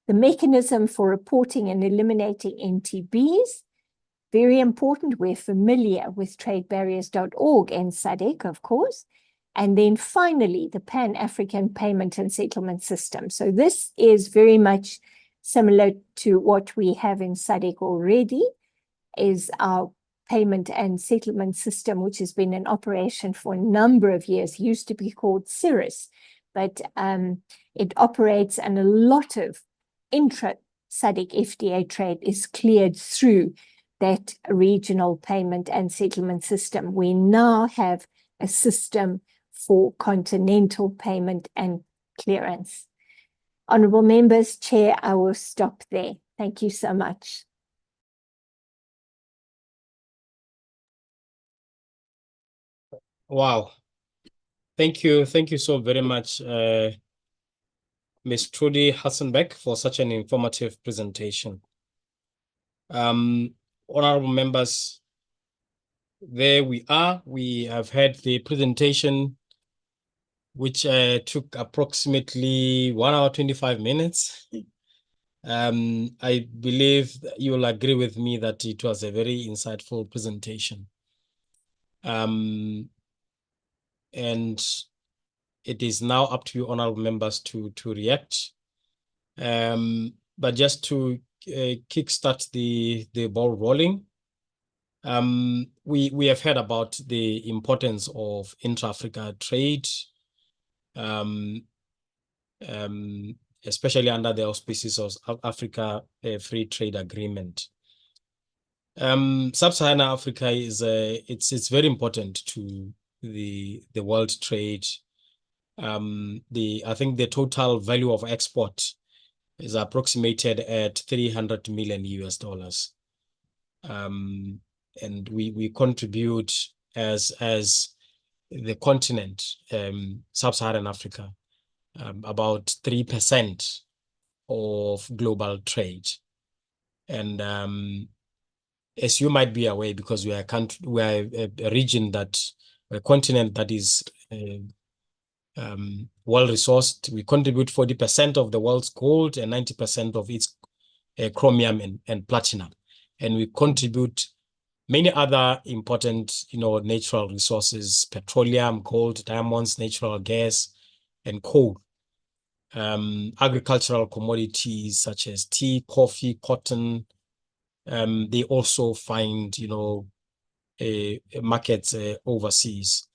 The mechanism for reporting and eliminating NTBs, very important. We're familiar with tradebarriers.org and SADC, of course. And then finally, the Pan-African Payment and Settlement System. So this is very much similar to what we have in SADC already, is our payment and settlement system, which has been in operation for a number of years. It used to be called CIRIS, but it operates, and a lot of intra-SADC FTA trade is cleared through that regional payment and settlement system. We now have a system for continental payment and clearance. Honorable members, Chair, I will stop there. Thank you so much. Wow. Thank you. Thank you so very much, Ms. Trudy Hassenbeck, for such an informative presentation. Honorable members, there we are. We have had the presentation, which took approximately 1 hour, 25 minutes. I believe you will agree with me that it was a very insightful presentation. And it is now up to you, honorable members, to react. But just to kickstart the ball rolling, we have heard about the importance of intra-Africa trade, especially under the auspices of Africa Free Trade Agreement. Sub-Saharan Africa is it's very important to the world trade. I think the total value of export is approximated at $300 million US. And we contribute as the continent, Sub-Saharan Africa, about 3% of global trade. And as you might be aware, because we are a region a continent that is well-resourced, we contribute 40% of the world's gold and 90% of its chromium and platinum. And we contribute many other important, natural resources: petroleum, gold, diamonds, natural gas, and coal. Agricultural commodities such as tea, coffee, cotton. They also find, markets overseas.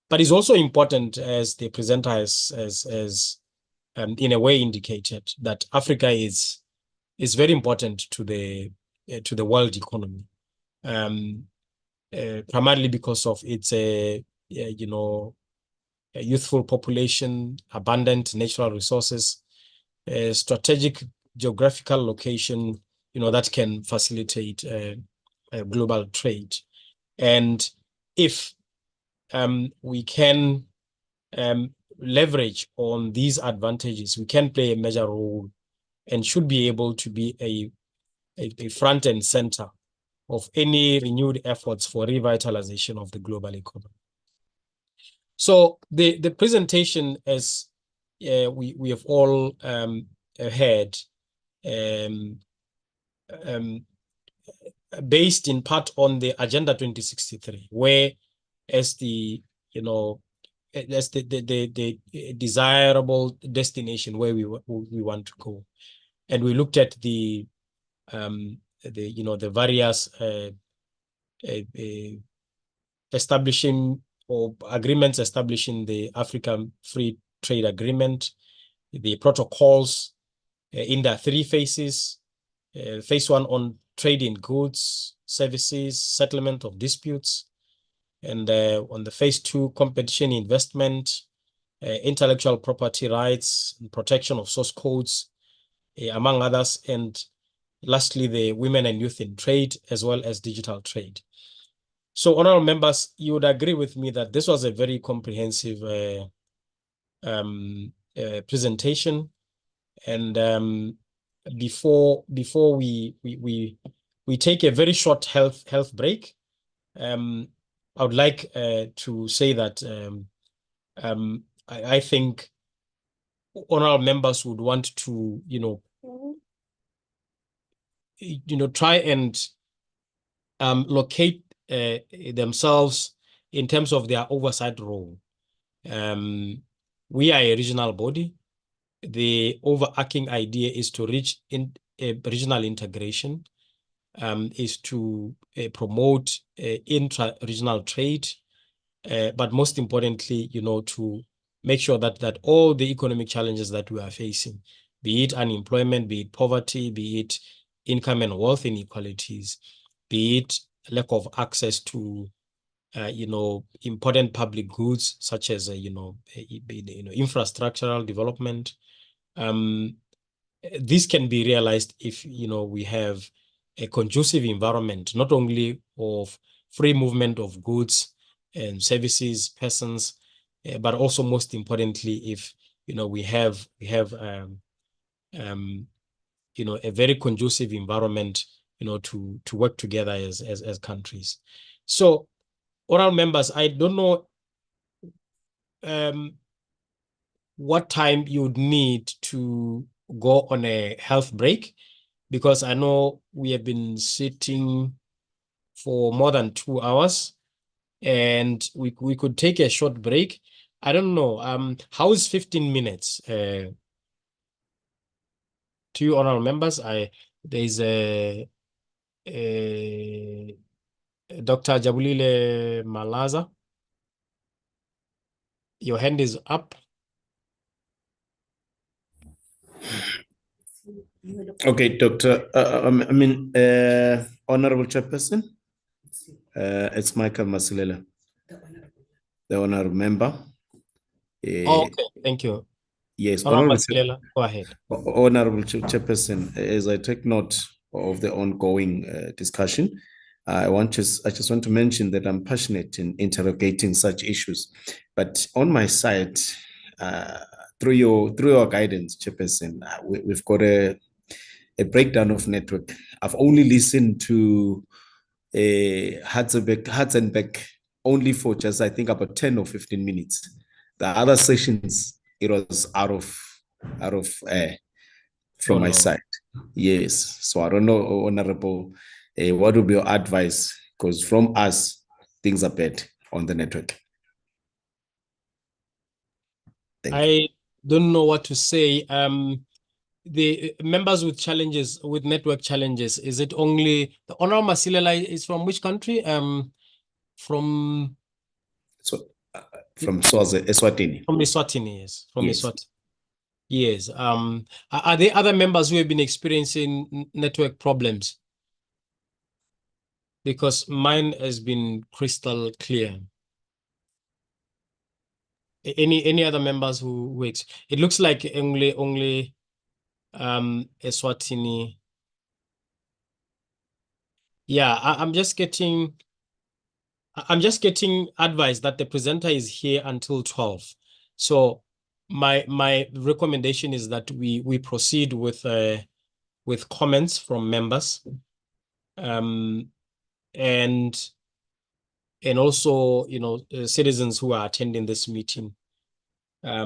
But it's also important, as the presenter has in a way indicated that Africa is very important to the world economy, primarily because of its a youthful population, abundant natural resources, strategic geographical location, that can facilitate global trade. And if we can leverage on these advantages, we can play a major role and should be able to be a front and center of any renewed efforts for revitalization of the global economy. So the presentation, as we have all heard, based in part on the Agenda 2063, where as the desirable destination where we want to go, and we looked at the various establishing or agreements establishing the African Free Trade Agreement, the protocols in their 3 phases. Phase 1 on trade in goods, services, settlement of disputes, and on the phase 2, competition, investment, intellectual property rights, and protection of source codes, among others, and lastly, the women and youth in trade, as well as digital trade. So, honorable members, you would agree with me that this was a very comprehensive presentation. And before we take a very short health break, I would like to say that I think honorable members would want to try and locate themselves in terms of their oversight role. We are a regional body. The overarching idea is to reach regional integration, is to promote intra-regional trade, but most importantly, to make sure that all the economic challenges that we are facing, be it unemployment, be it poverty, be it income and wealth inequalities, be it lack of access to important public goods such as infrastructural development. This can be realized if we have a conducive environment, not only of free movement of goods and services, persons, but also most importantly, if we have a very conducive environment to work together as countries. So, honorable members, I don't know what time you would need to go on a health break, because I know we have been sitting for more than 2 hours, and we could take a short break. I don't know. How is 15 minutes to you, honorable members? There's Dr. Jabulile Malaza. Your hand is up. Okay, Doctor. Honorable Chairperson, it's Michael Masilela, the honorable member. Okay, thank you. Yes, Honorable Masilela, go ahead. Honorable Chairperson, as I take note of the ongoing discussion, I just want to mention that I'm passionate in interrogating such issues. But on my side, through your guidance, Chairperson, we've got a breakdown of network. I've only listened to Hatzenbeck only for just, I think, about 10 or 15 minutes. The other sessions, it was out of from my side. Yes. So I don't know, Honorable, what would be your advice? Because from us, things are bad on the network. I don't know what to say. The members with network challenges, is it only the Honorable Masilela is from which country? From Eswatini. From Eswatini, yes. From Yes. Eswatini. Yes. Are there other members who have been experiencing network problems? Because mine has been crystal clear. Any other members who it looks like only Eswatini. Yeah, I'm just getting advice that the presenter is here until 12. So my recommendation is that we proceed with comments from members, and also, citizens who are attending this meeting. I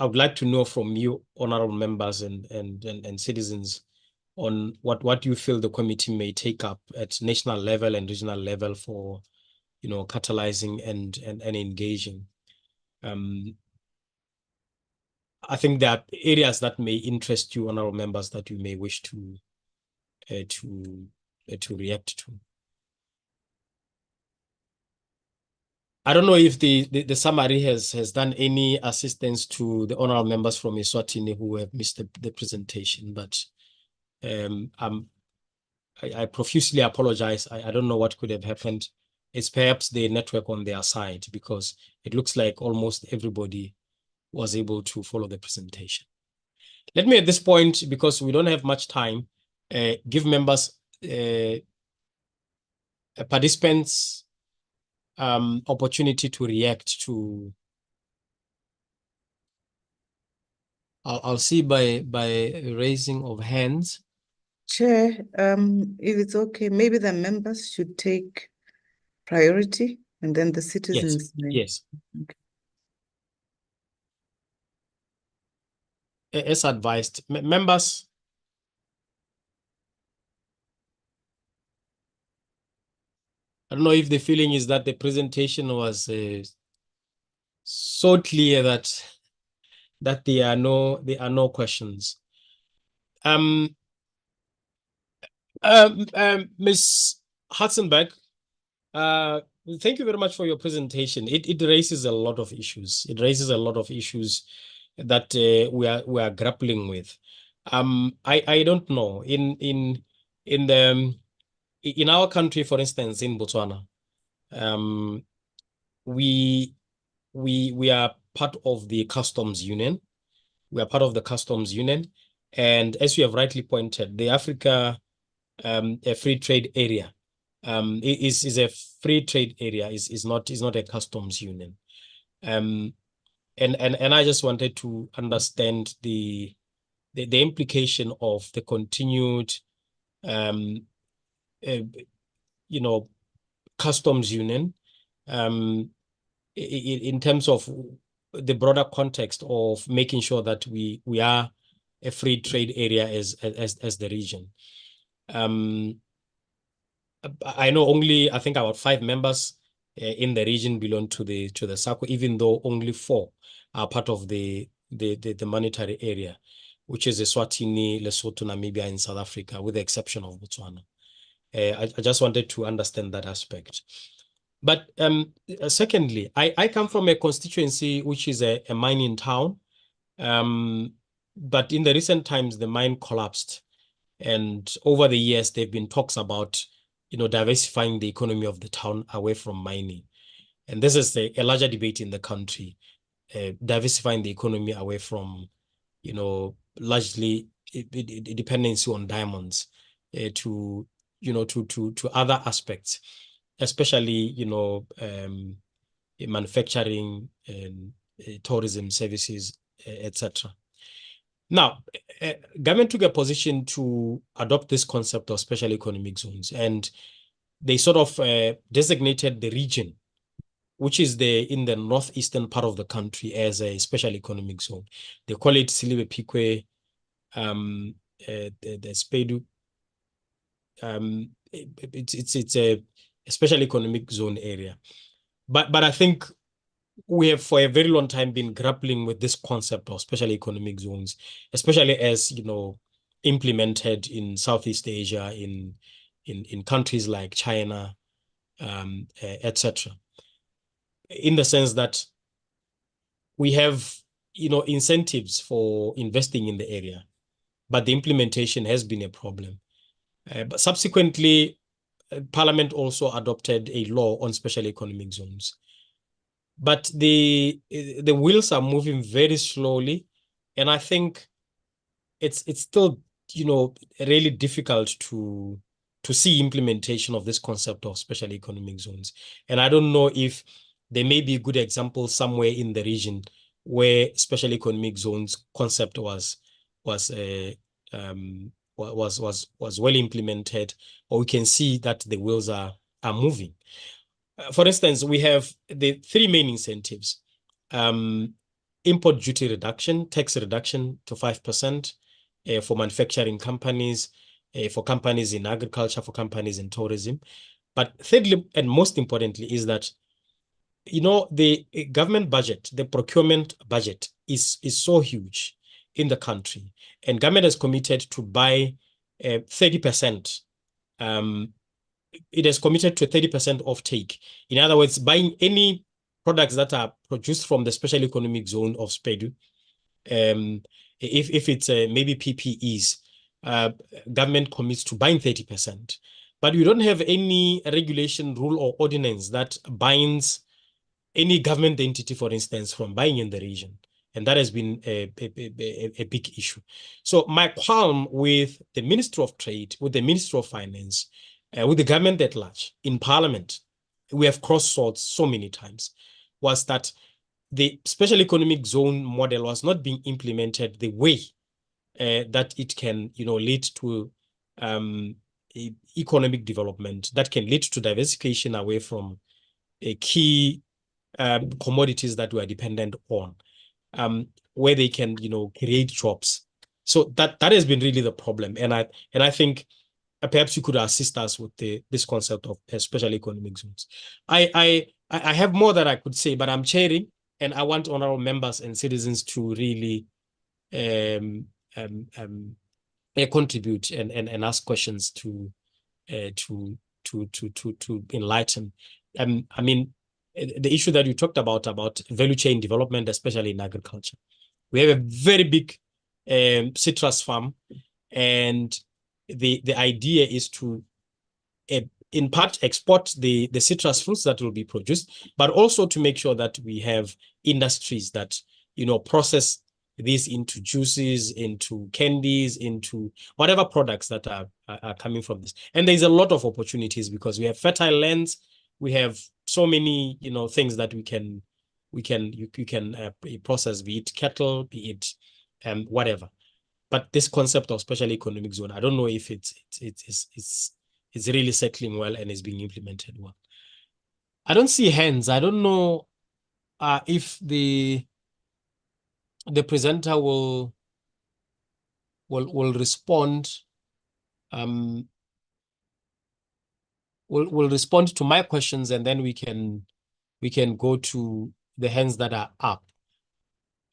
would like to know from you, honorable members and citizens, on what you feel the committee may take up at national level and regional level for, catalyzing and engaging. I think there are areas that may interest you, honorable members, that you may wish to react to. I don't know if the summary has done any assistance to the honorable members from Eswatini who have missed the presentation, but I profusely apologize. I don't know what could have happened. It's perhaps the network on their side, because it looks like almost everybody was able to follow the presentation. Let me, at this point, because we don't have much time, give members, participants, opportunity to react to. I'll see by raising of hands. Chair, if it's okay, maybe the members should take priority and then the citizens may. Yes. Okay. As advised, members. I don't know if the feeling is that the presentation was so clear that there are no questions. Ms. Hudson-Beck, thank you very much for your presentation. It raises a lot of issues. It raises a lot of issues that we are grappling with. I don't know, in our country, for instance, in Botswana, we are part of the customs union. We are part of the customs union, and as you have rightly pointed, the Africa a free trade area is a free trade area, is not a customs union. And I just wanted to understand the implication of the continued customs union in terms of the broader context of making sure that we are a free trade area as the region. I know I think about 5 members in the region belong to the SACCO, even though only 4 are part of the monetary area, which is Eswatini, Lesotho, Namibia, and South Africa, with the exception of Botswana. I just wanted to understand that aspect. But secondly, I come from a constituency which is a mining town, but in the recent times, the mine collapsed. And over the years, there have been talks about, diversifying the economy of the town away from mining. And this is a larger debate in the country, diversifying the economy away from, largely dependency on diamonds to other aspects, especially, manufacturing and tourism services, etc. Now, government took a position to adopt this concept of special economic zones, and they sort of designated the region, which is in the northeastern part of the country, as a special economic zone. They call it Siliwe Pikwe, the Spedu. It's a special economic zone area. But I think we have for a very long time been grappling with this concept of special economic zones, especially as, implemented in Southeast Asia, in countries like China, etc. In the sense that we have incentives for investing in the area, but the implementation has been a problem. But subsequently, Parliament also adopted a law on special economic zones. But the wheels are moving very slowly, and I think it's still really difficult to see implementation of this concept of special economic zones. And I don't know if there may be good examples somewhere in the region where special economic zones concept was well implemented, or we can see that the wheels are moving. For instance, we have the three main incentives: import duty reduction, tax reduction to 5% for manufacturing companies, for companies in agriculture, for companies in tourism. But thirdly, and most importantly, is that the government budget, the procurement budget is so huge in the country, and government is committed to buy 30%. It is committed to a 30% offtake. In other words, buying any products that are produced from the special economic zone of SPEDU. If it's maybe PPEs, government commits to buying 30%. But we don't have any regulation, rule, or ordinance that binds any government entity, for instance, from buying in the region. And that has been a big issue. So my qualm with the Ministry of Trade, with the Ministry of Finance, with the government at large, in Parliament, we have crossed swords so many times, was that the special economic zone model was not being implemented the way that it can, lead to economic development, that can lead to diversification away from key commodities that we are dependent on, where they can, create jobs. So that has been really the problem, and I think perhaps you could assist us with this concept of special economic zones. I have more that I could say, but I'm chairing, and I want honorable members and citizens to really contribute and ask questions to enlighten. I mean, the issue that you talked about value chain development, especially in agriculture. We have a very big citrus farm, and the idea is to in part export the citrus fruits that will be produced, but also to make sure that we have industries that process these into juices, into candies, into whatever products that are coming from this. And there's a lot of opportunities because we have fertile lands, we have so many things that you can process, be it cattle, be it whatever. But this concept of special economic zone, I don't know if it's really settling well and is being implemented well. I don't see hands. I don't know if the presenter will respond. Will respond to my questions, and then we can go to the hands that are up.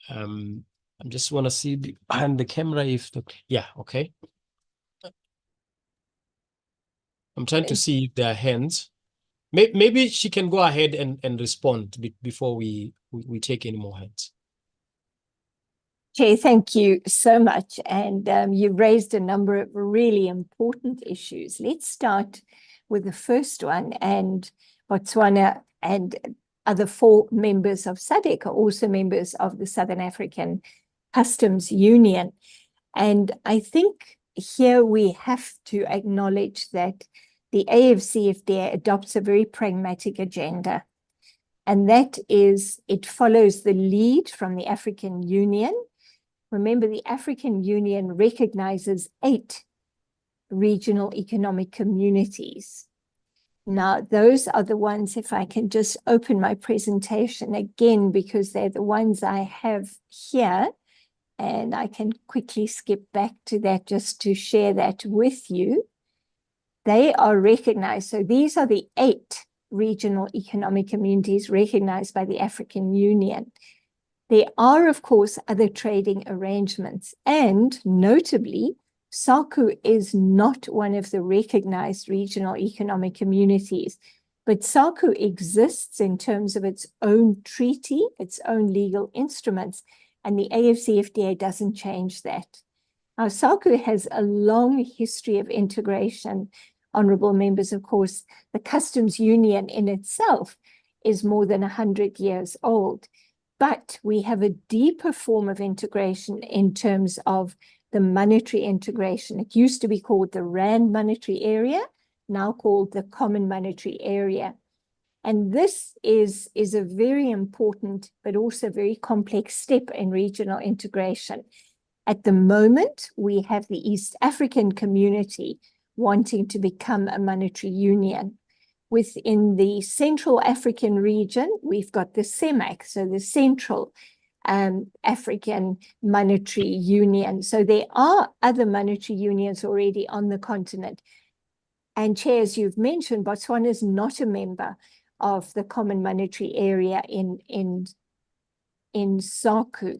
I just want to see behind the camera if yeah, okay. I'm trying to see if there are hands. Maybe she can go ahead and respond before we take any more hands. Chair, thank you so much. And you raised a number of really important issues. Let's start with the first one. And Botswana and other 4 members of SADC are also members of the Southern African Customs Union. And I think here we have to acknowledge that the AFCFTA adopts a very pragmatic agenda. And that is, it follows the lead from the African Union. Remember, the African Union recognizes 8 regional economic communities. Now, those are the ones, if I can just open my presentation again, because they're the ones I have here, and I can quickly skip back to that just to share that with you. They are recognized. So these are the 8 regional economic communities recognized by the African Union. There are, of course, other trading arrangements, and notably, SACU is not one of the recognized regional economic communities, but SACU exists in terms of its own treaty, its own legal instruments, and the AFCFTA doesn't change that. Now, SACU has a long history of integration. Honourable members, of course, the customs union in itself is more than 100 years old, but we have a deeper form of integration in terms of the monetary integration. It used to be called the Rand Monetary Area, now called the Common Monetary Area. And this is a very important, but also very complex step in regional integration. At the moment, we have the East African community wanting to become a monetary union. Within the Central African region, we've got the CEMAC, so the Central African Monetary Union. So there are other monetary unions already on the continent. And Chair, as you've mentioned, Botswana is not a member of the Common Monetary Area in SACU.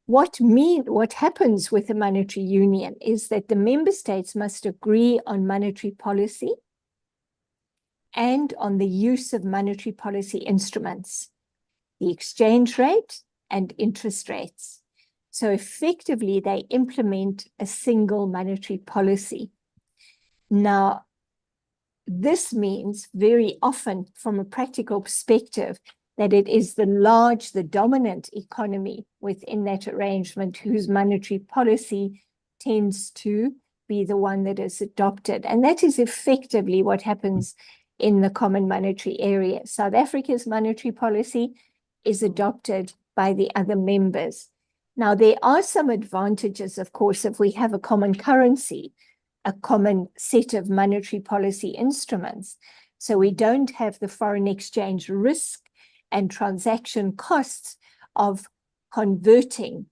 What happens with the monetary union is that the member states must agree on monetary policy and on the use of monetary policy instruments, the exchange rate and interest rates. So effectively, they implement a single monetary policy. Now, this means very often, from a practical perspective, that it is the dominant economy within that arrangement whose monetary policy tends to be the one that is adopted. And that is effectively what happens in the Common Monetary Area. South Africa's monetary policy is adopted by the other members. Now, there are some advantages, of course, if we have a common currency, a common set of monetary policy instruments. So we don't have the foreign exchange risk and transaction costs of converting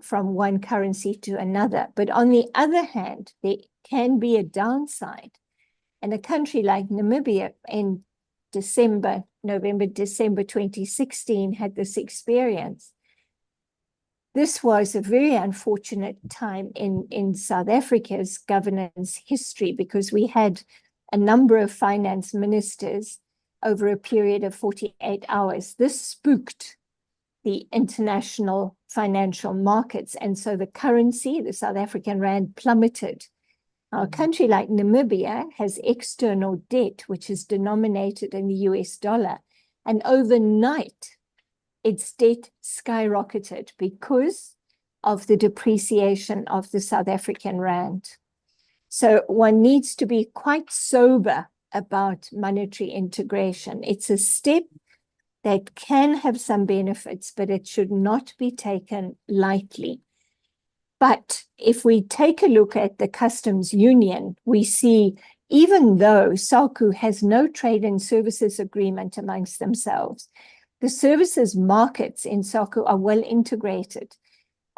from one currency to another. But on the other hand, there can be a downside. And a country like Namibia in November, December 2016 had this experience. This was a very unfortunate time in South Africa's governance history because we had a number of finance ministers over a period of 48 hours. This spooked the international financial markets. And so the currency, the South African rand, plummeted. Now, a country like Namibia has external debt, which is denominated in the US dollar. And overnight, its debt skyrocketed because of the depreciation of the South African rand. So one needs to be quite sober about monetary integration. It's a step that can have some benefits, but it should not be taken lightly. But if we take a look at the customs union, we see even though SACU has no trade and services agreement amongst themselves, the services markets in SACU are well integrated.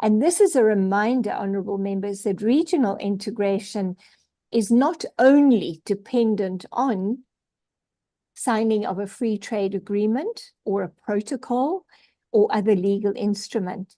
And this is a reminder, honourable members, that regional integration is not only dependent on signing of a free trade agreement or a protocol or other legal instrument.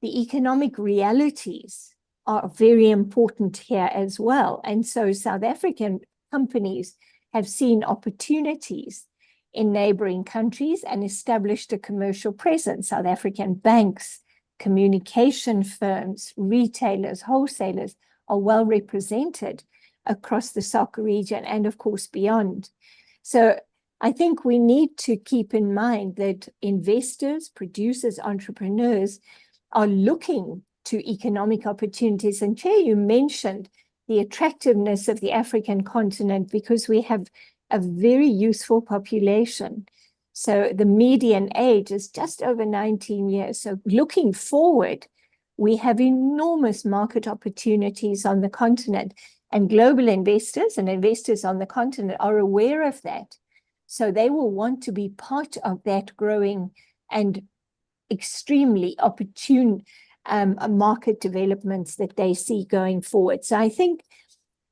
The economic realities are very important here as well. And so South African companies have seen opportunities in neighboring countries and established a commercial presence. South African banks, communication firms, retailers, wholesalers are well represented across the SACU region and of course beyond. So I think we need to keep in mind that investors, producers, entrepreneurs are looking to economic opportunities. And Chair, you mentioned the attractiveness of the African continent because we have a very youthful population. So the median age is just over 19 years. So looking forward, we have enormous market opportunities on the continent, and global investors and investors on the continent are aware of that. So they will want to be part of that growing and extremely opportune market developments that they see going forward. So I think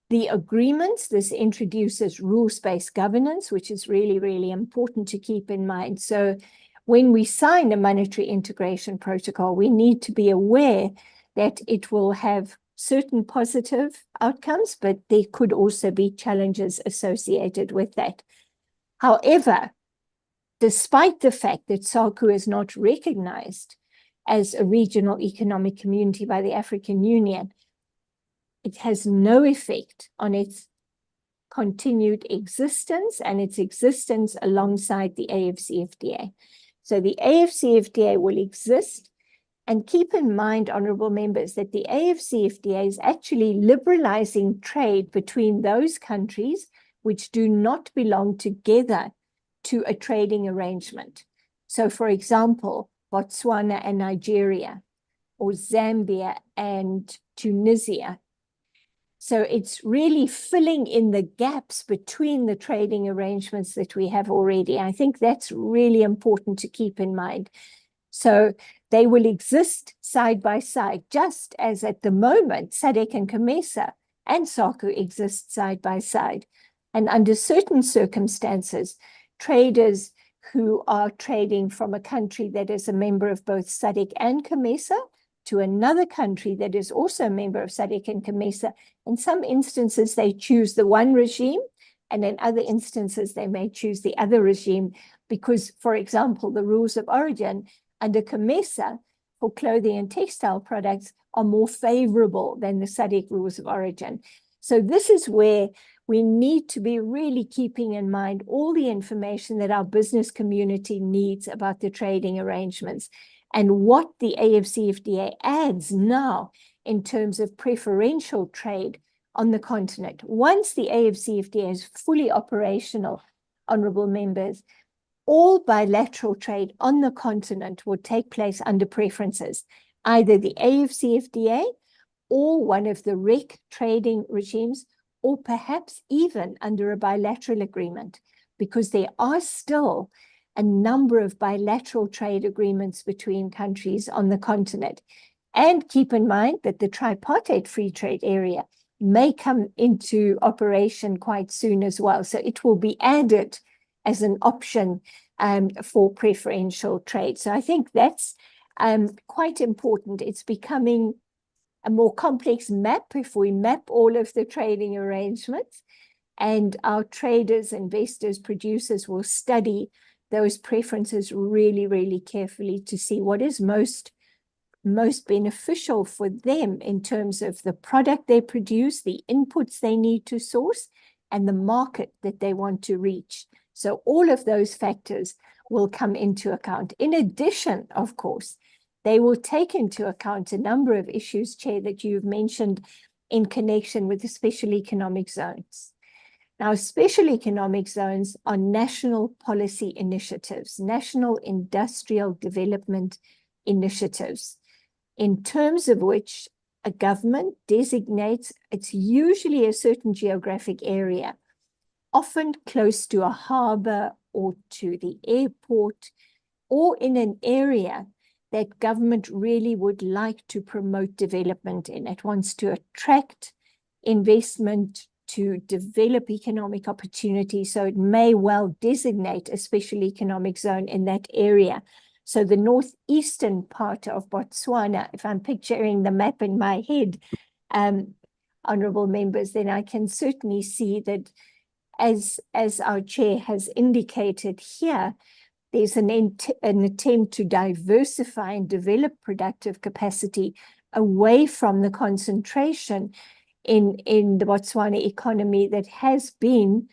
the agreements, this introduces rules-based governance, which is really, really important to keep in mind. So when we sign a monetary integration protocol, we need to be aware that it will have certain positive outcomes, but there could also be challenges associated with that. However, despite the fact that SACU is not recognized, as a regional economic community by the African Union, it has no effect on its continued existence and its existence alongside the AFCFTA. So the AFCFTA will exist, and keep in mind, honorable members, that the AFCFTA is actually liberalizing trade between those countries which do not belong together to a trading arrangement. So for example, Botswana and Nigeria, or Zambia and Tunisia. So it's really filling in the gaps between the trading arrangements that we have already. I think that's really important to keep in mind. So they will exist side by side, just as at the moment, SADC and COMESA and SACU exist side by side. And under certain circumstances, traders who are trading from a country that is a member of both SADC and COMESA to another country that is also a member of SADC and COMESA, in some instances, they choose the one regime, and in other instances, they may choose the other regime because, for example, the rules of origin under COMESA for clothing and textile products are more favorable than the SADC rules of origin. So this is where we need to be really keeping in mind all the information that our business community needs about the trading arrangements and what the AFCFTA adds now in terms of preferential trade on the continent. Once the AFCFTA is fully operational, honorable members, all bilateral trade on the continent will take place under preferences, either the AFCFTA or one of the REC trading regimes, or perhaps even under a bilateral agreement, because there are still a number of bilateral trade agreements between countries on the continent. And keep in mind that the tripartite free trade area may come into operation quite soon as well. So it will be added as an option for preferential trade. So I think that's quite important. It's becoming a more complex map if we map all of the trading arrangements, and our traders, investors, producers will study those preferences really, really carefully to see what is most beneficial for them in terms of the product they produce, the inputs they need to source, and the market that they want to reach. So all of those factors will come into account. In addition, of course, they will take into account a number of issues, Chair, that you've mentioned in connection with the special economic zones. Now, special economic zones are national policy initiatives, national industrial development initiatives, in terms of which a government designates, it's usually a certain geographic area, often close to a harbor or to the airport, or in an area that government really would like to promote development in. It wants to attract investment, to develop economic opportunities. So it may well designate a special economic zone in that area. So the northeastern part of Botswana, if I'm picturing the map in my head, honorable members, then I can certainly see that as our chair has indicated here, there's an attempt to diversify and develop productive capacity away from the concentration in the Botswana economy that has been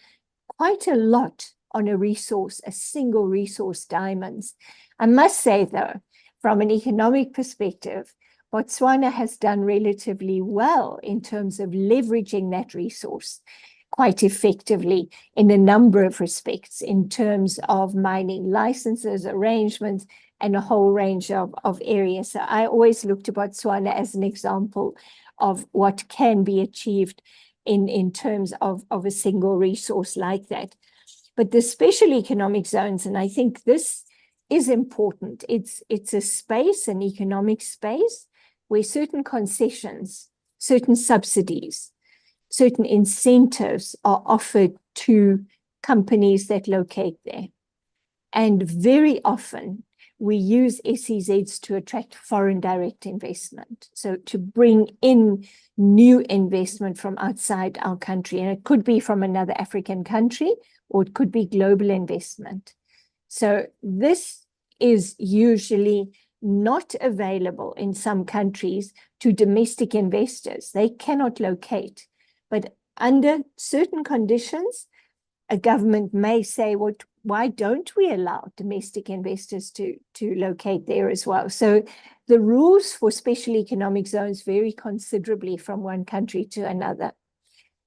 quite a lot on a resource, a single resource, diamonds. I must say, though, from an economic perspective, Botswana has done relatively well in terms of leveraging that resource quite effectively in a number of respects, in terms of mining licenses, arrangements, and a whole range of areas. So I always look to Botswana as an example of what can be achieved in terms of a single resource like that. But the special economic zones, and I think this is important, it's a space, an economic space, where certain concessions, certain subsidies, certain incentives are offered to companies that locate there. And very often, we use SEZs to attract foreign direct investment. So to bring in new investment from outside our country. And it could be from another African country, or it could be global investment. So this is usually not available in some countries to domestic investors. They cannot locate. But under certain conditions, a government may say, well, why don't we allow domestic investors to locate there as well? So the rules for special economic zones vary considerably from one country to another.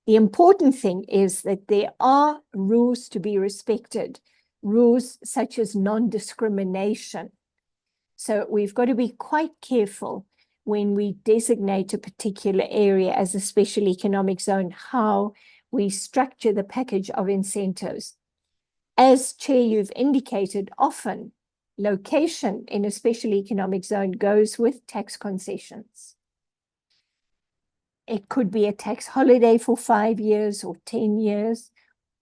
The important thing is that there are rules to be respected, rules such as non-discrimination. So we've got to be quite careful when we designate a particular area as a special economic zone, how we structure the package of incentives. As Chair, you've indicated, often location in a special economic zone goes with tax concessions. It could be a tax holiday for 5 years or 10 years,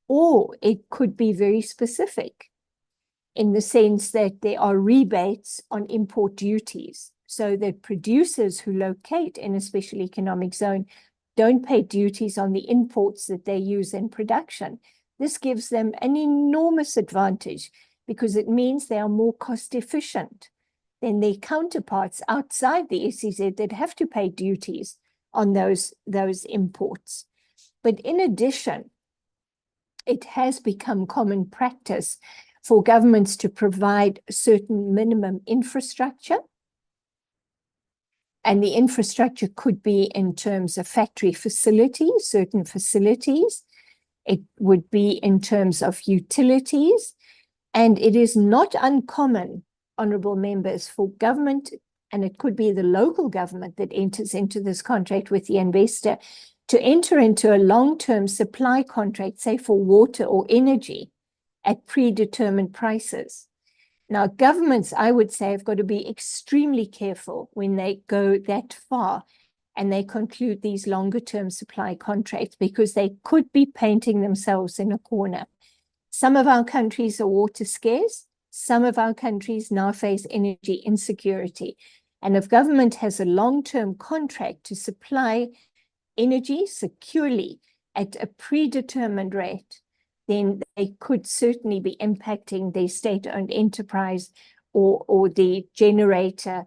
or it could be very specific in the sense that there are rebates on import duties, so that producers who locate in a special economic zone don't pay duties on the imports that they use in production. This gives them an enormous advantage because it means they are more cost efficient than their counterparts outside the SEZ that have to pay duties on those imports. But in addition, it has become common practice for governments to provide certain minimum infrastructure. And the infrastructure could be in terms of factory facilities, certain facilities. It would be in terms of utilities. And it is not uncommon, honorable members, for government, and it could be the local government that enters into this contract with the investor, to enter into a long-term supply contract, say for water or energy, at predetermined prices. Now, governments, I would say, have got to be extremely careful when they go that far and they conclude these longer-term supply contracts, because they could be painting themselves in a corner. Some of our countries are water scarce. Some of our countries now face energy insecurity. And if government has a long-term contract to supply energy securely at a predetermined rate, then they could certainly be impacting their state-owned enterprise or the generator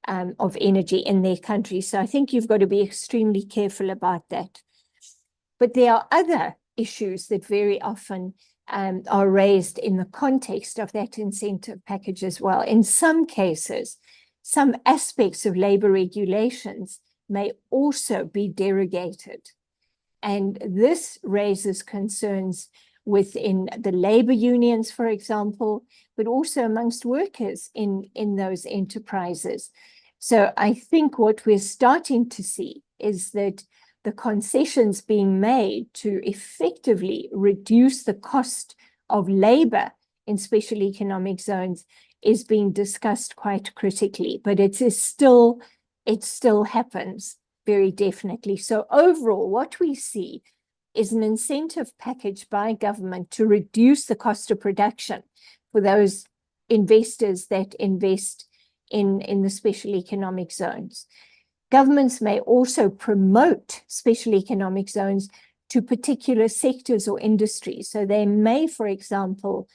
of energy in their country. So I think you've got to be extremely careful about that. But there are other issues that very often are raised in the context of that incentive package as well. In some cases, some aspects of labor regulations may also be derogated. And this raises concerns within the labor unions, for example, but also amongst workers in those enterprises. So I think what we're starting to see is that the concessions being made to effectively reduce the cost of labor in special economic zones is being discussed quite critically, but it still happens very definitely. So overall, what we see is an incentive package by government to reduce the cost of production for those investors that invest in the special economic zones. Governments may also promote special economic zones to particular sectors or industries. So they may, for example,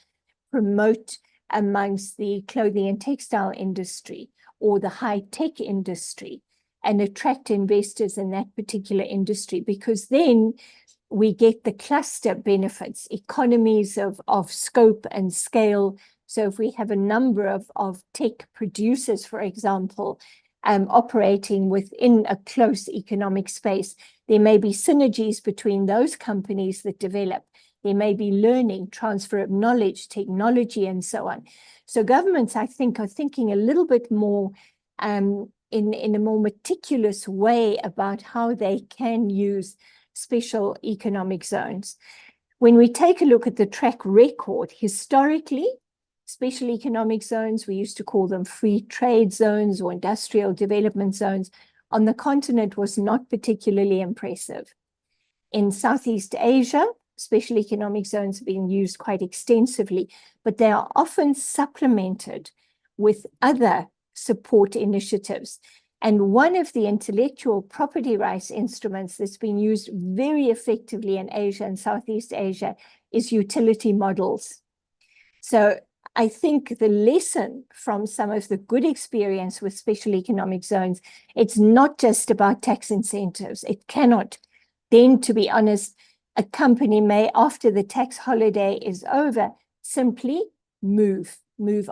promote amongst the clothing and textile industry or the high-tech industry and attract investors in that particular industry, because then we get the cluster benefits, economies of scope and scale. So if we have a number of tech producers, for example, operating within a close economic space, there may be synergies between those companies that develop. There may be learning, transfer of knowledge, technology, and so on. So governments, I think, are thinking a little bit more in a more meticulous way about how they can use special economic zones. When we take a look at the track record, historically, special economic zones, we used to call them free trade zones or industrial development zones, on the continent was not particularly impressive. In Southeast Asia, special economic zones have been used quite extensively, but they are often supplemented with other support initiatives. And one of the intellectual property rights instruments that's been used very effectively in Asia and Southeast Asia is utility models. So I think the lesson from some of the good experience with special economic zones, it's not just about tax incentives. It cannot. Then, to be honest, a company may, after the tax holiday is over, simply move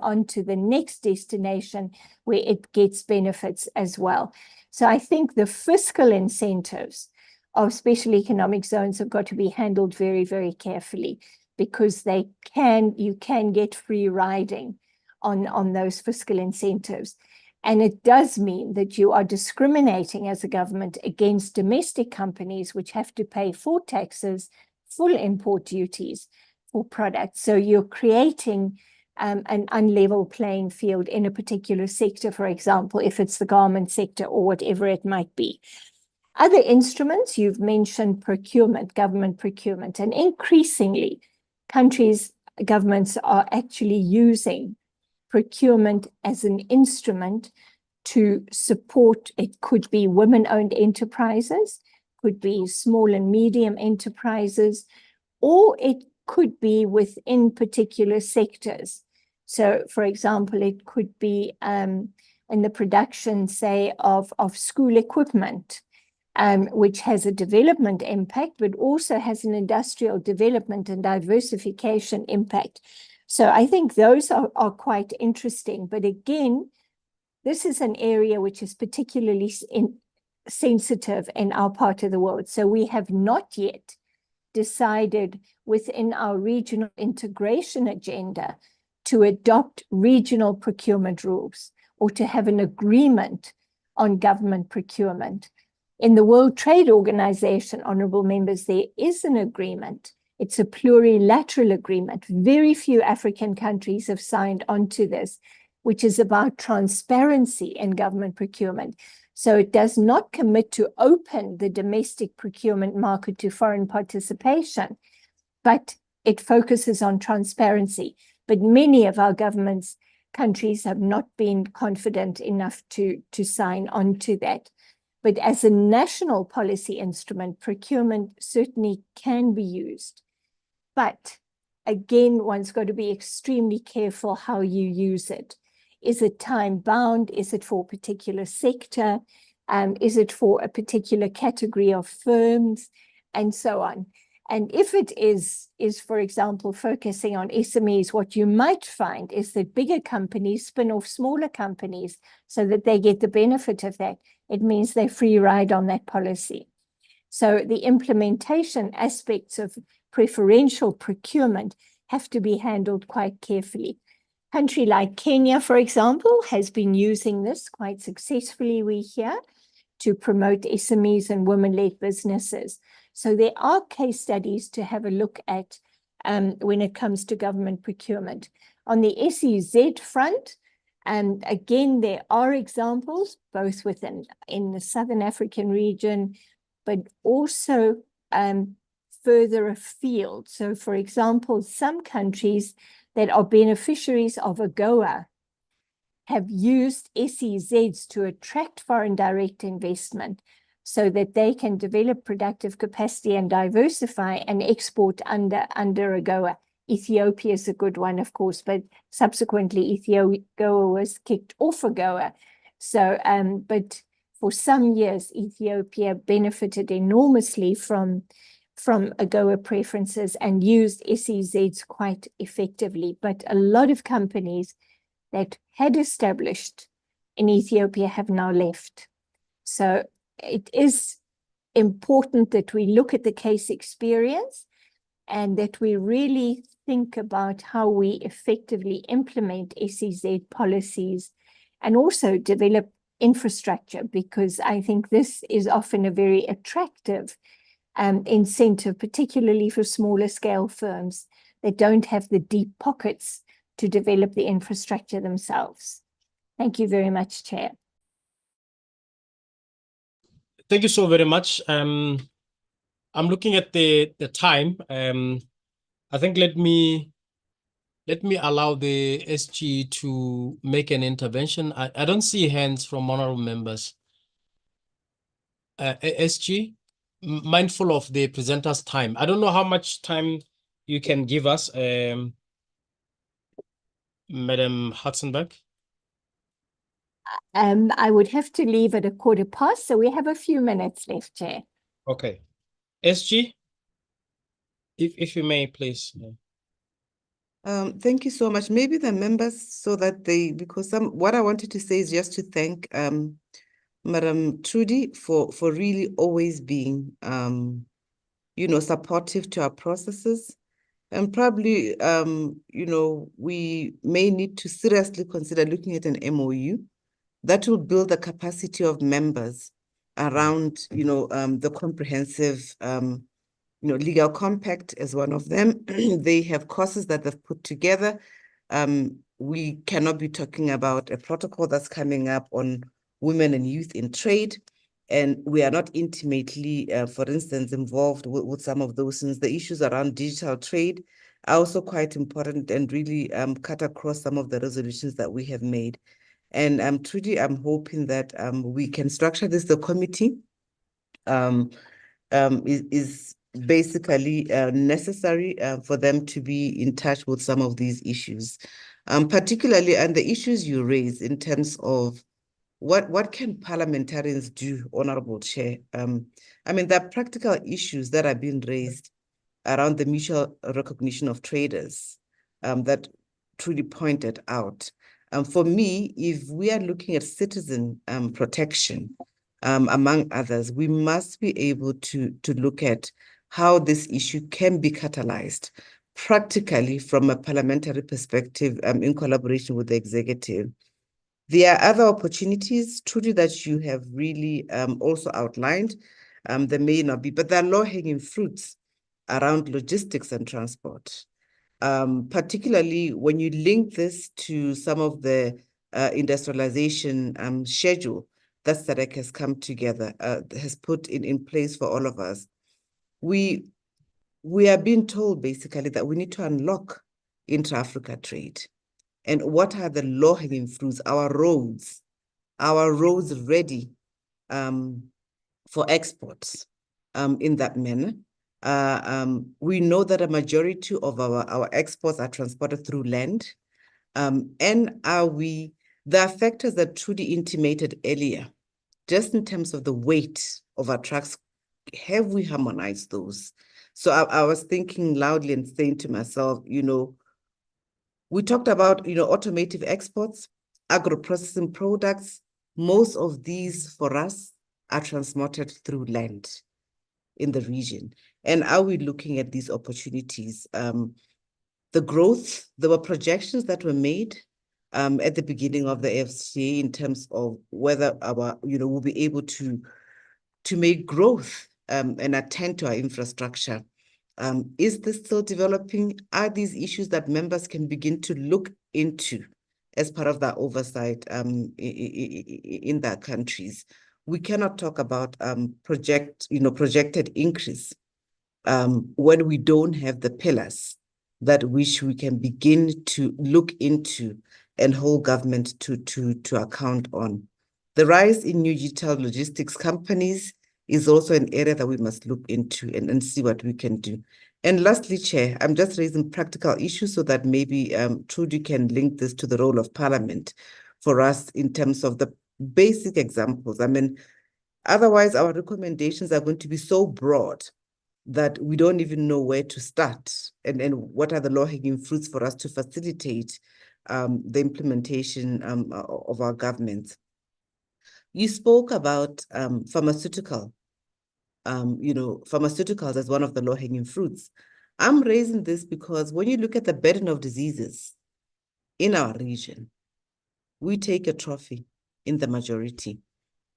on to the next destination where it gets benefits as well. So I think the fiscal incentives of special economic zones have got to be handled very, very carefully, because you can get free riding on those fiscal incentives. And it does mean that you are discriminating as a government against domestic companies which have to pay full taxes, full import duties for products. So you're creating an unlevel playing field in a particular sector, for example, if it's the garment sector or whatever it might be. Other instruments, you've mentioned procurement, government procurement, and increasingly governments are actually using procurement as an instrument to support. It could be women-owned enterprises, could be small and medium enterprises, or it could be within particular sectors. So, for example, it could be in the production, say, of school equipment, which has a development impact, but also has an industrial development and diversification impact. So I think those are quite interesting. But again, this is an area which is particularly sensitive in our part of the world. So we have not yet decided within our regional integration agenda to adopt regional procurement rules or to have an agreement on government procurement. In the World Trade Organization, honorable members, there is an agreement. It's a plurilateral agreement. Very few African countries have signed on to this, which is about transparency in government procurement. So it does not commit to open the domestic procurement market to foreign participation, but it focuses on transparency. But many of our countries have not been confident enough to sign on to that. But as a national policy instrument, procurement certainly can be used. But again, one's got to be extremely careful how you use it. Is it time-bound? Is it for a particular sector? Is it for a particular category of firms? And so on. And if it is, for example, focusing on SMEs, what you might find is that bigger companies spin off smaller companies so that they get the benefit of that. It means they free ride on that policy. So the implementation aspects of preferential procurement have to be handled quite carefully. A country like Kenya, for example, has been using this quite successfully, we hear, to promote SMEs and women-led businesses. So there are case studies to have a look at when it comes to government procurement. On the SEZ front, again, there are examples, both in the Southern African region, but also further afield. So, for example, some countries that are beneficiaries of AGOA have used SEZs to attract foreign direct investment so that they can develop productive capacity and diversify and export under AGOA. Ethiopia is a good one, of course, but subsequently Ethiopia was kicked off AGOA. So, but for some years, Ethiopia benefited enormously from AGOA preferences and used SEZs quite effectively. But a lot of companies that had established in Ethiopia have now left. So it is important that we look at the case experience and that we really think about how we effectively implement SEZ policies and also develop infrastructure, because I think this is often a very attractive incentive, particularly for smaller scale firms that don't have the deep pockets to develop the infrastructure themselves. Thank you very much, Chair. Thank you so very much. I'm looking at the time. I think let me allow the SG to make an intervention. I don't see hands from honorable members. SG, mindful of the presenter's time. I don't know how much time you can give us. Madam Hartzenberg. I would have to leave at 1:15, so we have a few minutes left, Chair. Okay. SG, if you may, please. Thank you so much. Maybe the members, so that because what I wanted to say is just to thank Madam Trudy for really always being supportive to our processes. And probably we may need to seriously consider looking at an MOU that will build the capacity of members around the comprehensive legal compact as one of them. They have courses that they've put together. We cannot be talking about a protocol that's coming up on women and youth in trade. And we are not intimately, for instance, involved with some of those things. The issues around digital trade are also quite important and really cut across some of the resolutions that we have made. And Trudy, I'm hoping that we can structure this. The committee is basically necessary for them to be in touch with some of these issues, particularly and the issues you raise in terms of what can parliamentarians do, Honorable Chair? I mean, there are practical issues that are being raised around the mutual recognition of traders that Trudy pointed out. For me, if we are looking at citizen protection, among others, we must be able to look at how this issue can be catalyzed practically from a parliamentary perspective in collaboration with the executive. There are other opportunities, Trudy, that you have really also outlined. There may not be, but there are low-hanging fruits around logistics and transport. Particularly when you link this to some of the industrialization schedule that SADC has come together, has put in place for all of us. We are being told basically that we need to unlock intra-Africa trade. And what are the low-hanging fruits? Our roads ready for exports in that manner. We know that a majority of our exports are transported through land. And there are factors that Trudy intimated earlier, just in terms of the weight of our trucks. Have we harmonized those? So I was thinking loudly and saying to myself, we talked about, automotive exports, agro-processing products. Most of these for us are transported through land in the region. And are we looking at these opportunities? The growth, there were projections that were made at the beginning of the FCA in terms of whether we'll be able to make growth and attend to our infrastructure. Is this still developing? Are these issues that members can begin to look into as part of that oversight in their countries? We cannot talk about projected increase when we don't have the pillars that which we can begin to look into and hold government to account on. The rise in new digital logistics companies is also an area that we must look into and see what we can do. And lastly, Chair, I'm just raising practical issues so that maybe Trudy can link this to the role of Parliament for us in terms of the basic examples. I mean, otherwise our recommendations are going to be so broad that we don't even know where to start and what are the low-hanging fruits for us to facilitate the implementation of our government. You spoke about pharmaceuticals as one of the low-hanging fruits. I'm raising this because when you look at the burden of diseases in our region, we take a trophy in the majority.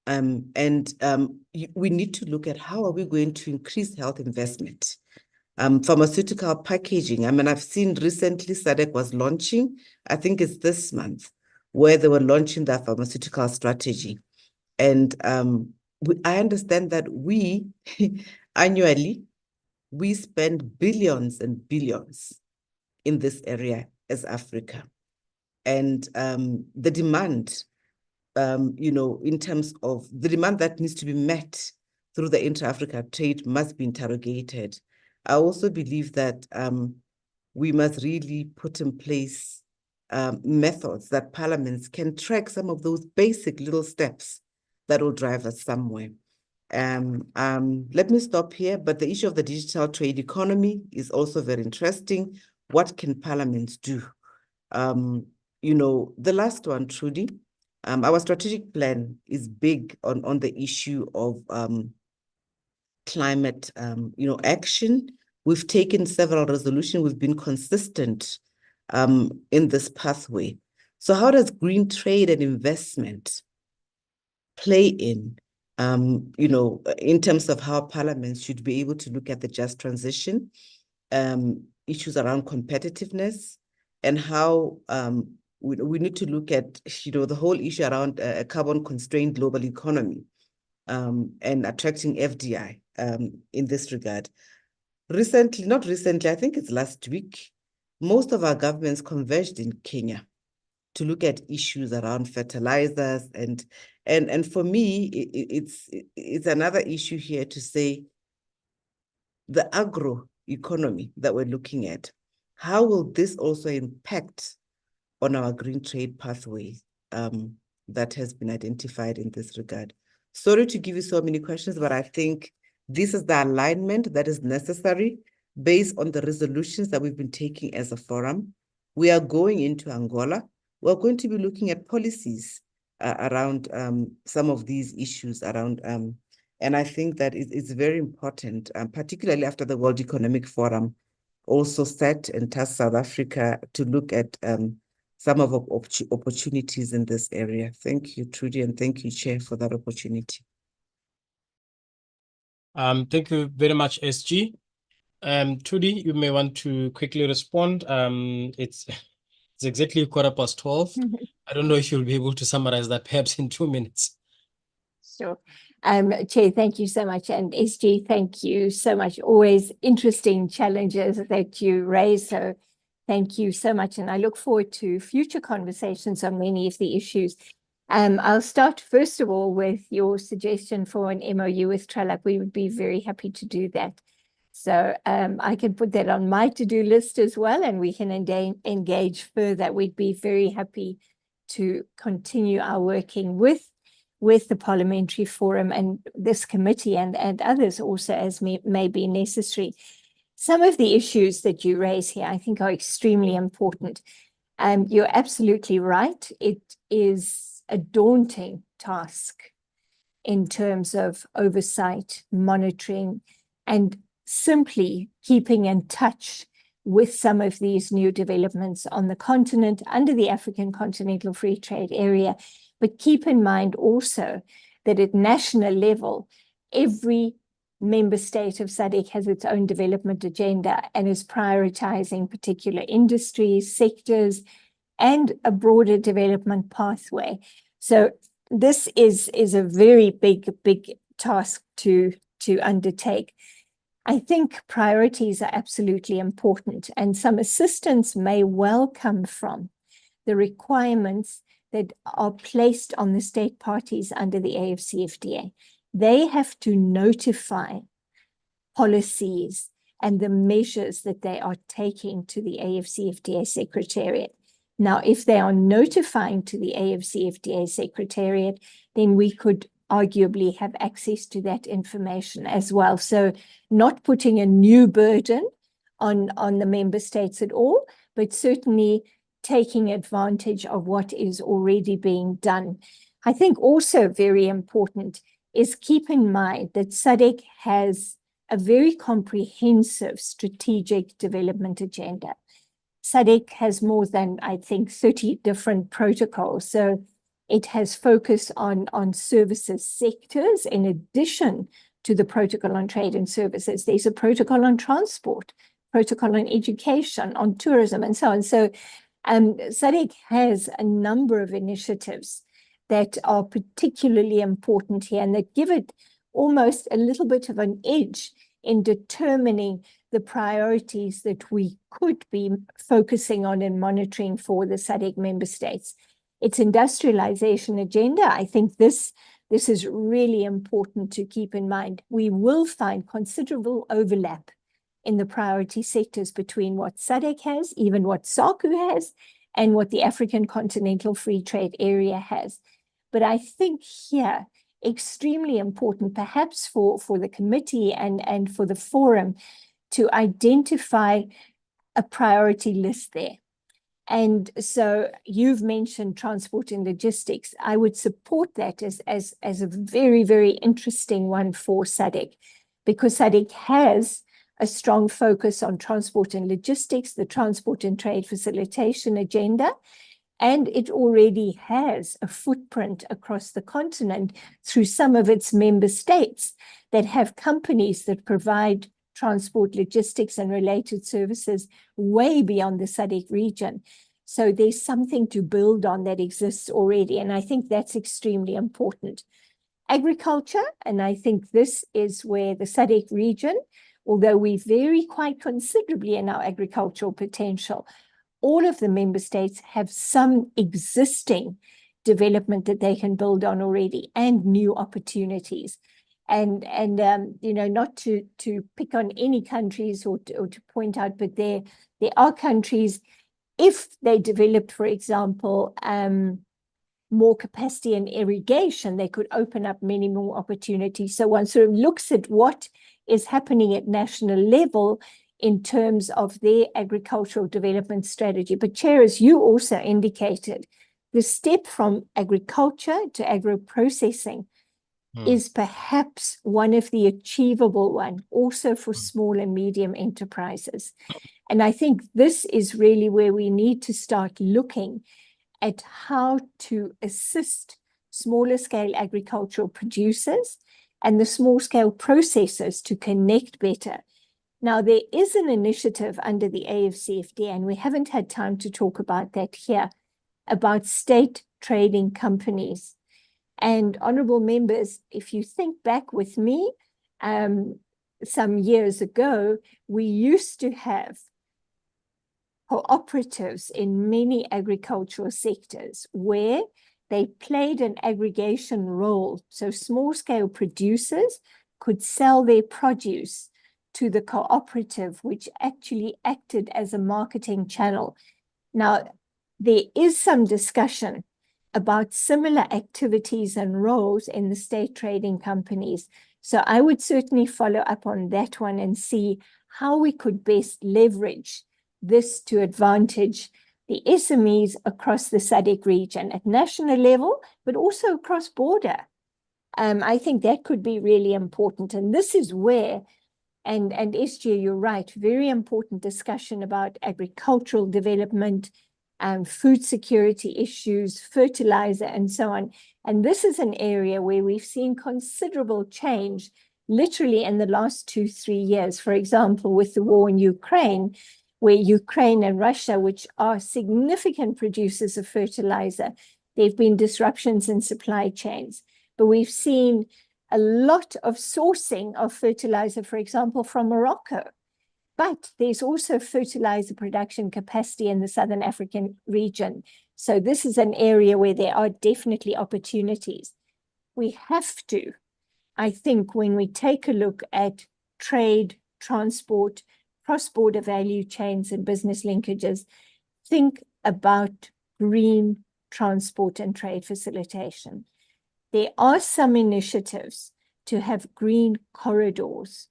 We need to look at how are we going to increase health investment. Pharmaceutical packaging. I mean, I've seen recently SADC was launching, I think it's this month, where they were launching their pharmaceutical strategy. And I understand that we annually, we spend billions and billions in this area as Africa. And the demand, in terms of the demand that needs to be met through the intra-Africa trade must be interrogated. I also believe that we must really put in place methods that parliaments can track some of those basic little steps that will drive us somewhere. Let me stop here, but the issue of the digital trade economy is also very interesting. What can parliaments do? You know, the last one, Trudy, our strategic plan is big on the issue of climate, you know, action. We've taken several resolutions. We've been consistent in this pathway. So how does green trade and investment play in, you know, in terms of how parliaments should be able to look at the just transition, issues around competitiveness, and how we need to look at, you know, the whole issue around a carbon-constrained global economy and attracting FDI in this regard. Not recently, I think it's last week, most of our governments converged in Kenya to look at issues around fertilizers, and for me, it's another issue here to say the agro economy that we're looking at. How will this also impact on our green trade pathway that has been identified in this regard? Sorry to give you so many questions, but I think this is the alignment that is necessary based on the resolutions that we've been taking as a forum. We are going into Angola. We're going to be looking at policies around some of these issues around, and I think that it's very important, particularly after the World Economic Forum also set and tasked South Africa to look at some of opportunities in this area. Thank you, Trudy, and thank you, Chair, for that opportunity. Thank you very much, SG. Trudy, you may want to quickly respond. It's exactly 12:15. I don't know if you'll be able to summarize that perhaps in 2 minutes. Sure. Chair, thank you so much. And SG, thank you so much. Always interesting challenges that you raise. So thank you so much. And I look forward to future conversations on many of the issues. I'll start first of all with your suggestion for an MOU with TRELAC. We would be very happy to do that. So I can put that on my to-do list as well, and we can engage further. We'd be very happy to continue our working with the Parliamentary Forum and this committee and others also as may be necessary. Some of the issues that you raise here, I think, are extremely important. You're absolutely right. It is a daunting task in terms of oversight, monitoring, and simply keeping in touch with some of these new developments on the continent under the African Continental Free Trade Area. But keep in mind also that at national level, every member state of SADC has its own development agenda and is prioritizing particular industries, sectors, and a broader development pathway. So this is a very big task to undertake. I think priorities are absolutely important, and some assistance may well come from the requirements that are placed on the state parties under the AFCFTA. They have to notify policies and the measures that they are taking to the AFCFTA Secretariat. Now, if they are notifying to the AFCFTA Secretariat, then we could arguably have access to that information as well. So not putting a new burden on the member states at all, but certainly taking advantage of what is already being done. I think also very important is keep in mind that SADC has a very comprehensive strategic development agenda. SADC has more than, I think, 30 different protocols. So it has focus on services sectors in addition to the protocol on trade and services. There's a protocol on transport, protocol on education, on tourism, and so on. So SADC has a number of initiatives that are particularly important here and that give it almost a little bit of an edge in determining the priorities that we could be focusing on and monitoring for the SADC member states. Its industrialization agenda, I think this is really important to keep in mind. We will find considerable overlap in the priority sectors between what SADC has, even what SACU has, and what the African Continental Free Trade Area has. But I think here, extremely important, perhaps for the committee and for the forum, to identify a priority list there. And so you've mentioned transport and logistics. I would support that as a very, very interesting one for SADC, because SADC has a strong focus on transport and logistics, the transport and trade facilitation agenda, and it already has a footprint across the continent through some of its member states that have companies that provide transport, logistics, and related services way beyond the SADC region. So there's something to build on that exists already, and I think that's extremely important. Agriculture, and I think this is where the SADC region, although we vary quite considerably in our agricultural potential, all of the member states have some existing development that they can build on already and new opportunities. And you know, not to pick on any countries or to point out, but there are countries, if they developed, for example, more capacity in irrigation, they could open up many more opportunities. So one sort of looks at what is happening at national level in terms of their agricultural development strategy. But Chair, as you also indicated, the step from agriculture to agro-processing is perhaps one of the achievable one, also for small and medium enterprises. And I think this is really where we need to start looking at how to assist smaller scale agricultural producers and the small scale processors to connect better. Now, there is an initiative under the AFCFTA, and we haven't had time to talk about that here, about state trading companies. And honorable members, if you think back with me, some years ago, we used to have cooperatives in many agricultural sectors where they played an aggregation role. So small-scale producers could sell their produce to the cooperative, which actually acted as a marketing channel. Now, there is some discussion about similar activities and roles in the state trading companies. So I would certainly follow up on that one and see how we could best leverage this to advantage the SMEs across the SADC region at national level, but also across border. I think that could be really important. And this is where, and SG, you're right, very important discussion about agricultural development, food security issues, fertilizer, and so on. And this is an area where we've seen considerable change literally in the last 2-3 years. For example, with the war in Ukraine, where Ukraine and Russia, which are significant producers of fertilizer, there have been disruptions in supply chains. But we've seen a lot of sourcing of fertilizer, for example, from Morocco. But there's also fertilizer production capacity in the Southern African region. So this is an area where there are definitely opportunities. We have to, I think, when we take a look at trade, transport, cross-border value chains and business linkages, think about green transport and trade facilitation. There are some initiatives to have green corridors.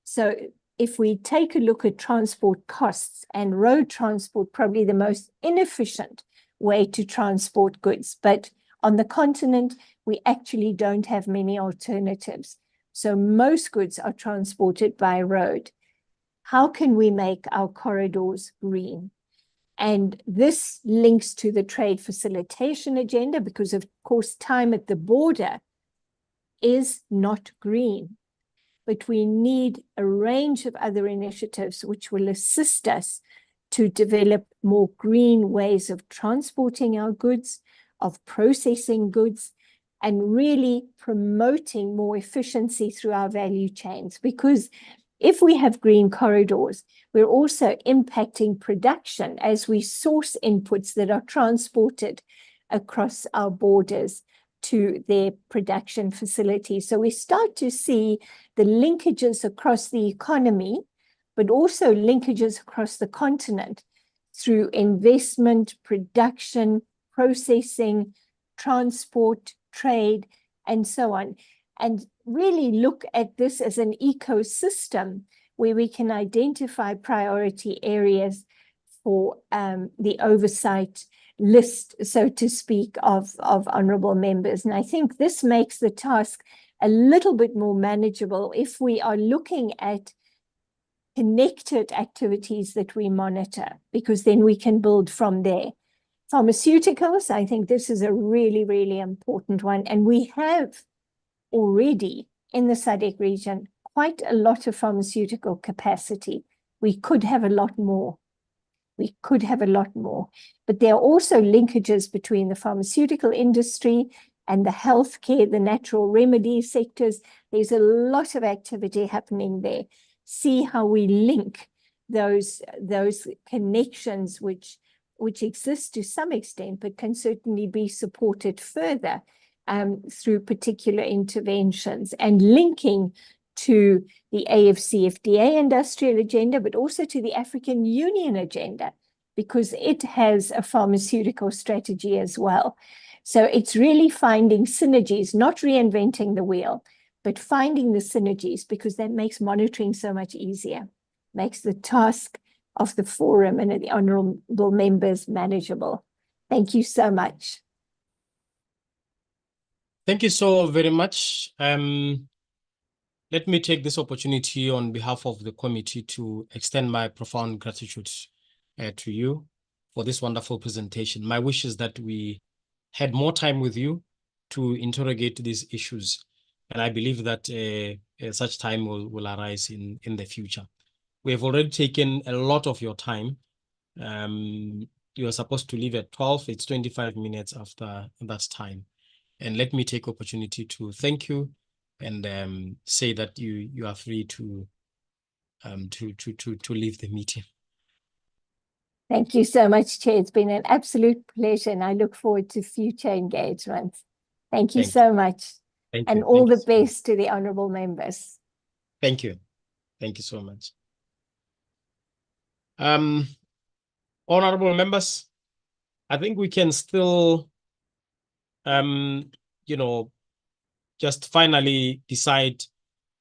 So if we take a look at transport costs, and road transport, probably the most inefficient way to transport goods. But on the continent, we actually don't have many alternatives. So most goods are transported by road. How can we make our corridors green? And this links to the trade facilitation agenda because, of course, time at the border is not green. But we need a range of other initiatives which will assist us to develop more green ways of transporting our goods, of processing goods, and really promoting more efficiency through our value chains. Because if we have green corridors, we're also impacting production as we source inputs that are transported across our borders to their production facilities. So we start to see the linkages across the economy, but also linkages across the continent. through investment, production, processing, transport, trade, and so on. And really look at this as an ecosystem where we can identify priority areas for the oversight list, so to speak, of honorable members. And I think this makes the task a little bit more manageable if we are looking at connected activities that we monitor, because then we can build from there. Pharmaceuticals, I think this is a really, really important one. And we have already in the SADC region quite a lot of pharmaceutical capacity. We could have a lot more. We could have a lot more. But there are also linkages between the pharmaceutical industry and the healthcare, the natural remedy sectors. There's a lot of activity happening there. See how we link those connections which exist to some extent, but can certainly be supported further through particular interventions, and linking to the AFCFTA industrial agenda, but also to the African Union agenda, because it has a pharmaceutical strategy as well. So it's really finding synergies, not reinventing the wheel, but finding the synergies, because that makes monitoring so much easier, makes the task of the forum and the honorable members manageable. Thank you so much. Thank you so very much. Let me take this opportunity on behalf of the committee to extend my profound gratitude to you for this wonderful presentation. My wish is that we had more time with you to interrogate these issues, and I believe that such time will arise in the future. We have already taken a lot of your time. You are supposed to leave at 12. It's 25 minutes after that time. And let me take opportunity to thank you and say that you are free to leave the meeting. Thank you so much, Chair. It's been an absolute pleasure, and I look forward to future engagements. Thank you so much. Thank and you. all Thank the you. best to the honorable members. Thank you. Thank you so much. Honorable members, I think we can still, just finally decide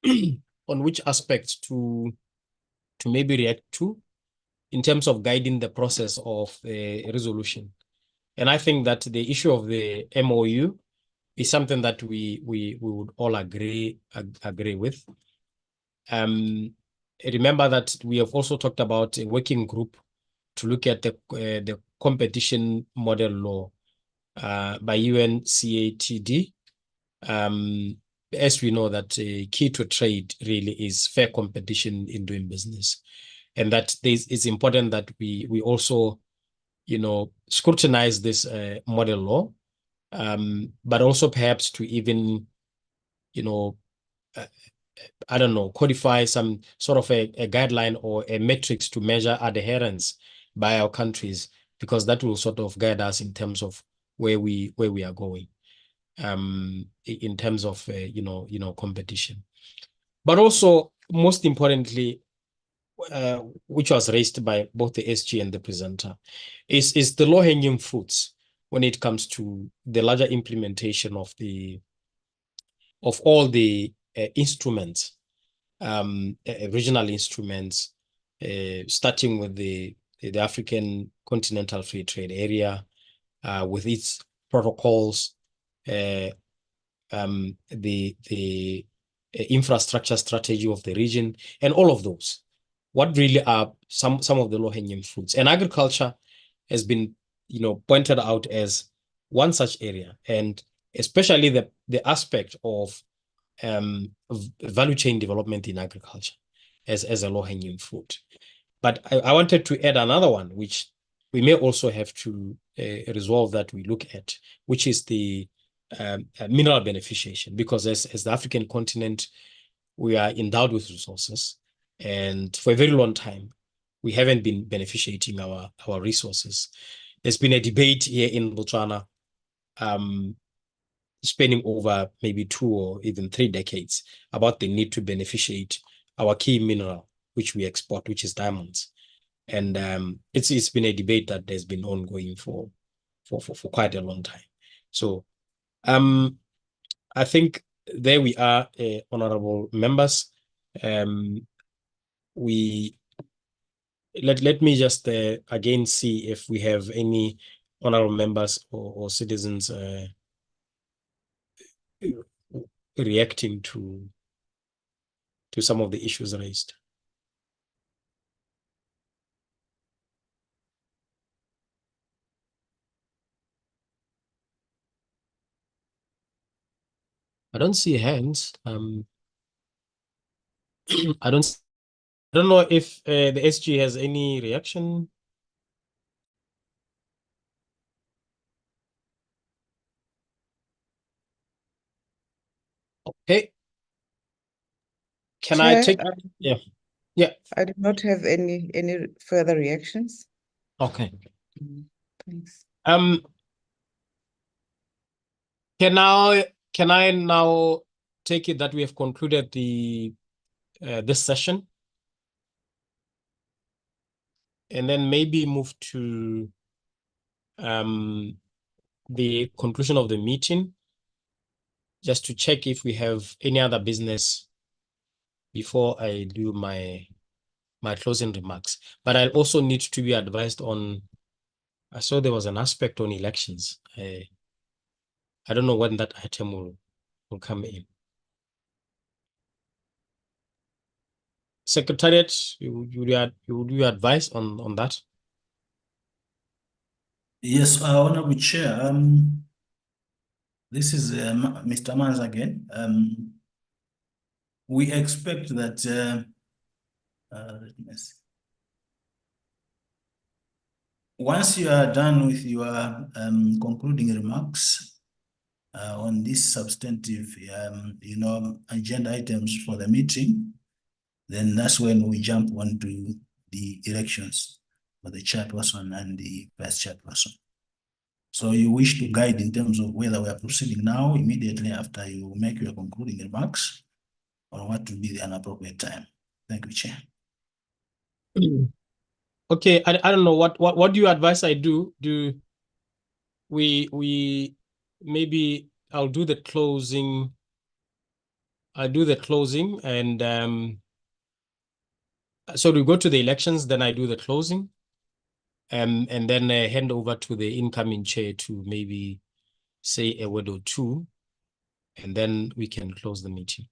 on which aspects to maybe react to in terms of guiding the process of the resolution. And I think that the issue of the MOU is something that we would all agree with. Remember that we have also talked about a working group to look at the competition model law by UNCATD. As we know that key to trade really is fair competition in doing business, and that it's important that we also scrutinize this model law, but also perhaps to even I don't know, codify some sort of a guideline or a metrics to measure adherence by our countries, because that will sort of guide us in terms of where we are going, in terms of competition. But also, most importantly, which was raised by both the SG and the presenter, is the low-hanging fruits when it comes to the larger implementation of all the instruments, regional instruments, starting with the African Continental Free Trade Area, with its protocols, the infrastructure strategy of the region, and all of those. What really are some of the low-hanging fruits? And agriculture has been, pointed out as one such area, and especially the aspect of value chain development in agriculture as a low-hanging fruit. But I wanted to add another one, which we may also have to resolve, that we look at, which is the mineral beneficiation, because as the African continent, we are endowed with resources, and for a very long time, we haven't been beneficiating our resources. There's been a debate here in Botswana, spanning over maybe 2 or even 3 decades, about the need to beneficiate our key mineral, which we export, which is diamonds. And it's been a debate that has been ongoing for quite a long time. So I think there we are, honorable members. Let me just again see if we have any honorable members or citizens reacting to some of the issues raised. I don't see hands. I don't know if the SG has any reaction. Okay. Can I Chair, take? Yeah. Yeah. I do not have any further reactions. Okay. Thanks. Can I now take it that we have concluded the this session, and then maybe move to the conclusion of the meeting, just to check if we have any other business before I do my closing remarks. But I'll also need to be advised on, I saw there was an aspect on elections. I don't know when that item will come in. Secretariat, would you advise on that? Yes, Honorable Chair. This is Mr. Mans again. We expect that once you are done with your concluding remarks on these substantive, agenda items for the meeting, then that's when we jump onto the elections for the chairperson and the vice chairperson. So you wish to guide in terms of whether we are proceeding now, immediately after you make your concluding remarks, or what would be an appropriate time? Thank you, Chair. Okay, I don't know what do you advise I do? Do we maybe I'll do the closing. I'll do the closing, and so we go to the elections, then I do the closing, and then hand over to the incoming chair to maybe say a word or two, and then we can close the meeting.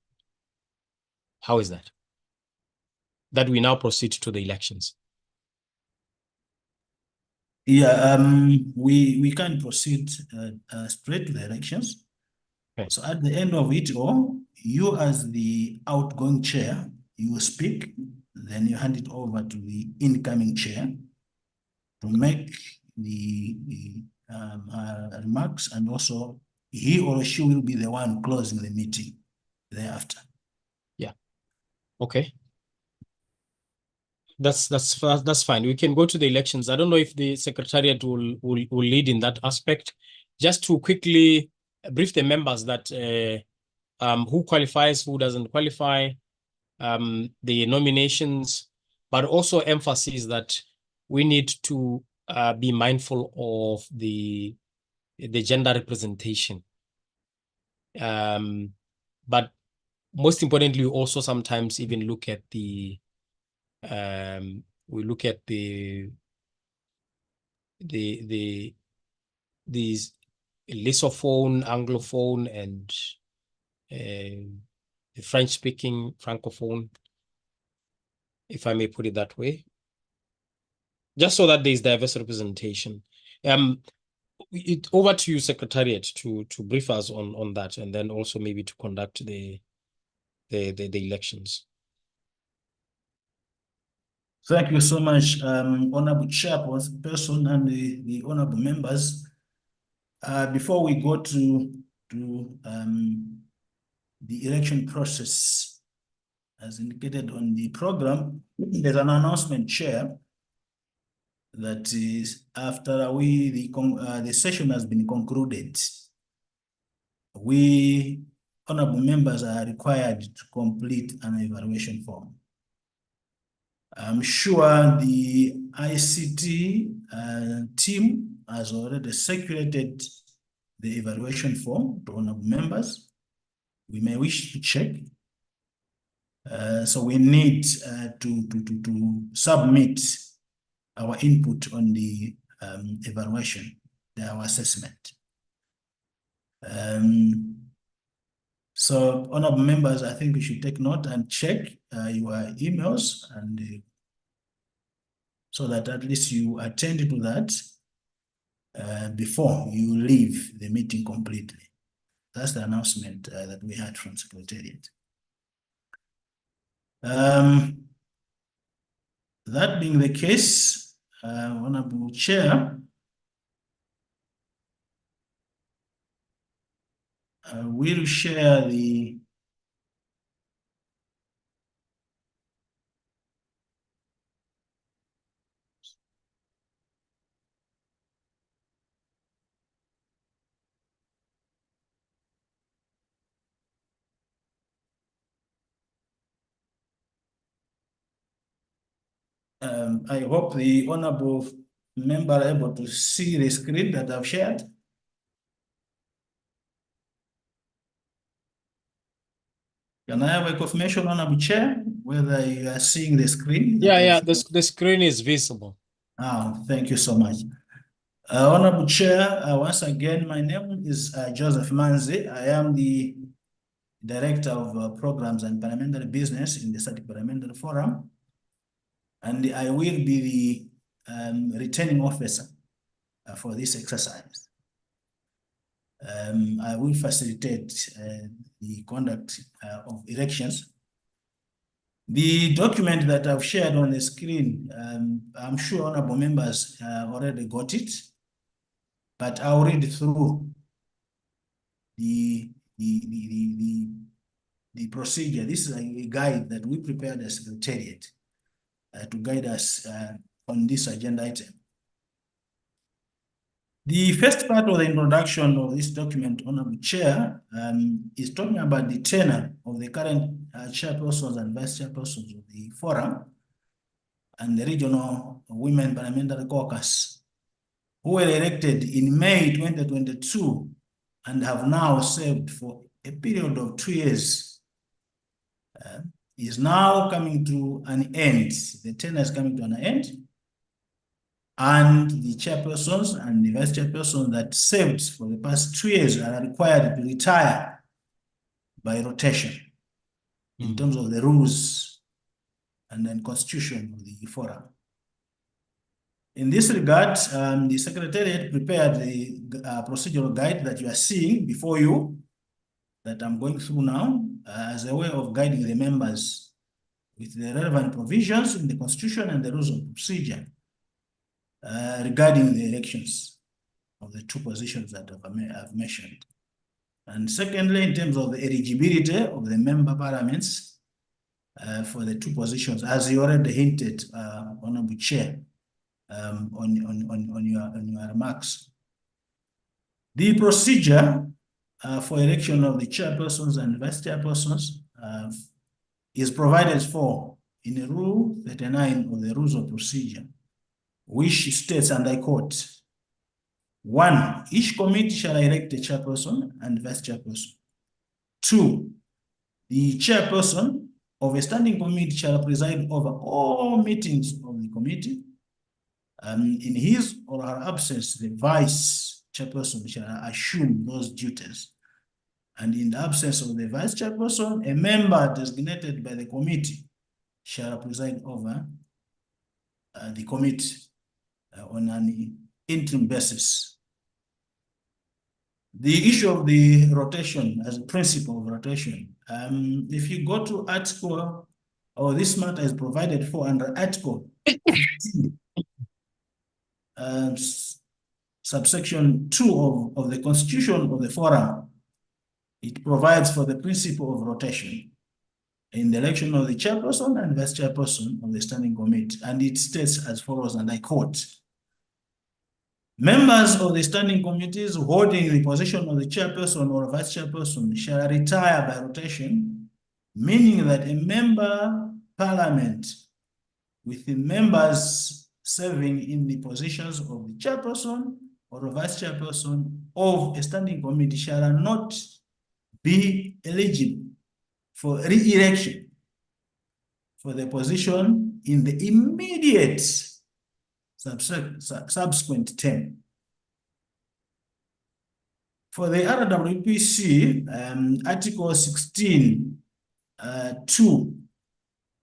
How is that? That we now proceed to the elections. Yeah, we can proceed straight to the elections. Okay. So at the end of it all, you as the outgoing chair, you speak, then you hand it over to the incoming chair to make the remarks, and also he or she will be the one closing the meeting thereafter. Yeah. Okay. That's fine. We can go to the elections. I don't know if the secretariat will lead in that aspect. Just to quickly brief the members that who qualifies, who doesn't qualify, the nominations, but also emphasis that we need to be mindful of the gender representation. But most importantly, also sometimes even look at the we look at these Lusophone, Anglophone, and the French-speaking Francophone, if I may put it that way, just so that there is diverse representation. Over to you, Secretariat, to brief us on that, and then also maybe to conduct the elections. Thank you so much, Honorable Chairperson and the honorable members. Before we go to the election process, as indicated on the program, there's an announcement, Chair, that is after the session has been concluded, we honorable members are required to complete an evaluation form. I'm sure the ICT team has already circulated the evaluation form to honorable members. We may wish to check. So we need to submit our input on the evaluation, our assessment. So honorable members, I think we should take note and check your emails, and so that at least you attend to that before you leave the meeting completely. That's the announcement that we had from Secretariat. That being the case, Honorable Chair, we'll share the I hope the honorable member are able to see the screen that I've shared. Can I have a confirmation, Honorable Chair, whether you are seeing the screen? Yeah, the screen is visible. Oh, thank you so much. Honorable Chair, once again, my name is Joseph Manzi. I am the Director of Programs and Parliamentary Business in the SADC Parliamentary Forum, and I will be the returning officer for this exercise. I will facilitate the conduct of elections. The document that I've shared on the screen, I'm sure honorable members already got it, but I'll read through the procedure. This is a guide that we prepared as Secretariat to guide us on this agenda item. The first part of the introduction of this document, Honorable Chair, is talking about the tenure of the current chairpersons and vice chairpersons of the forum and the Regional Women Parliamentary Caucus, who were elected in May 2022 and have now served for a period of 2 years. Is now coming to an end. The tenure is coming to an end. And the chairpersons and the vice chairpersons that served for the past 2 years are required to retire by rotation in terms of the rules and then constitution of the forum. In this regard, the Secretariat prepared the procedural guide that you are seeing before you, that I'm going through now, as a way of guiding the members with the relevant provisions in the constitution and the rules of procedure regarding the elections of the two positions that I've mentioned. And secondly, in terms of the eligibility of the member parliaments for the two positions, as you already hinted, Honorable Chair, on your remarks. The procedure for election of the chairpersons and vice chairpersons is provided for in Rule 39 of the Rules of Procedure, which states, and I quote, 1, each committee shall elect a chairperson and vice chairperson. 2, the chairperson of a standing committee shall preside over all meetings of the committee. In his or her absence, the vice chairperson shall assume those duties. And in the absence of the vice chairperson, a member designated by the committee shall preside over the committee on an interim basis. The issue of the rotation as a principle of rotation, if you go to article, or this matter is provided for under article 15, subsection 2 of the constitution of the forum, it provides for the principle of rotation in the election of the chairperson and vice chairperson of the standing committee. And it states as follows, and I quote, members of the standing committees holding the position of the chairperson or vice chairperson shall retire by rotation, meaning that a member parliament with the members serving in the positions of the chairperson or a vice chairperson of a standing committee shall not be eligible for re-election for the position in the immediate subsequent term. For the RWPC, Article 16, 2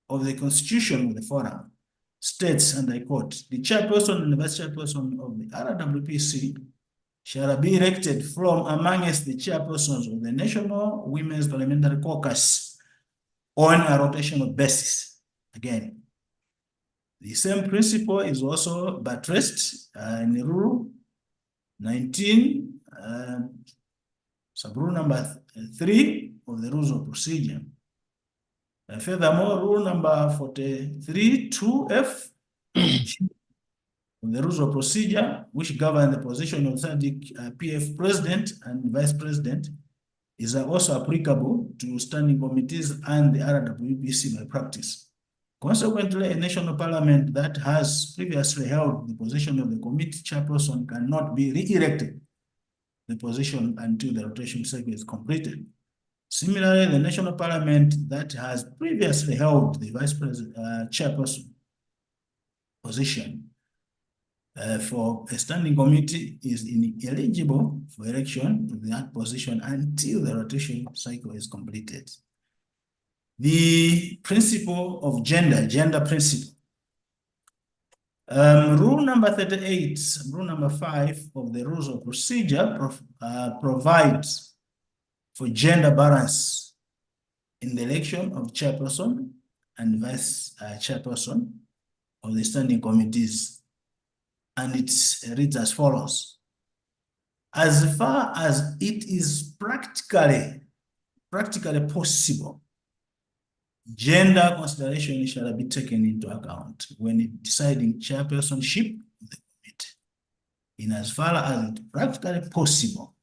of the Constitution of the Forum states, and I quote, the chairperson and the vice chairperson of the RWPC shall be elected from amongst the chairpersons of the National Women's Parliamentary Caucus on a rotational basis. Again, the same principle is also buttressed in Rule 19, sub-rule number 3 of the Rules of Procedure. Furthermore, Rule number 43, 2F of the Rules of Procedure, which govern the position of SADC PF President and Vice President, is also applicable to standing committees and the RWPC by practice. Consequently, a national parliament that has previously held the position of the committee chairperson cannot be re-elected the position until the rotation cycle is completed. Similarly, the national parliament that has previously held the vice president chairperson position for a standing committee is ineligible for election to that position until the rotation cycle is completed. The principle of gender principle. Rule number 38, rule number 5 of the Rules of Procedure provides for gender balance in the election of chairperson and vice chairperson of the standing committees. And it reads as follows. As far as it is practically possible, gender consideration shall be taken into account when deciding chairpersonship of the committee, in as far as it is practically possible.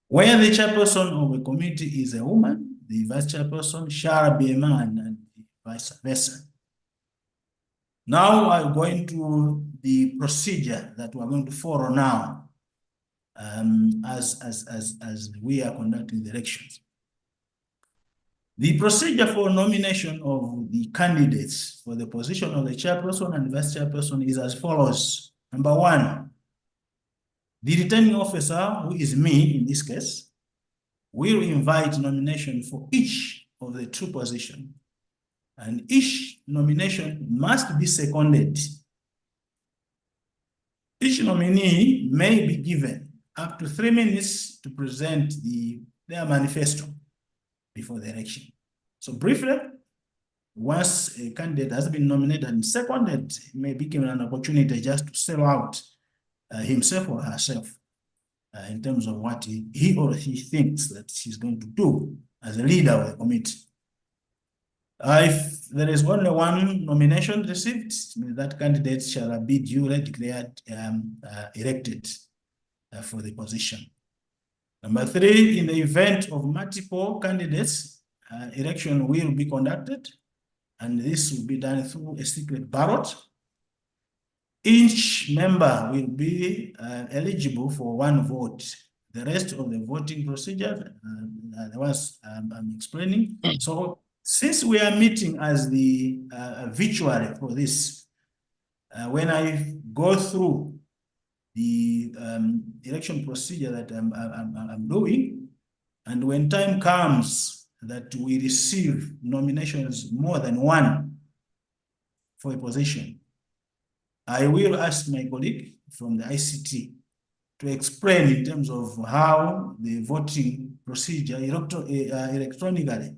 Where the chairperson of a committee is a woman, the vice chairperson shall be a man, and vice versa. Now I'm going to the procedure that we're going to follow now as we are conducting the elections. The procedure for nomination of the candidates for the position of the chairperson and vice chairperson is as follows. Number 1, the returning officer, who is me in this case, will invite nomination for each of the 2 positions, and each nomination must be seconded. Each nominee may be given up to 3 minutes to present their manifesto before the election. So briefly, once a candidate has been nominated and seconded, he may be given an opportunity just to sell out himself or herself in terms of what he or she thinks that she's going to do as a leader of the committee. If there is only 1 nomination received, that candidate shall be duly declared elected for the position. Number 3, in the event of multiple candidates, election will be conducted, and this will be done through a secret ballot. Each member will be eligible for 1 vote. The rest of the voting procedure, the ones I'm explaining. So since we are meeting as the virtually for this, when I go through the election procedure that I'm doing, and when time comes that we receive nominations more than 1 for a position, I will ask my colleague from the ICT to explain in terms of how the voting procedure electronically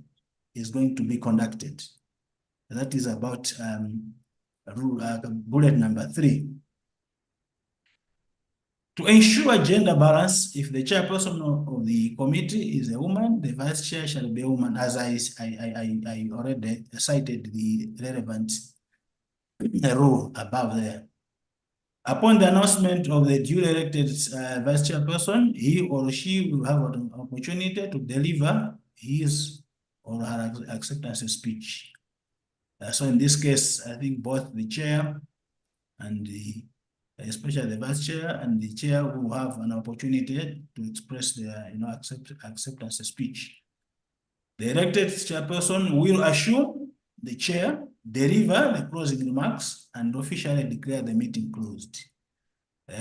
is going to be conducted. That is about bullet number 3. To ensure gender balance, if the chairperson of the committee is a woman, the vice chair shall be a woman, as I already cited the relevant rule above there. Upon the announcement of the duly elected vice chairperson, he or she will have an opportunity to deliver his or her acceptance speech. So in this case, I think both the chair and especially the vice chair and the chair will have an opportunity to express their, acceptance speech. The elected chairperson will assure the chair, deliver the closing remarks, and officially declare the meeting closed.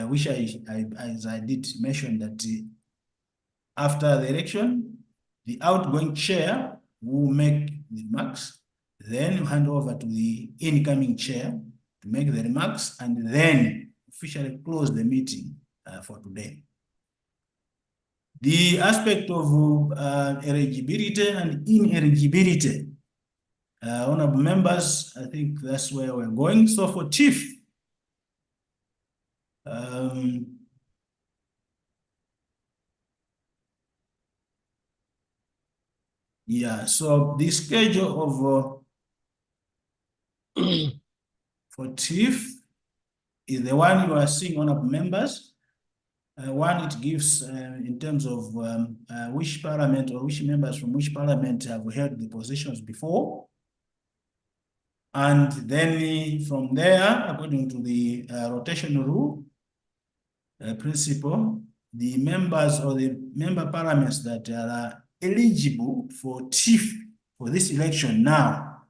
Which as I did mention that after the election, the outgoing chair will make the remarks, then hand over to the incoming chair to make the remarks, and then officially close the meeting for today. The aspect of eligibility and ineligibility, honorable members, I think that's where we're going. So for TIF, yeah, so the schedule of for TIF is the one you are seeing, honorable members. One, it gives in terms of which parliament or which members from which parliament have held the positions before. And then from there, according to the rotation rule principle, the members or the member parliaments that are eligible for TIF for this election now,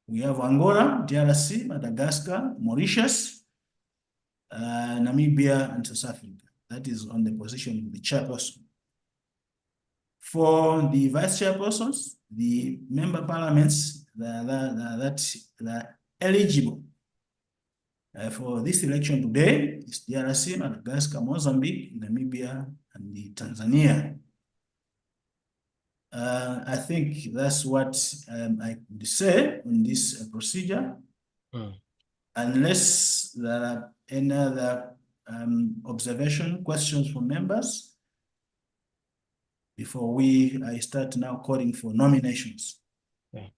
we have Angola, DRC, Madagascar, Mauritius, Namibia, and South Africa. That is on the position of the chairperson. For the vice chairpersons, the member parliaments that are eligible for this election today is DRC, Madagascar, Mozambique, Namibia, and the Tanzania. I think that's what I could say on this procedure. Unless there are any other observation, questions from members before I start now calling for nominations. Yeah.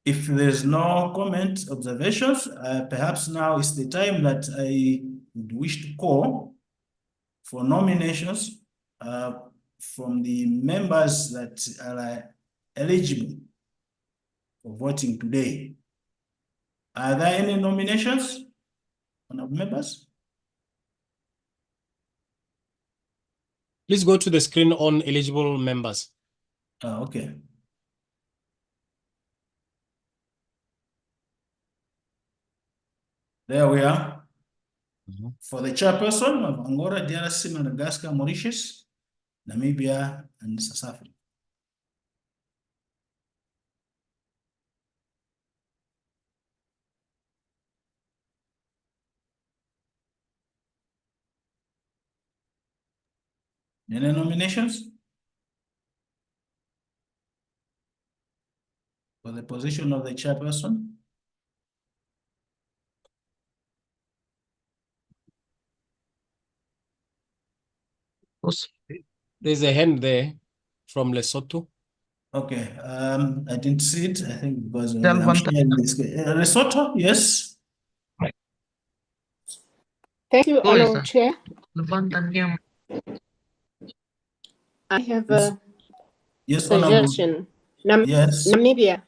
If there's no comment, observations, perhaps now is the time that I would wish to call for nominations from the members that are eligible for voting today. Are there any nominations from members? Please go to the screen on eligible members. Okay. There we are. For the chairperson of Angola, DRC, Madagascar, Mauritius, Namibia, and South Africa. Any nominations for the position of the chairperson? There's a hand there from Lesotho. Okay, I didn't see it. I think because I'm sharing this. Lesotho, yes. Thank you, Honorable Chair. I have a suggestion. Yes. Namibia,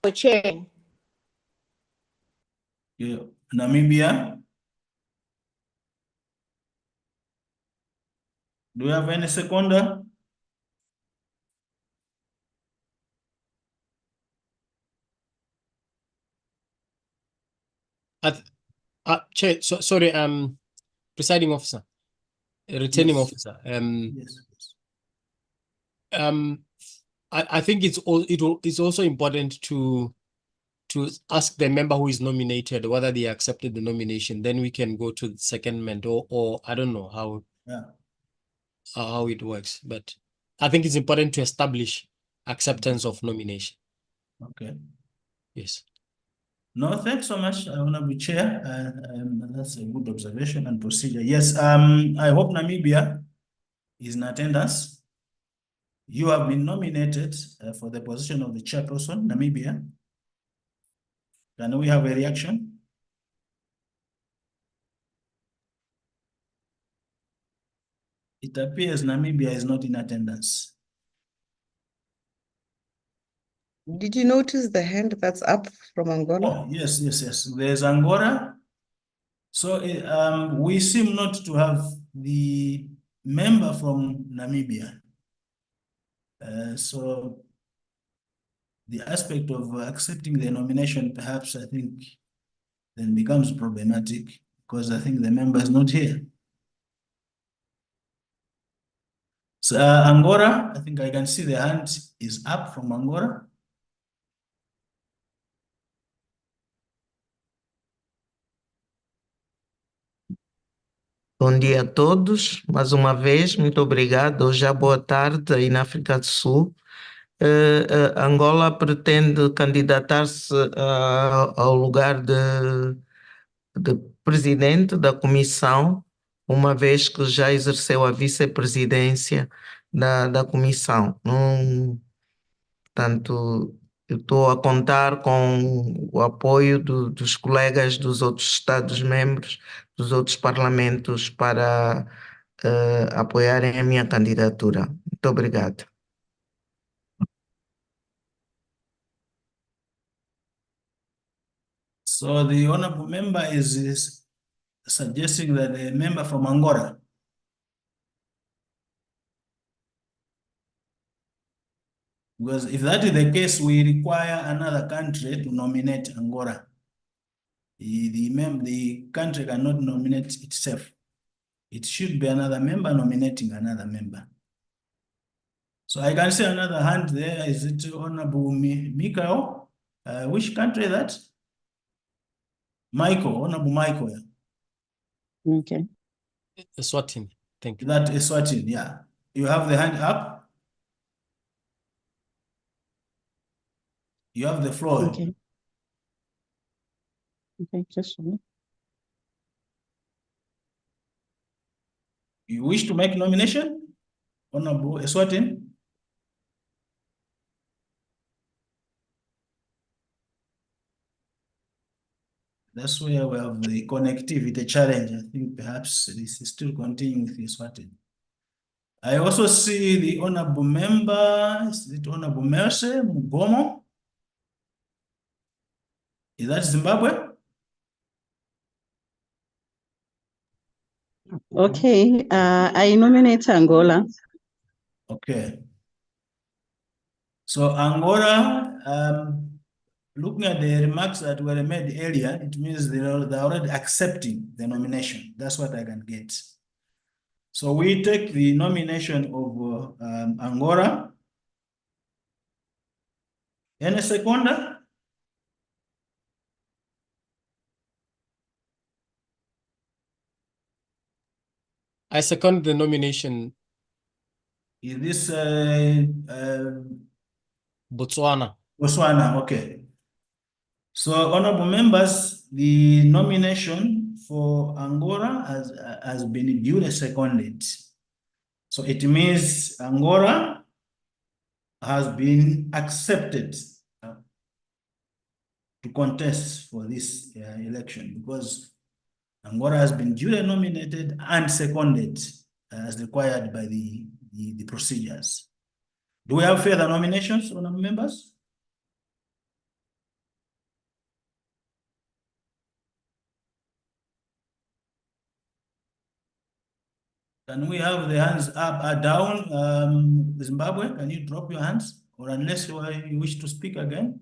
for chair. Yeah. Namibia. Do you have any seconder? Chair, sorry, presiding officer, returning officer. Yes. I think it's also important to ask the member who is nominated whether they accepted the nomination. Then we can go to the secondment, or I don't know how it works. But I think it's important to establish acceptance of nomination. Okay. Yes. No, thanks so much, Honorable Chair. That's a good observation and procedure. Yes, I hope Namibia is in attendance. You have been nominated for the position of the chairperson, Namibia. Can we have a reaction? It appears Namibia is not in attendance. Did you notice the hand that's up from Angola? Oh, yes. There's Angola. So we seem not to have the member from Namibia. So the aspect of accepting the nomination, perhaps I think then becomes problematic because I think the member is not here. So Angola, I think I can see the hand is up from Angola. Bom dia a todos, mais uma vez, muito obrigado. Hoje já boa tarde aí na África do Sul. Angola pretende candidatar-se ao lugar de presidente da comissão, uma vez que já exerceu a vice-presidência da comissão. Portanto, eu estou a contar com o apoio dos colegas dos outros Estados-membros, dos outros parlamentos, para apoiarem a minha candidatura. Muito obrigado. So the honorable member is suggesting that a member from Angola. Because if that is the case, we require another country to nominate Angola. The country cannot nominate itself. It should be another member nominating another member. So I can see another hand there. Is it Honorable Mikao? Which country is that? Michael, Honorable Michael. Okay. Eswatini, thank you. That is Eswatini, yeah. You have the hand up. You have the floor. Okay. Okay, just a minute. You wish to make nomination? Honorable Eswatini? That's where we have the connectivity challenge. I think perhaps this is still continuing with Eswatini. I also see the honorable member, is it Honorable Mercy Mugomo? Is that Zimbabwe? Okay, I nominate Angola. Okay. So Angola, looking at the remarks that were made earlier, it means they're already accepting the nomination. That's what I can get. So we take the nomination of Angola. Any seconder? I second the nomination. Is this Botswana. Botswana? Okay. So, honorable members, the nomination for Angola has been duly seconded. So it means Angola has been accepted to contest for this election because Angola has been duly nominated and seconded as required by the procedures. Do we have further nominations, honorable members? Can we have the hands up or down? Zimbabwe, can you drop your hands? Or unless you wish to speak again?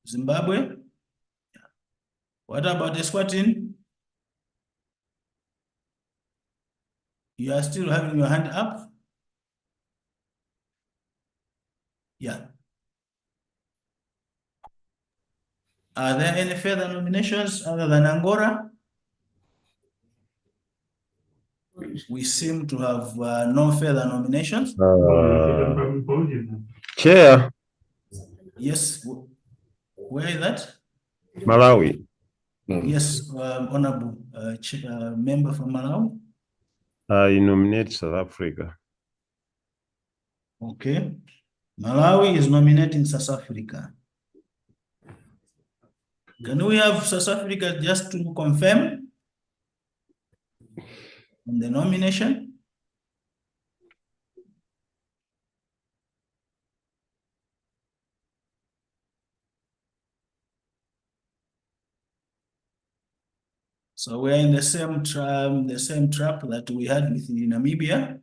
Zimbabwe? What about Eswatini? You are still having your hand up? Yeah. Are there any further nominations other than Angola? We seem to have no further nominations. Chair. Yes. Where is that? Malawi. Yes, honorable member from Malawi. I nominate South Africa. Okay. Malawi is nominating South Africa. Can we have South Africa just to confirm? on the nomination? So we are in the same trap that we had with Namibia.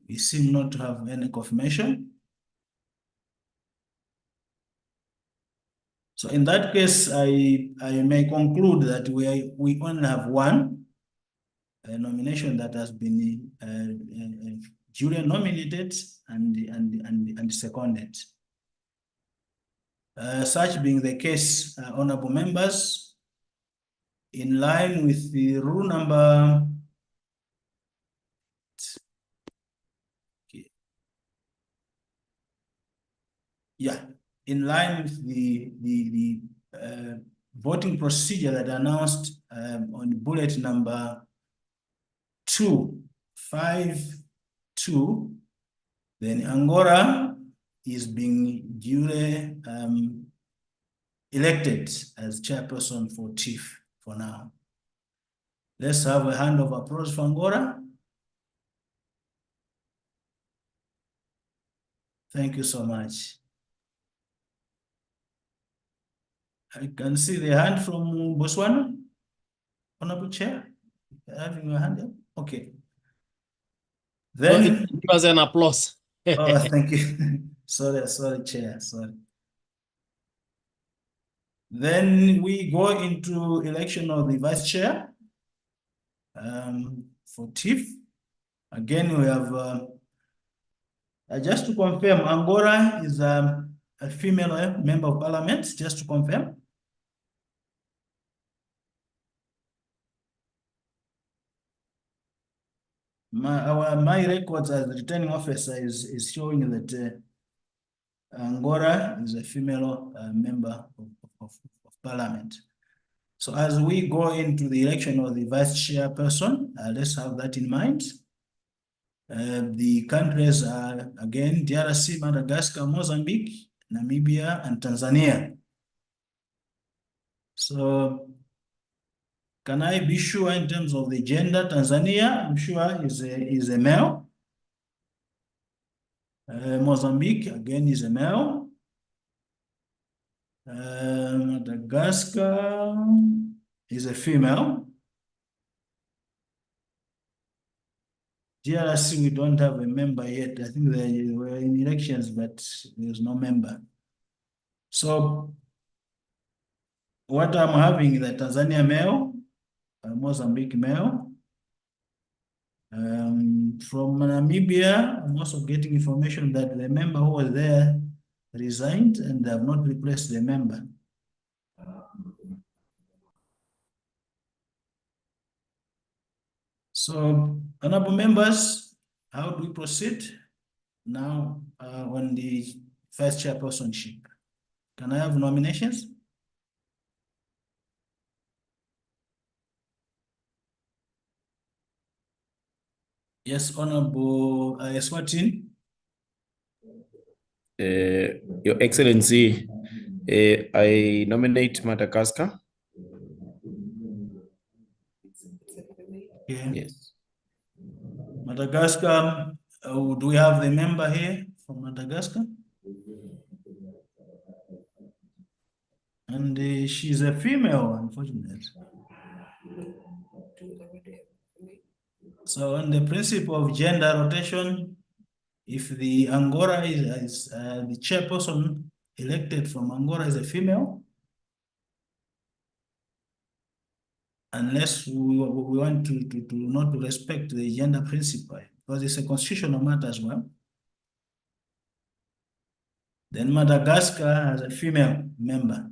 We seem not to have any confirmation. So in that case, I may conclude that we only have one nomination that has been duly nominated and seconded. Such being the case, honorable members, in line with the rule number in line with the voting procedure that announced on bullet number 252, then Angora is being duly elected as chairperson for TIFI for now. Let's have a hand of applause for Angora. Thank you so much. I can see the hand from Botswana. Honorable Chair, having your hand up. Okay. Then it was an applause. oh, thank you. Sorry, Chair. Sorry. Then we go into election of the vice chair for TIFI. Again, we have just to confirm, Angora is a female member of parliament, just to confirm. My records as returning officer is showing that Angora is a female member of parliament. So as we go into the election of the vice chairperson, let's have that in mind. The countries are again DRC, Madagascar, Mozambique, Namibia, and Tanzania. So can I be sure in terms of the gender? Tanzania, I'm sure is a male. Mozambique again is a male. Madagascar is a female. DRC, we don't have a member yet. I think they were in elections, but there's no member. So what I'm having is the Tanzania male, Mozambique male. From Namibia, I'm also getting information that the member who was there resigned and they have not replaced the member. So, honorable members, how do we proceed now on the vice chairpersonship? Can I have nominations? Yes, Honorable Eswatini. Your Excellency, I nominate Madagascar. Okay. Yes. Madagascar, do we have the member here from Madagascar? And she's a female, unfortunately. So on the principle of gender rotation, if the Angora is the chairperson elected from Angora is a female, unless we want to not respect the gender principle, because it's a constitutional matter as well. Then Madagascar has a female member.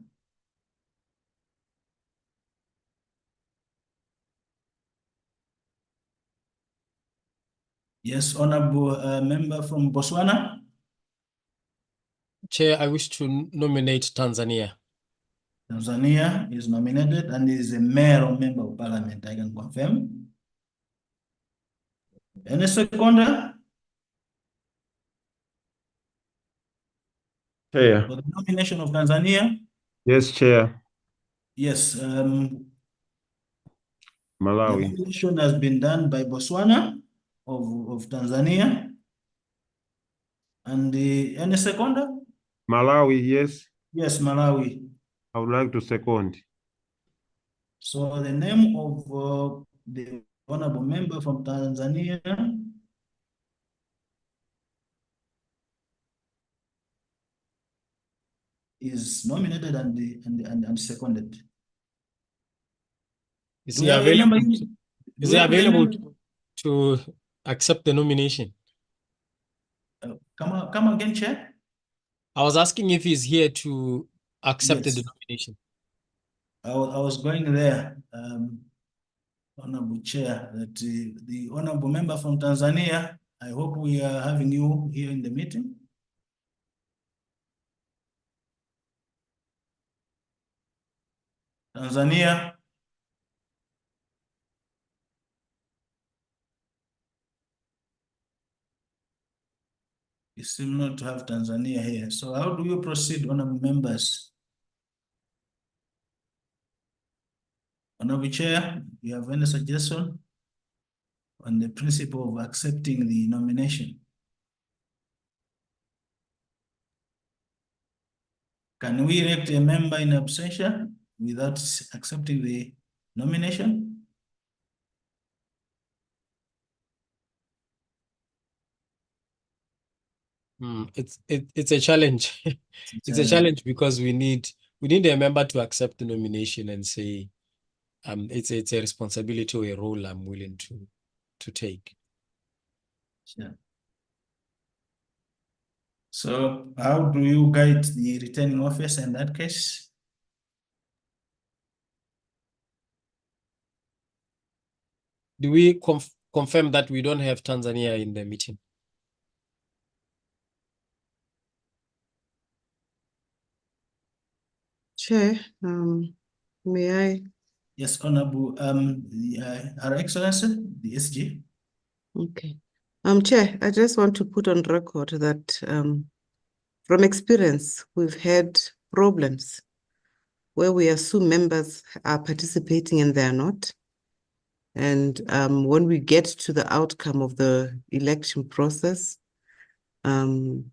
Yes, honorable member from Botswana. Chair, I wish to nominate Tanzania. Tanzania is nominated and is a male member of parliament, I can confirm. Any seconder? Chair. For the nomination of Tanzania? Yes, Chair. Yes. Malawi. The nomination has been done by Botswana of Tanzania. And any seconder? Malawi, yes. Yes, Malawi. I would like to second. So the name of the honorable member from Tanzania is nominated and seconded. Is Do he you have a member? available? Do Is you he have a available member? to accept the nomination? Come again, Chair. I was asking if he's here to accept Yes. the nomination. I was going there, Honorable Chair, that the honorable member from Tanzania, I hope we are having you here in the meeting. Tanzania. You seem not to have Tanzania here. So how do you proceed, honorable members? Honorable Chair, do you have any suggestion on the principle of accepting the nomination? Can we elect a member in absentia without accepting the nomination? It's a challenge. It's a challenge because we need a member to accept the nomination and say, it's a responsibility or a role I'm willing to take. Sure. So how do you guide the returning officer in that case? Do we confirm that we don't have Tanzania in the meeting? Chair, may I? Yes, Honorable, Her Excellency, the SG. Okay. Chair, I just want to put on record that from experience, we've had problems where we assume members are participating and they're not. And when we get to the outcome of the election process, there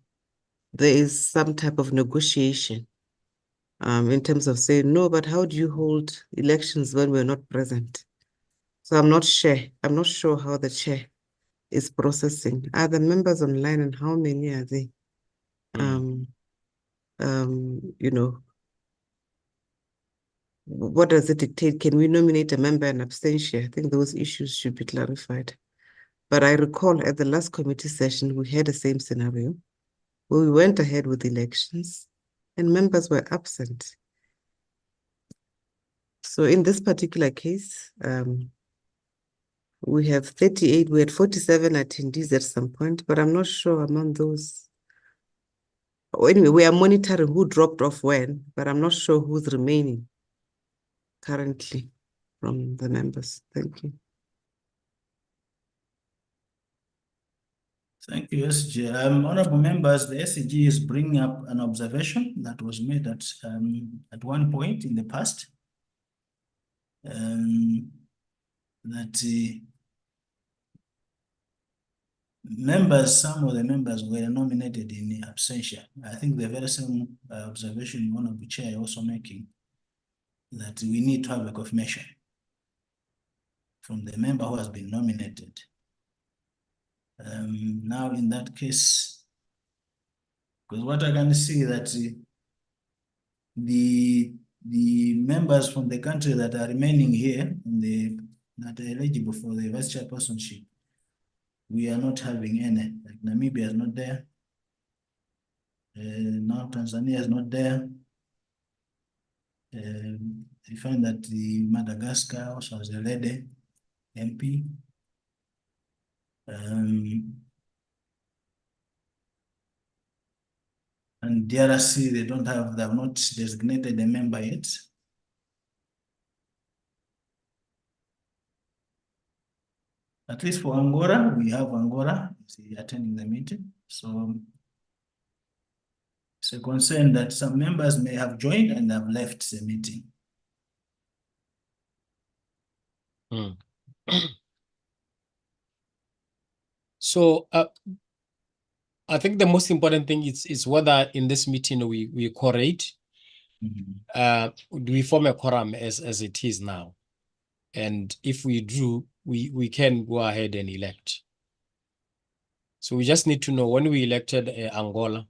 is some type of negotiation in terms of saying, no, but how do you hold elections when we're not present? So I'm not sure how the chair is processing. Are the members online and how many are they? You know, what does it dictate? Can we nominate a member in absentia? I think those issues should be clarified. But I recall at the last committee session, we had the same scenario where we went ahead with elections and members were absent. So in this particular case, we have 38, we had 47 attendees at some point, but I'm not sure among those. Anyway, we are monitoring who dropped off when, but I'm not sure who's remaining currently from the members. Thank you. Thank you, SG. Honorable members, the SG is bringing up an observation that was made at one point in the past. That some of the members were nominated in absentia. I think the very same observation Honorable Chair also making, that we need to have a confirmation from the member who has been nominated. Now in that case, because what I can see that the members from the country that are remaining here, that are eligible for the vice chairpersonship, we are not having any. Like Namibia is not there. Now Tanzania is not there. I find that the Madagascar also has a lady MP. And DRC, they have not designated a member yet. At least for Angola, we have Angola attending the meeting. So it's a concern that some members may have joined and have left the meeting. Mm. So I think the most important thing is whether in this meeting we quorate. Do we form a quorum as it is now? And if we do, we can go ahead and elect. So we just need to know when we elected Angola,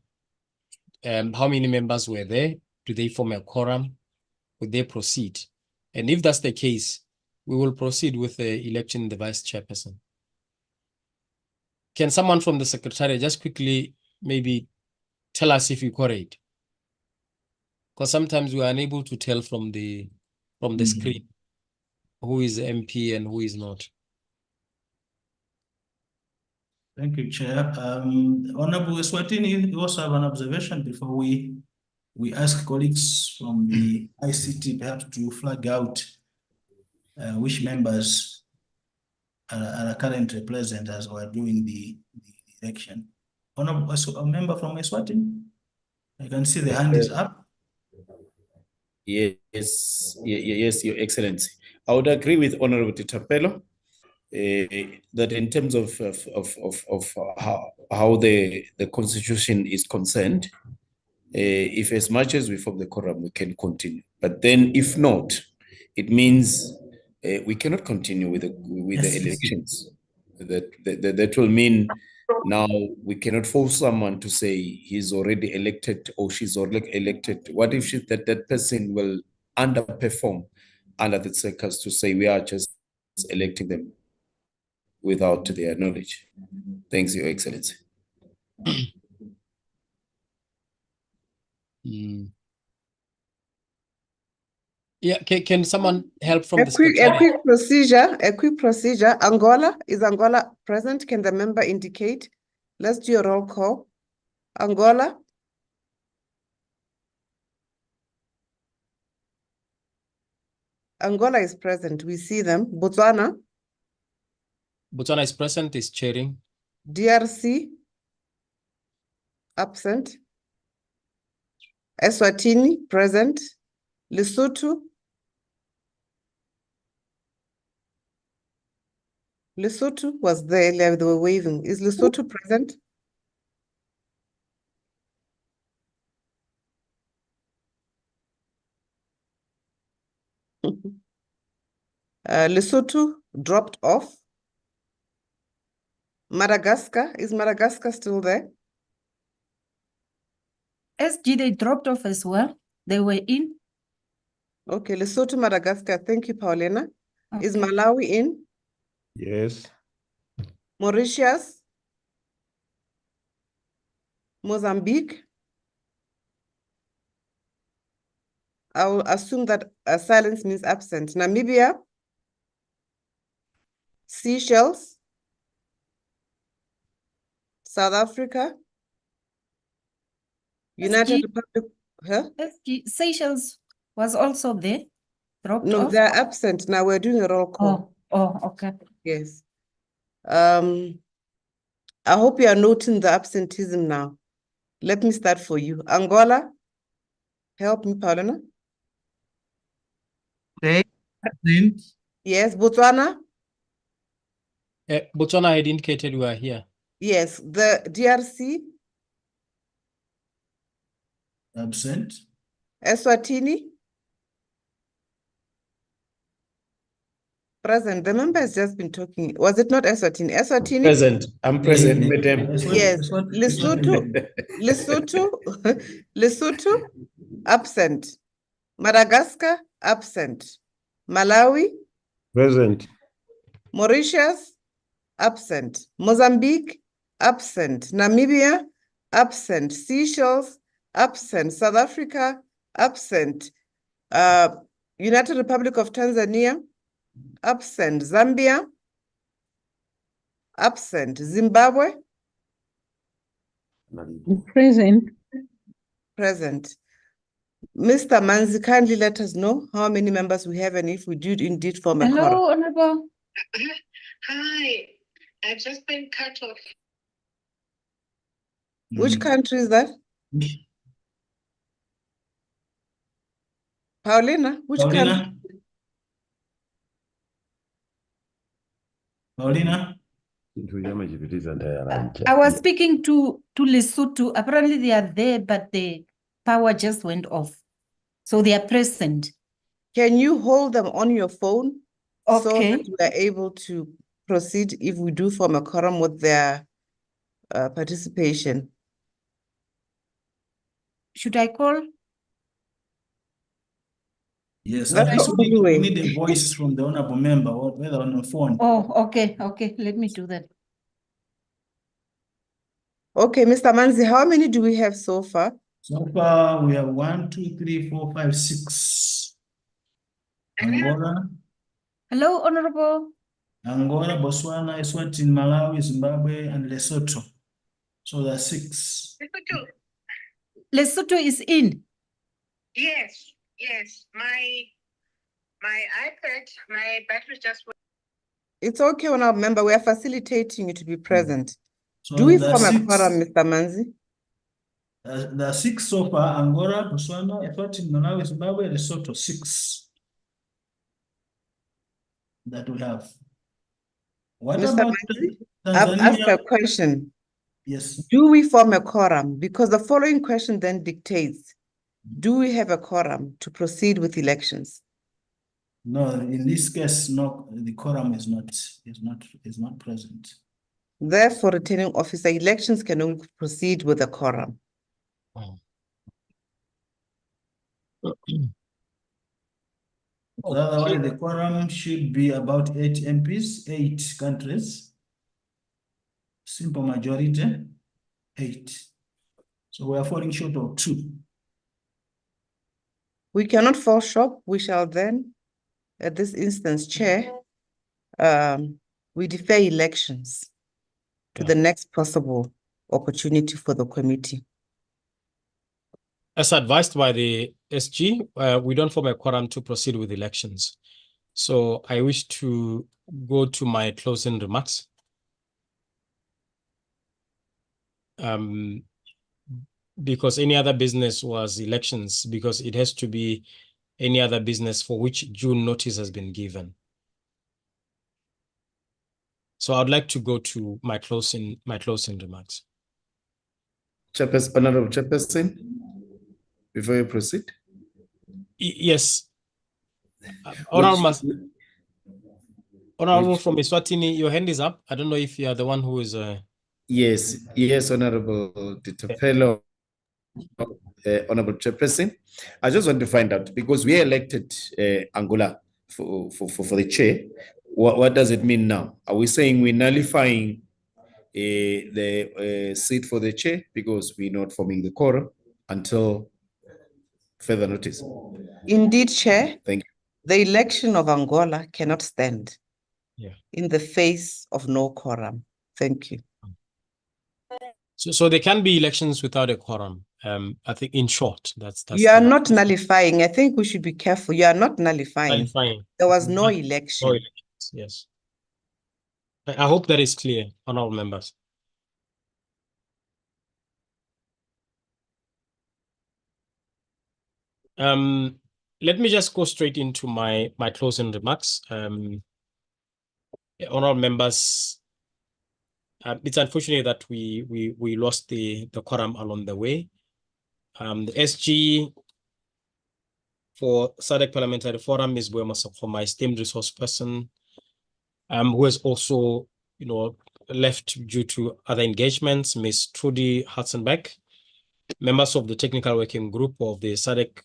how many members were there? Do they form a quorum? Would they proceed? And if that's the case, we will proceed with the election the vice chairperson. Can someone from the secretariat just quickly maybe tell us if you quorate? Because sometimes we are unable to tell from the screen who is MP and who is not. Thank you, Chair. Honorable Eswatini, you also have an observation before we ask colleagues from the ICT perhaps to flag out which members are currently present as we're doing the election. Honorable, a member from Eswatini? I can see the hand is up. Yes, yes, Your Excellency. I would agree with Honorable Titapelo that in terms of how the constitution is concerned, if as much as we form the quorum, we can continue. But then if not, it means we cannot continue with the elections. That will mean now we cannot force someone to say he's already elected or she's already elected. What if that person will underperform under the circus to say we are just electing them without their knowledge? Thanks, Your Excellency. Yeah, can someone help from A the quick secretariat? a quick procedure. Angola, is Angola present? Can the member indicate? Let's do a roll call. Angola. Angola is present. We see them. Botswana. Botswana is present, is chairing. DRC. Absent. Eswatini, present. Lesotho. Lesotho was there earlier, they were waving. Is Lesotho present? Lesotho dropped off. Madagascar, is Madagascar still there? SG, they dropped off as well. They were in. Okay, Lesotho, Madagascar. Thank you, Paulina. Is Malawi in? Yes. Mauritius? Mozambique? I will assume that silence means absent. Namibia? Seychelles? South Africa? United Republic? Huh? SG, Seychelles was also there. Dropped No, off. they're absent. Now we're doing a roll call. Oh, okay. Yes. I hope you are noting the absenteeism now. Let me start for you. Angola? Help me, Paulina. Present. Yes, Botswana? Botswana had indicated we are here. Yes, the DRC? Absent. Eswatini? Present. The member has just been talking. Was it not Eswatini? Eswatini? Present. I'm present, madam. Yes. Lesotho? Lesotho? Absent. Madagascar? Absent. Malawi? Present. Mauritius? Absent. Mozambique? Absent. Namibia? Absent. Seychelles? Absent. South Africa? Absent. United Republic of Tanzania? Absent. Zambia? Absent. Zimbabwe? Present. Present. Mr. Manzi, kindly let us know how many members we have and if we do indeed form a quorum. Hello, Honorable. Hi, I've just been cut off. Which country is that? Paulina, which country? Paulina? I was speaking to Lesotho. Apparently they are there, but the power just went off. So they are present. Can you hold them on your phone so Okay. that we are able to proceed if we do form a quorum with their participation? Should I call? Yes, That's at least the we only need way. a voice from the honorable member, or whether on the phone. Oh, okay, okay. Let me do that. Okay, Mr. Manzi, how many do we have so far? So far, we have 1, 2, 3, 4, 5, 6. Angola, Hello, Honorable. Botswana, Eswatini, Malawi, Zimbabwe, and Lesotho. So there are 6. Lesotho is in. Yes, yes. My iPad, my battery just went. It's okay, honorable member. We are facilitating you to be present. So Do we there are form a 6. quorum, Mr. Manzi? There are 6 so far: Angola, Botswana, Eswatini, Malawi, Zimbabwe, Lesotho. 6 that we have. What Mr. about Manzi, I've asked a Tanzania? question. Yes. Do we form a quorum? Because the following question then dictates, do we have a quorum to proceed with elections? No, in this case, no, the quorum is not present. Therefore, returning officer, elections can only proceed with a quorum. So otherwise, the quorum should be about 8 MPs, 8 countries. Simple majority, 8. So we are falling short of 2. We cannot fall short. We shall then, at this instance, Chair, we defer elections to the next possible opportunity for the committee. As advised by the SG, we don't form a quorum to proceed with elections. So I wish to go to my closing remarks. Because any other business was elections, because it has to be any other business for which June notice has been given. So I'd like to go to my closing remarks. Honorable Chairperson, before you proceed. Yes. Honorable from Eswatini, your hand is up. I don't know if you are the one who is... Yes, Honorable Fellow, Honorable Chairperson. I just want to find out, because we elected Angola for the chair. What does it mean now? Are we saying we're nullifying the seat for the chair because we're not forming the quorum until further notice? Indeed, Chair. Thank you. The election of Angola cannot stand in the face of no quorum. Thank you. So there can be elections without a quorum. I think, in short, that's You are not nullifying. I think we should be careful. You are not nullifying. There was no election. No elections, yes. I hope that is clear, honorable members. Let me just go straight into my closing remarks. Honorable members, it's unfortunate that we lost the quorum along the way. The SG for SADC Parliamentary Forum is for my esteemed resource person, who has also, left due to other engagements, Ms. Trudy Hudson-Beck, members of the technical working group of the SADC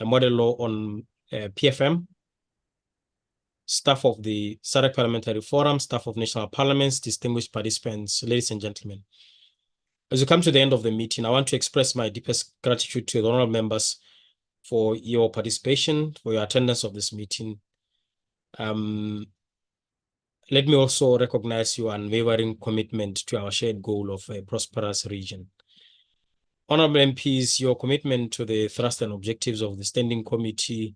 model law on PFM, staff of the SADC Parliamentary Forum, staff of national parliaments, distinguished participants, ladies and gentlemen. As we come to the end of the meeting, I want to express my deepest gratitude to the honorable members for your participation, for your attendance of this meeting. Let me also recognize your unwavering commitment to our shared goal of a prosperous region. Honorable MPs, your commitment to the thrust and objectives of the Standing Committee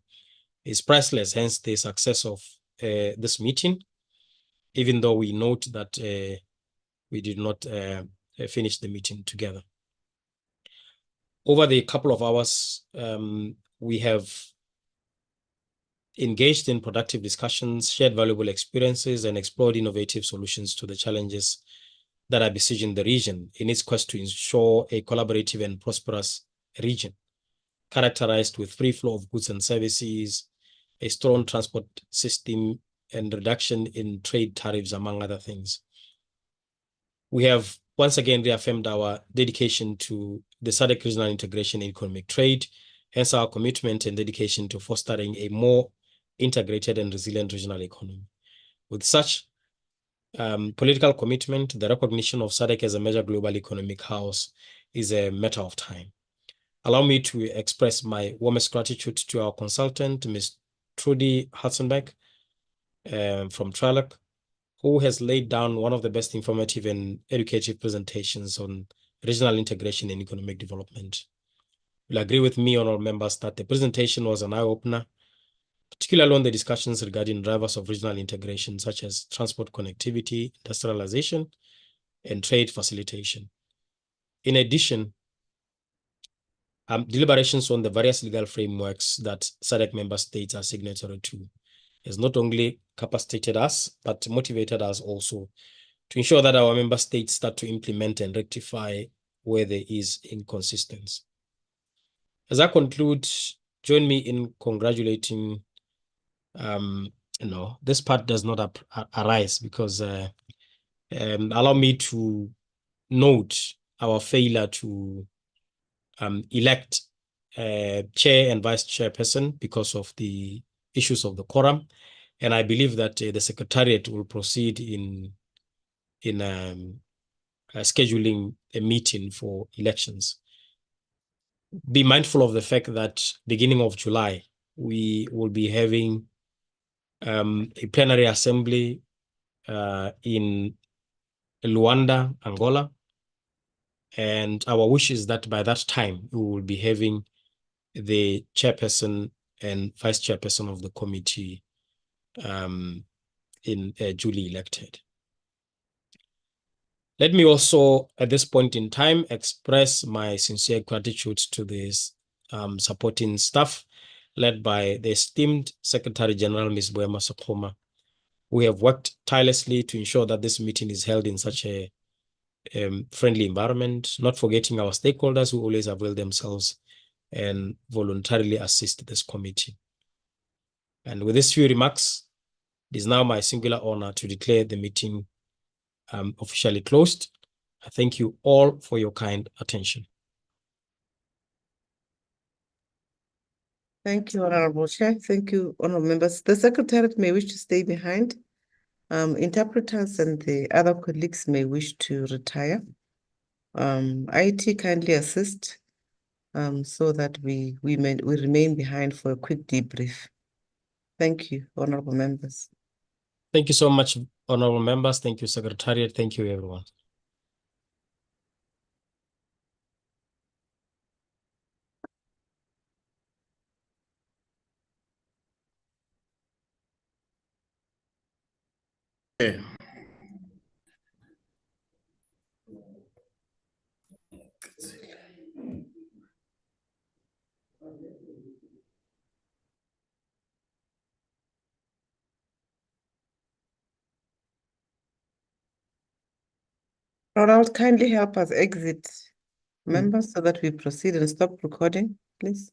is priceless, hence the success of this meeting, even though we note that we did not finish the meeting together. Over the couple of hours, we have engaged in productive discussions, shared valuable experiences, and explored innovative solutions to the challenges that are besieging the region in its quest to ensure a collaborative and prosperous region, characterized with free flow of goods and services, a strong transport system, and reduction in trade tariffs, among other things. We have once again reaffirmed our dedication to the SADC regional integration in economic trade, hence our commitment and dedication to fostering a more integrated and resilient regional economy. With such political commitment, the recognition of SADC as a major global economic house is a matter of time. Allow me to express my warmest gratitude to our consultant, Ms. Trudy Hudson-Beck from TRALEC, who has laid down one of the best informative and educative presentations on regional integration and economic development. You'll agree with me, honorable members, that the presentation was an eye-opener, particularly on the discussions regarding drivers of regional integration, such as transport connectivity, industrialization, and trade facilitation. In addition, deliberations on the various legal frameworks that SADC member states are signatory to has not only capacitated us, but motivated us also to ensure that our member states start to implement and rectify where there is inconsistency. As I conclude, join me in congratulating, this part does not arise because allow me to note our failure to elect chair and vice chairperson because of the issues of the quorum. And I believe that the secretariat will proceed in scheduling a meeting for elections. Be mindful of the fact that beginning of July, we will be having a plenary assembly in Luanda, Angola. And our wish is that by that time, we will be having the chairperson and vice chairperson of the committee duly elected. Let me also, at this point in time, express my sincere gratitude to this supporting staff led by the esteemed Secretary General, Ms. Boema Sokoma. We have worked tirelessly to ensure that this meeting is held in such a friendly environment, not forgetting our stakeholders who always avail themselves and voluntarily assist this committee. And with these few remarks, it is now my singular honor to declare the meeting officially closed. I thank you all for your kind attention. Thank you, Honorable Chair. Thank you, honorable members. The Secretariat may wish to stay behind. Interpreters and the other colleagues may wish to retire. IT kindly assist so that we remain behind for a quick debrief. Thank you, honorable members. Thank you so much, honorable members. Thank you, Secretariat. Thank you, everyone. Okay. Ronald, kindly help us exit members so that we proceed and stop recording, please.